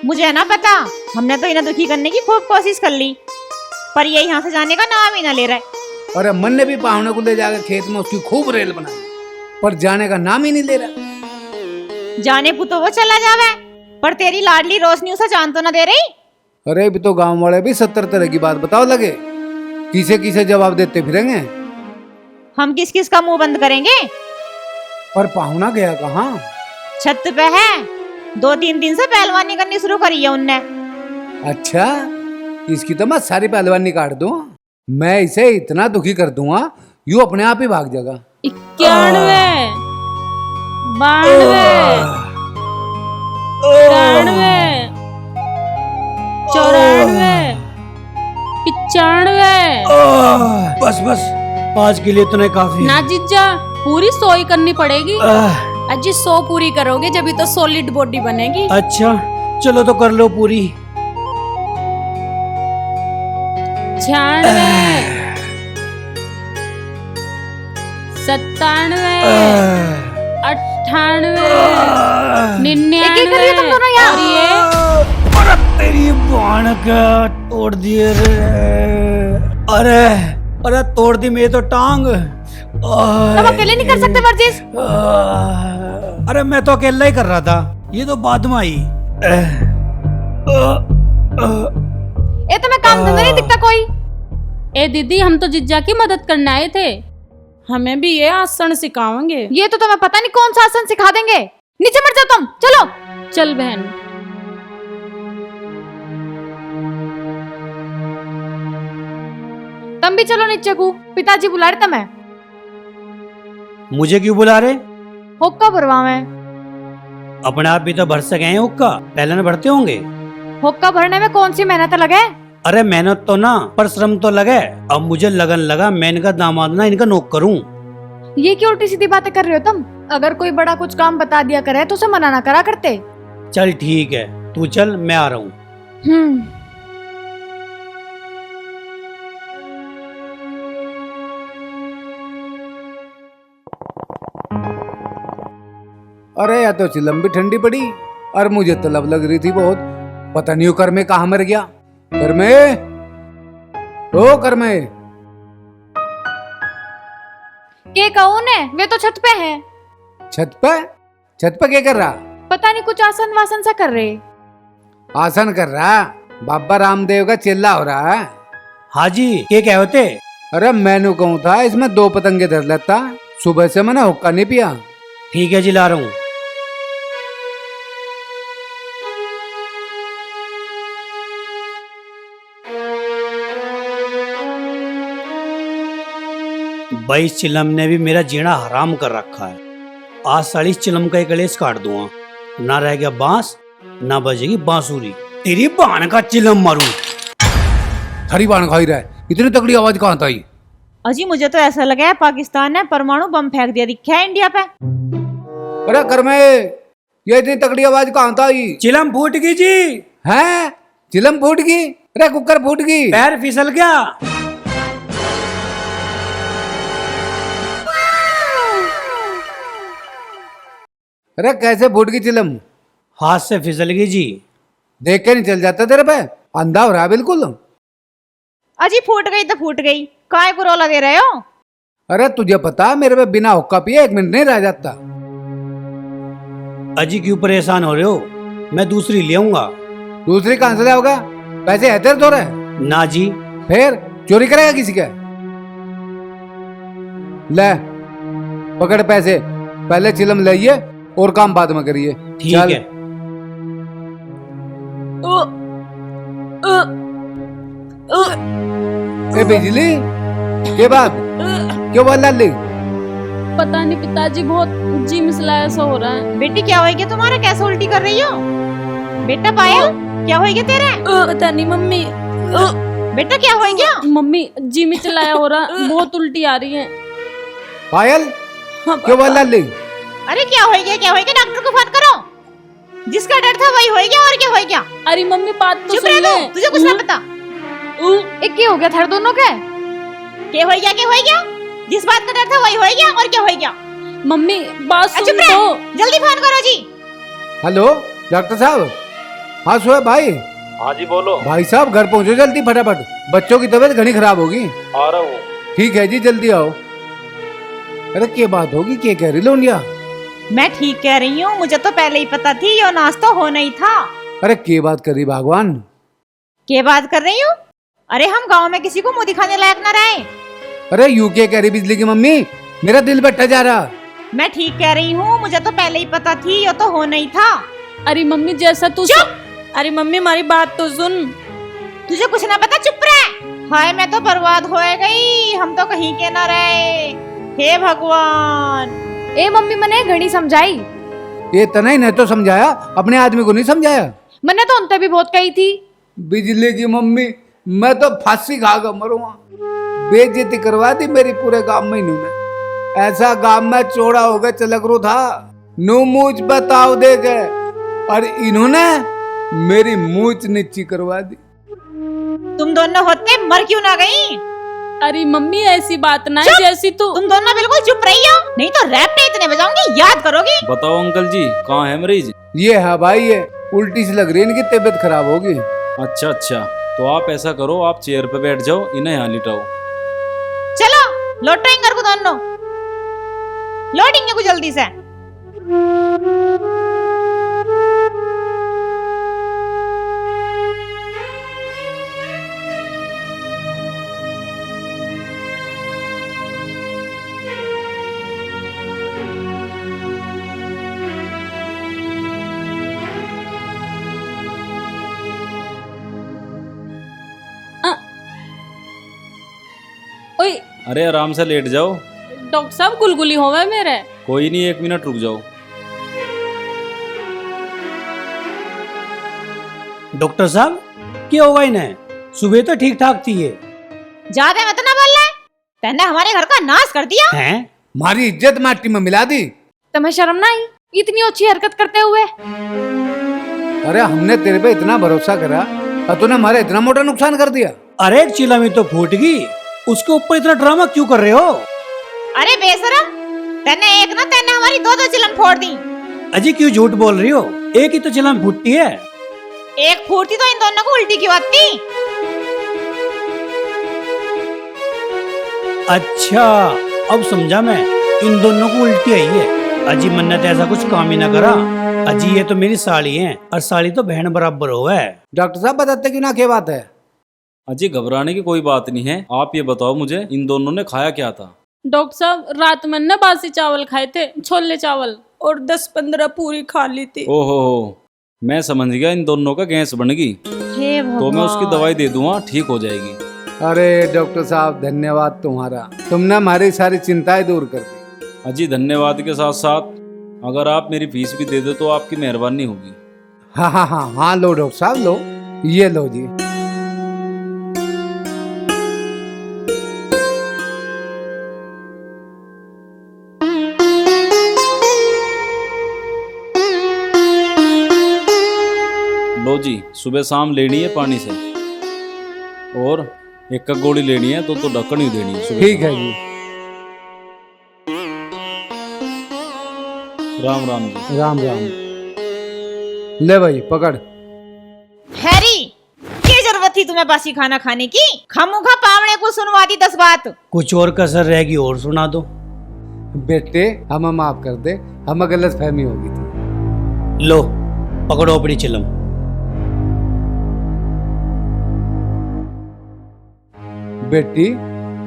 मुझे ना पता, हमने तो इन्हें दुखी करने की खूब कोशिश कर ली, पर ये यहाँ से जाने का नाम ही ना ले रहा है।
और अमन ने भी पाहुने को ले जाकर खेत में उसकी खूब रेल बनाई, पर जाने का नाम ही नहीं ले रहा।
जाने को तो वो चला जावे, पर तेरी लाडली रोशनी उसे जान तो ना दे रही।
अरे अभी तो गांव वाले भी 70 तरह की बात बताओ लगे, किसे किसे जवाब देते फिरेंगे।
हम किस किस का मुंह बंद करेंगे?
पर पाहुना गया कहाँ?
छत पे है, 2-3 दिन से पहलवानी करनी शुरू करी है उनने।
अच्छा, इसकी तो मैं सारी पहलवानी काट दूं, मैं इसे इतना दुखी कर दूंगा यूं अपने आप ही भाग जाएगा।
91 92 93 94 95।
बस बस, आज के लिए इतना काफी।
ना जीजा, पूरी सोई करनी पड़ेगी।
अजी 100 पूरी करोगे जब तो सॉलिड बॉडी बनेगी।
अच्छा चलो तो कर लो पूरी।
96 97 98 99 और ये
तेरी बाण का तोड़ दिए रे। अरे
अरे तोड़ दी मेरी तो टांग।
तुम अकेले नहीं कर सकते वर्जिश?
अरे मैं तो अकेला ही कर रहा था, ये तो बाद में आई।
ए तुम्हें काम धंधा नहीं दिखता कोई?
ए दीदी, हम तो जिज्जा की मदद करने आए थे।
हमें भी ये आसन सिखाओगे?
ये तो तुम्हें पता नहीं कौन सा आसन सिखा देंगे। नीचे मत जाओ तुम, चलो।
चल बहन।
तुम भी चलो नीचे को, पिताजी बुला रहे तुम्हें।
मुझे क्यों बुला रहे?
हुक्का भरवा में।
अपने आप भी तो भर सके हैं हुक्का, पहले न भरते होंगे।
हुक्का भरने में कौन सी मेहनत लगे?
अरे मेहनत तो ना, परिश्रम तो लगे। अब मुझे लगन लगा मैं इनका दामाद ना इनका नौक करूं।
ये क्यों उल्टी सीधी बातें कर रहे हो तुम? अगर कोई बड़ा कुछ काम बता दिया करे तो उसे मना ना करा करते।
चल ठीक है, तू चल, मैं आ रहा हूँ।
अरे या तो चिलम भी ठंडी पड़ी और मुझे तलब लग रही थी बहुत। पता नहीं कर में कहा मर गया। कर में, ओ कर में।
के कौन है? वे तो छत पे हैं।
छत पे? छत पे क्या कर रहा?
पता नहीं कुछ आसन वासन सा कर रहे।
आसन कर रहा? बाबा रामदेव का चेला हो रहा है।
हाँ जी, क्या कह होते?
अरे मैंने कहूँ था इसमें 2 पतंगे धर लेता, सुबह से मैंने हुक्का नहीं पिया।
ठीक है जी, ला रहा हूँ। बाईस चिलम ने भी मेरा जीना हराम कर रखा है। आज 40 चिलम का एक कलेश काट दूंगा, ना रह गया बांस, ना बजेगी बांसुरी। तेरी बाण का चिलम मारूं।
हरी बाण खाई रहा है, इतनी तगड़ी आवाज कहाँ आई?
अजी मुझे तो ऐसा लगा है पाकिस्तान ने परमाणु बम फेंक दिया दिखा है इंडिया पे।
अरे कर में, ये इतनी तगड़ी आवाज कहाँ आई?
चिलम फूट गई जी।
हैं? चिलम फूट गई? अरे कुकर फूट गई?
पैर फिसल गया।
अरे कैसे फूट गई चिलम?
हाथ से फिसल गई जी।
देख के नहीं चल जाता तेरे पे? अंधा हो रहा है बिल्कुल।
अजी फूट गई तो फूट गई, काय को रौला दे रहे हो?
अरे तुझे पता मेरे पे बिना हुक्का पिए 1 मिनट नहीं रह जाता।
अजी क्यों परेशान हो रहे हो? मैं दूसरी ले आऊंगा।
दूसरी कहां से लाओगा? पैसे है तेरे थोड़े?
ना जी।
फिर चोरी करेगा किसी के? ले पकड़ पैसे, पहले चिलम लाइए और काम बाद में करिए।
ठीक है।
ए बिजली के बाद क्यों बोल लाली?
पता नहीं पिताजी, बहुत जी मिसलाया सा हो रहा है।
बेटी क्या होएगी तुम्हारा, कैसे उल्टी कर रही हो? बेटा पायल क्या होएगी तेरे?
पता नहीं मम्मी।
बेटा क्या होएगी?
मम्मी जी मिचलाया हो रहा, बहुत उल्टी आ रही है।
पायल क्यों बोल लाली?
अरे क्या होएगी, क्या होएगी? डॉक्टर को फोन करो। जिसका डर था वही होएगा, और क्या होएगा?
अरे मम्मी बात तो
चुप
सुन
रह
ले।
तू, तुझे कुछ ना पता।
एक क्या हो गया था दोनों के?
क्या होएगा, क्या होएगा? जिस बात का डर था वही होएगा, और क्या होएगा?
मम्मी बात सुन
चुप
तो।
जल्दी फोन करो जी।
हेलो डॉक्टर साहब। हाँ सोए भाई।
हाँ जी बोलो।
भाई साहब घर पहुंचो जल्दी फटाफट, बच्चों की तबीयत घनी खराब होगी।
आ रहा हूँ।
ठीक है जी, जल्दी आओ। अरे क्या बात होगी, क्या कह रही लोनिया?
मैं ठीक कह रही हूँ, मुझे तो पहले ही पता थी ये नाश्ता होना ही था।
अरे क्या बात कर रही भगवान?
क्या बात कर रही हूँ? अरे हम गांव में किसी को मुंह दिखाने लायक न रहे।
अरे यू क्या कह रही बिजली की मम्मी? मेरा दिल बैठा जा रहा।
मैं ठीक कह रही हूँ, मुझे तो पहले ही पता थी ये तो होना ही था।
अरे मम्मी जैसा तू।
अरे मम्मी हमारी बात तो सुन।
तुझे कुछ ना पता, चुप रह। हाय मैं तो बर्बाद हो गई, हम तो कहीं के ना रहे। हे भगवान।
ए मम्मी मैंने घड़ी समझाई।
ये तना ही नहीं तो समझाया, अपने आदमी को नहीं समझाया।
मैंने तो उनसे भी बहुत कही थी।
बिजली की मम्मी मैं तो फांसी खा कर मरूंगा। बेइज्जती करवा दी मेरी पूरे गांव में इन्होंने। ऐसा गांव में चौड़ा होकर चलक रू था, नो मूछ बताओ दे गए, और इन्होंने मेरी मूछ नीची करवा दी।
तुम दोनों होते मर क्यों ना गई?
अरे मम्मी ऐसी बात ना है जैसी तू।
तुम दोनों बिल्कुल चुप रही हो, नहीं तो रैप पे इतने बजाऊंगी याद करोगी।
बताओ अंकल जी कहाँ है मरीज?
ये है भाई, ये उल्टी सी लग रही है, इनकी तबीयत खराब होगी।
अच्छा अच्छा, तो आप ऐसा करो, आप चेयर पे बैठ जाओ, इन्हें यहाँ लिटाओ।
लौटेंगे को दोनों, लौटेंगे को जल्दी से।
ओए
अरे आराम से लेट जाओ।
डॉक्टर साहब गुलगुली होवे मेरे।
कोई नहीं, 1 मिनट रुक जाओ।
डॉक्टर साहब क्या होगा इन्हें? सुबह तो ठीक ठाक थी ये।
ज्यादा मत ना बोल रहा, तन्ने हमारे घर का नाश कर दिया।
हैं?
हमारी इज्जत माटी में मिला दी।
तुम्हें शर्म ना आई इतनी अच्छी हरकत करते हुए?
अरे हमने तेरे पे इतना भरोसा करा और तूने हमारा इतना मोटा नुकसान कर दिया।
अरे एक चिला में तो फूट गई, उसके ऊपर इतना ड्रामा क्यों कर रहे हो?
अरे बेशरम, तन्ने एक ना तन्ने हमारी 2-2 चिलम फोड़ दी।
अजी क्यों झूठ बोल रही हो? एक ही तो चिलम फूटती है।
एक फूटती तो इन दोनों को उल्टी क्यों आती?
अच्छा अब समझा मैं, इन दोनों को उल्टी आई है। अजी मन्नत ऐसा कुछ काम ही ना करा। अजी ये तो मेरी साली है और साली तो बहन बराबर हो है।
डॉक्टर साहब बताते क्यों ना, क्या बात है?
अजी घबराने की कोई बात नहीं है। आप ये बताओ मुझे, इन दोनों ने खाया क्या था?
डॉक्टर साहब रात में ना बासी चावल खाए थे, छोले चावल, और 10-15 पूरी खा ली थी।
ओहो मैं समझ गया, इन दोनों का गैस बन गई। तो मैं उसकी दवाई दे दूंगा, ठीक हो जाएगी।
अरे डॉक्टर साहब धन्यवाद तुम्हारा, तुमने हमारी सारी चिंताएं दूर कर दी।
अजी धन्यवाद के साथ साथ अगर आप मेरी फीस भी दे दो तो आपकी मेहरबानी होगी।
हाँ हाँ हाँ हाँ, लो डॉक्टर साहब लो, ये लो जी।
लो जी, सुबह शाम लेनी है पानी से, और एक गोली लेनी है तो ढक्कन ही देनी है सुबह।
ठीक है जी।
राम राम जी।
राम राम। ले भाई पकड़।
हैरी, क्या जरूरत थी तुम्हें बासी खाना खाने की? खामोखा पावड़े को सुनवा दी 10 बात।
कुछ और कसर रहेगी और सुना दो।
बेटे हमें माफ कर दे, हमें गलत फहमी होगी थी।
लो पकड़ो अपनी चिलम।
बेटी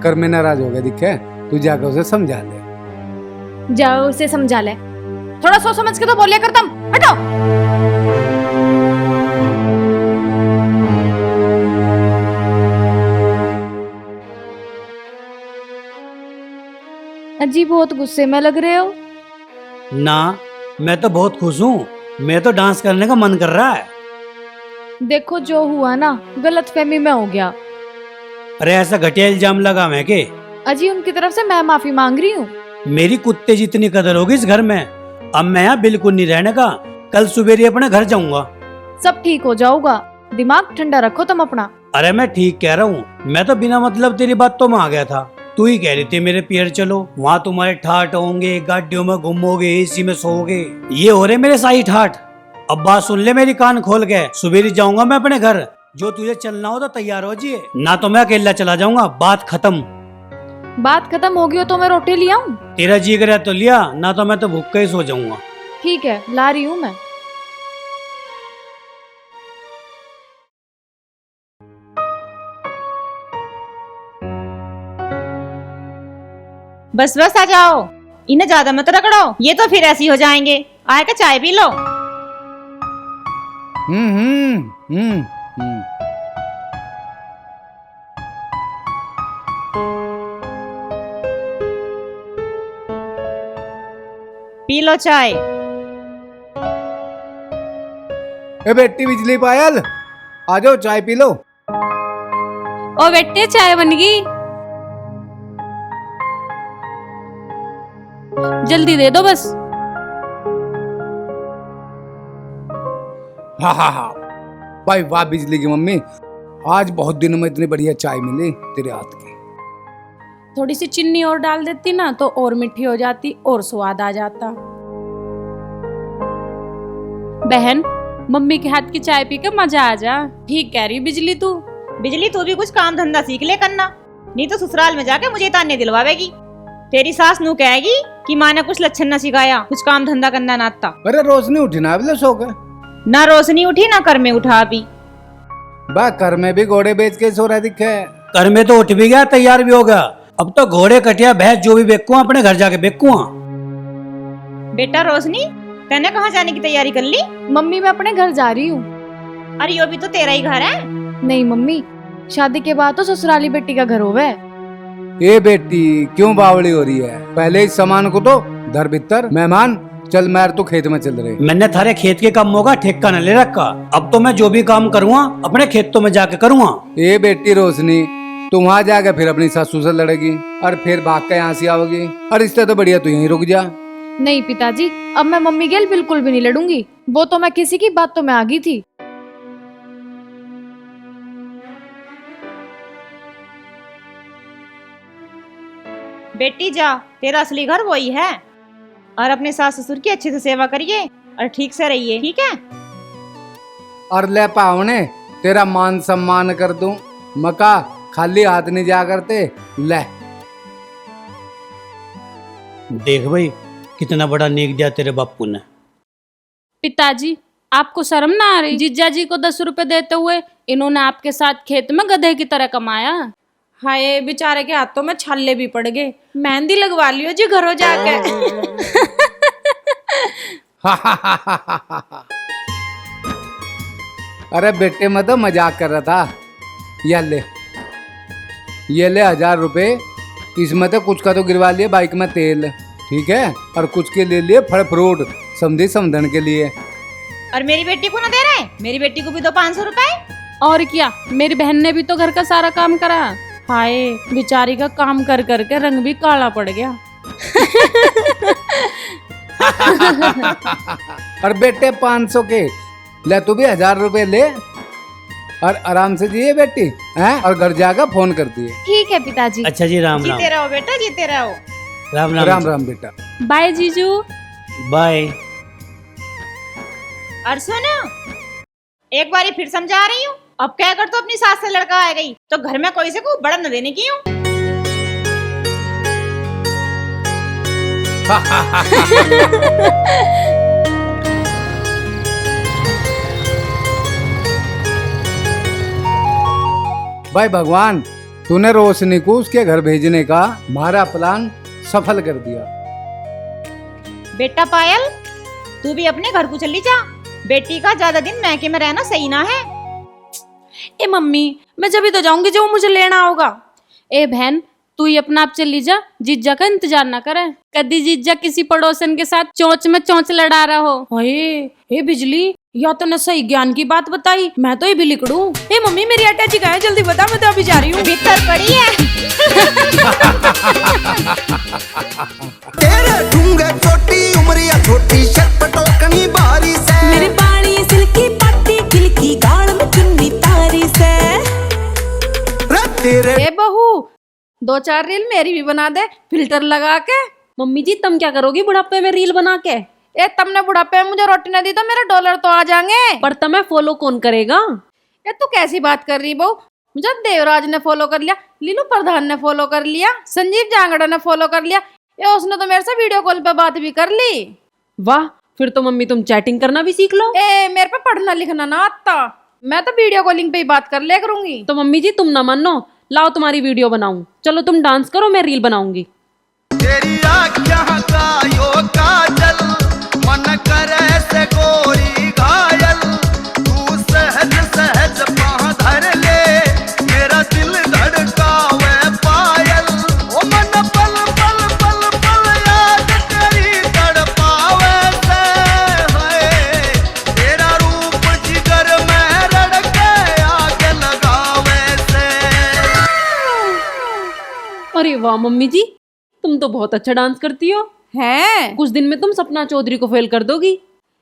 कर में नाराज हो गया दिखे, तू जाकर उसे समझा ले।
जाओ उसे समझा ले, थोड़ा सोच समझ के तो बोलिया कर तुम। हटो। अजी बहुत गुस्से में लग रहे हो।
ना मैं तो बहुत खुश हूँ, मैं तो डांस करने का मन कर रहा है।
देखो जो हुआ ना गलत फहमी में हो गया।
अरे ऐसा घटिया इल्जाम लगा मैं के?
अजी उनकी तरफ से मैं माफी मांग रही हूँ।
मेरी कुत्ते जितनी कदर होगी इस घर में। अब मैं यहाँ बिल्कुल नहीं रहने का, कल सुबह अपने घर जाऊंगा।
सब ठीक हो जाऊगा, दिमाग ठंडा रखो तुम अपना।
अरे मैं ठीक कह रहा हूँ, मैं तो बिना मतलब तेरी बातों में आ गया था। तू ही कह रही थी मेरे पियर चलो, वहाँ तुम्हारे ठाट होंगे, गाड़ियों में घूमोगे, एसी में सोओगे। ये हो रहे मेरे साई ठाट। अब बात सुन ले मेरी, कान खोल के। सुबह जाऊंगा मैं अपने घर, जो तुझे चलना हो तो तैयार हो जी, ना तो मैं अकेला चला जाऊंगा। बात खत्म।
बात खत्म होगी हो तो मैं रोटी ले आऊं?
तेरा जी करे तो लिया, ना तो मैं तो भूख ही सो जाऊंगा।
ठीक है ला रही हूँ मैं।
बस बस आ जाओ, इन्हें ज्यादा मत रगड़ो, ये तो फिर ऐसी हो जाएंगे। आएगा चाय पी लो।
हम्म।
पी लो चाय।
ए बेटी बिजली पायल, आ जाओ चाय पी लो।
ओ बेटे चाय बन गई, जल्दी दे दो बस।
हाँ हाँ हाँ, भाई वाह बिजली की मम्मी, आज बहुत दिनों में इतनी बढ़िया चाय मिली तेरे हाथ की।
थोड़ी सी चीनी और डाल देती ना तो और मीठी हो जाती और स्वाद आ जाता।
बहन मम्मी के हाथ की चाय पी के मजा आ जा।
ठीक कह रही बिजली तू।
बिजली तू भी कुछ काम धंधा सीख ले करना। नहीं तो ससुराल में जाके मुझे ताने दिलवावेगी। तेरी सास नू कहेगी कि माँ ने कुछ लक्षण न सिखाया, कुछ काम धंधा करना ना आता।
अरे रोशनी उठी ना अभी सो के।
ना रोशनी उठी ना कर में उठा अभी।
बा कर में भी घोड़े बेच के सो रहा दिखे।
घर में तो उठ भी गया, तैयार भी हो गया। अब तो घोड़े कटिया भैंस जो भी बेकूँ अपने घर जाके बेकूँ।
बेटा रोशनी, तैने कहाँ जाने की तैयारी कर ली?
मम्मी मैं अपने घर जा रही हूँ।
अरे यो भी तो तेरा ही घर है।
नहीं मम्मी, शादी के बाद तो ससुराली बेटी का घर होवे।
ए बेटी क्यों बावड़ी हो रही है? पहले इस सामान को तो धर भीतर। मेहमान चल मैर तो खेत में चल रहे।
मैंने थारे खेत के कामों का ठेका न ले रखा। अब तो मैं जो भी काम करूँगा अपने खेतों में जाके करूँगा।
ए बेटी रोशनी, तू वहाँ जाके फिर अपनी सासू से लड़ेगी और फिर भाग के यहाँ से आओगी। और इससे तो बढ़िया तू यहीं रुक जा।
नहीं पिताजी, अब मैं मम्मी के लिए बिल्कुल भी नहीं लड़ूंगी। वो तो मैं किसी की बात तो मैं आ गई थी।
बेटी जा, तेरा असली घर वही है। और अपने सास ससुर की अच्छे से सेवा करिए और ठीक से रहिए, ठीक है?
और ले पावने तेरा मान सम्मान कर दूं। मका खाली हाथ नहीं जा करते। ले
देख भाई कितना बड़ा नेक दिया तेरे बापू ने।
पिताजी, आपको शर्म ना आ रही? जीजा जी को 10 रुपए देते हुए इन्होंने आपके साथ खेत में गधे की तरह कमाया। हाय, बेचारे के हाथों में छाले भी पड़ गए। मेहंदी लगवा लियो जी घरों जाके।
अरे बेटे मैं तो मजाक कर रहा था। ये ले 1000 रुपए। इसमें तो कुछ का तो गिरवा लिए बाइक में तेल, ठीक है? और कुछ के ले लिए फल फ्रूट समझी समझन के लिए।
और मेरी बेटी को ना दे रहे? मेरी बेटी को भी दो 500 रुपए।
और क्या, मेरी बहन ने भी तो घर का सारा काम करा। हाय, बेचारी का काम कर कर के रंग भी काला पड़ गया।
और बेटे 500 के ले, तू भी 1000 रुपए ले और आराम से जिए बेटी, हैं? और घर जाकर फोन कर दिए।
ठीक है पिताजी।
अच्छा जी, राम राम।
जीते रहो बेटा, जीते रहो।
राम राम।
राम राम बेटा।
बाय जीजू।
बाय।
और सुनो, एक बारी फिर समझा रही हूँ, अब क्या कर तो अपनी सास से लड़का आ गई तो घर में कोई से को बड़ा न देने की हूँ।
भाई भगवान, तूने रोशनी को उसके घर भेजने का हमारा प्लान सफल कर दिया।
बेटा पायल, तू भी अपने घर को चली जा। बेटी का ज्यादा दिन मैके में रहना सही ना है।
ए मम्मी, मैं जब ही तो जाऊंगी जब वो मुझे लेना होगा। ए बहन, तू ही अपना आप चली जा, जीजा का इंतजार ना करे। कदी जीजा किसी पड़ोसन के साथ चोंच में चोंच लड़ा रहा हो। हे बिजली, या तो न सही ज्ञान की बात बताई, मैं तो ये भी लिखड़ू। ए मम्मी, मेरी अटैची कहाँ है? जल्दी बता, मैं तो अभी जा रही हूँ।
भीतर पड़ी है।
तेरे ढूंगे छोटी उमरिया छोटी शटपटोकनी बारी से
मेरे बाड़ी सिल्की पट्टी खिलकी गाल में चुन्नी तारी से।
तेरे
ए बहू, 2-4 रील मेरी भी बना दे फिल्टर लगा के। मम्मी जी, तुम क्या करोगी बुढ़ापे में रील बना के?
ए तुमने बुढ़ापे में मुझे रोटी नहीं दी तो मेरे डॉलर तो आ जाएंगे।
पर तुम्हें फॉलो कौन करेगा?
ये तू कैसी बात कर रही बहू? मुझे देवराज ने फॉलो कर लिया, लीलू प्रधान ने फॉलो कर लिया, संजीव जांगड़ा ने फॉलो कर लिया। ये उसने तो मेरे से वीडियो कॉल पे बात भी कर ली।
वाह, फिर तो मम्मी तुम चैटिंग करना भी सीख लो।
ए मेरे पे पढ़ना लिखना ना आता, मैं तो वीडियो कॉलिंग पे ही बात कर लिया करूंगी।
तो मम्मी जी तुम ना मानो, लाओ तुम्हारी वीडियो बनाऊं। चलो तुम डांस करो, मैं रील बनाऊंगी।
तेरी आँखों का यो काजल मन करे से गोरी घायल। तू सहज सहज पाँव धर ले मेरा दिल धड़कावे पायल। ओ मन पल पल पल पल याद तेरी तड़पावे से है। तेरा रूप जिगर में रड़के आग लगावे से।
अरे वाह मम्मी जी, तुम तो बहुत अच्छा डांस करती हो।
हैं?
कुछ दिन में तुम सपना चौधरी को फेल कर दोगी।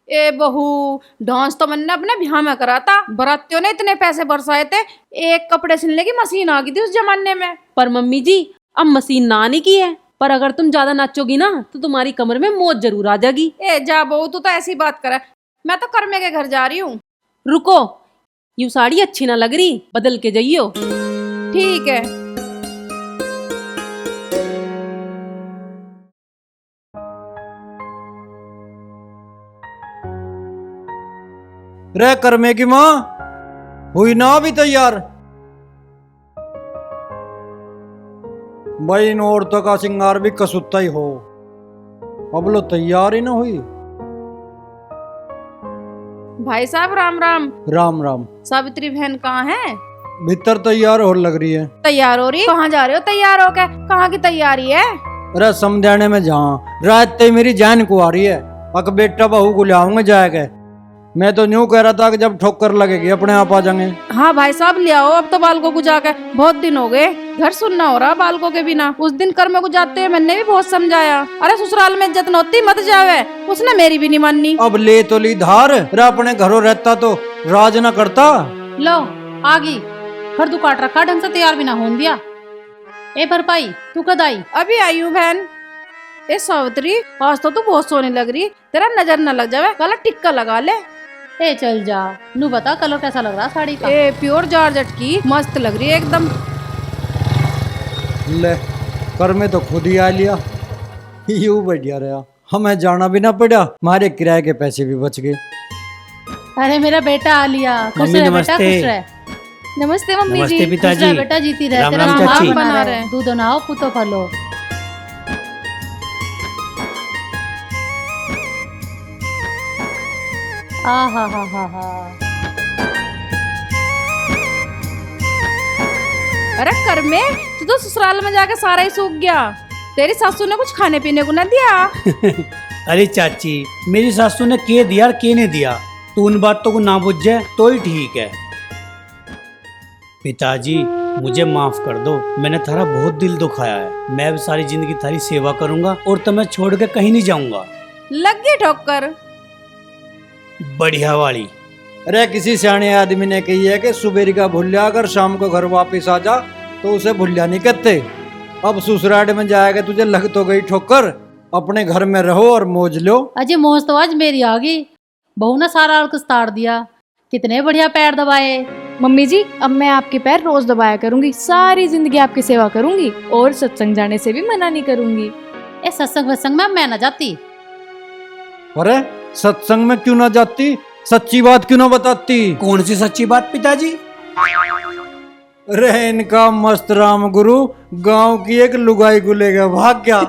ए बहू, डांस तो मैंने अपने ब्याह में करा था। बरातियों ने इतने पैसे बरसाए थे, एक कपड़े सिलने की मशीन आ गई थी उस जमाने में।
पर मम्मी जी, अब मशीन ना आने की है, पर अगर तुम ज्यादा नाचोगी ना तो तुम्हारी कमर में मौत जरूर आ जाएगी।
ए जा बहू, तू तो ऐसी बात करे। मैं तो कर्मे के घर जा रही हूँ।
रुको, यूं साड़ी अच्छी ना लग रही, बदल के जाइयो।
ठीक है।
रे करमे की माँ हुई ना अभी तैयार? भाई इन औरतों का श्रृंगार भी कसूता ही हो, अब लो तैयार ही ना हुई।
भाई साहब राम राम।
राम राम।
सावित्री बहन कहाँ है?
भीतर तैयार हो लग रही है।
तैयार हो रही? कहाँ जा रहे हो तैयार होके? कहाँ की तैयारी है?
अरे समझाने में जहाँ रात तय मेरी जान को आ रही है, अक बेटा बहू को ले आऊंगा जाके। मैं तो न्यू कह रहा था कि जब ठोकर लगेगी अपने आप आ जाएंगे।
हाँ भाई साहब ले आओ अब तो बालकों को जाकर, बहुत दिन हो गए घर सुनना हो रहा बालकों के बिना। उस दिन कर्म को जाते हुए मैंने भी बहुत समझाया, अरे ससुराल में इज्जत नौती मत जावे, उसने मेरी भी नहीं माननी।
अब ले तो ली धार, रे अपने घरों रहता तो राज न करता।
लो आगी घर तू काट रखा, ढंग से तैयार भी ना होन दिया। ए भरपाई तू कद आई?
अभी आई हूँ बहन। ए सावित्री आज तो तू बहुत सोने लग रही, तेरा नजर न लग जावे, काला टिक्का लगा ले।
ए चल जा, नू बता कलर कैसा लग रहा साड़ी का?
ए प्योर जॉर्जेट की मस्त लग रही है एकदम।
ले कर में तो खुद ही आ लिया, यूं बढ़िया रहा, हमें जाना भी ना पड़ा, हमारे किराए के पैसे भी बच गए।
अरे मेरा बेटा आ लिया, खुश
मम्मी
रह बेटा,
नमस्ते।
खुश रह।
नमस्ते मम्मी
नमस्ते
जी।
पिताजी।
खुश रह बेटा, जीती रह,
राम
तेरा
राम
सुहाग
चाची।
बना
बना
रहे,
रहे।
दूधो नहाओ पुतो फलो। आ हा हा हा हा।
अरे कर में तू तो ससुराल में जाके सारा ही सूख गया, तेरी सासू ने कुछ खाने पीने को ना दिया?
अरे चाची, मेरी सासू ने के दिया और के नहीं दिया, तू उन बातों को ना बुझ जाए तो ही ठीक है। पिताजी मुझे माफ कर दो, मैंने थारा बहुत दिल दुखाया है। मैं अब सारी जिंदगी थारी सेवा करूंगा और तुम्हें छोड़ के कहीं नहीं जाऊंगा।
लग गई ठोकर।
बढ़िया वाली।
अरे किसी सियाने आदमी ने कही है कि सुबेरी का भुल्ला अगर शाम को घर वापस आ जा तो उसे भुल्ला नहीं कहते। अब ससुराल में जाएगा, तुझे लग तो गई ठोकर, अपने घर में रहो और मौज लो।
अजय मौज तो आज मेरी आ गई, बहू ने सारा अलकस ताड़ दिया, कितने बढ़िया पैर दबाए।
मम्मी जी अब मैं आपके पैर रोज दबाया करूंगी, सारी जिंदगी आपकी सेवा करूंगी और सत्संग जाने से भी मना नहीं करूंगी।
ए सत्संग वत्संग में मैं न जाती।
अरे सत्संग में क्यों ना जाती, सच्ची बात क्यों ना बताती?
कौन सी सच्ची बात पिताजी?
अरे इनका मस्त राम गुरु गांव की एक लुगाई को लेकर भाग गया।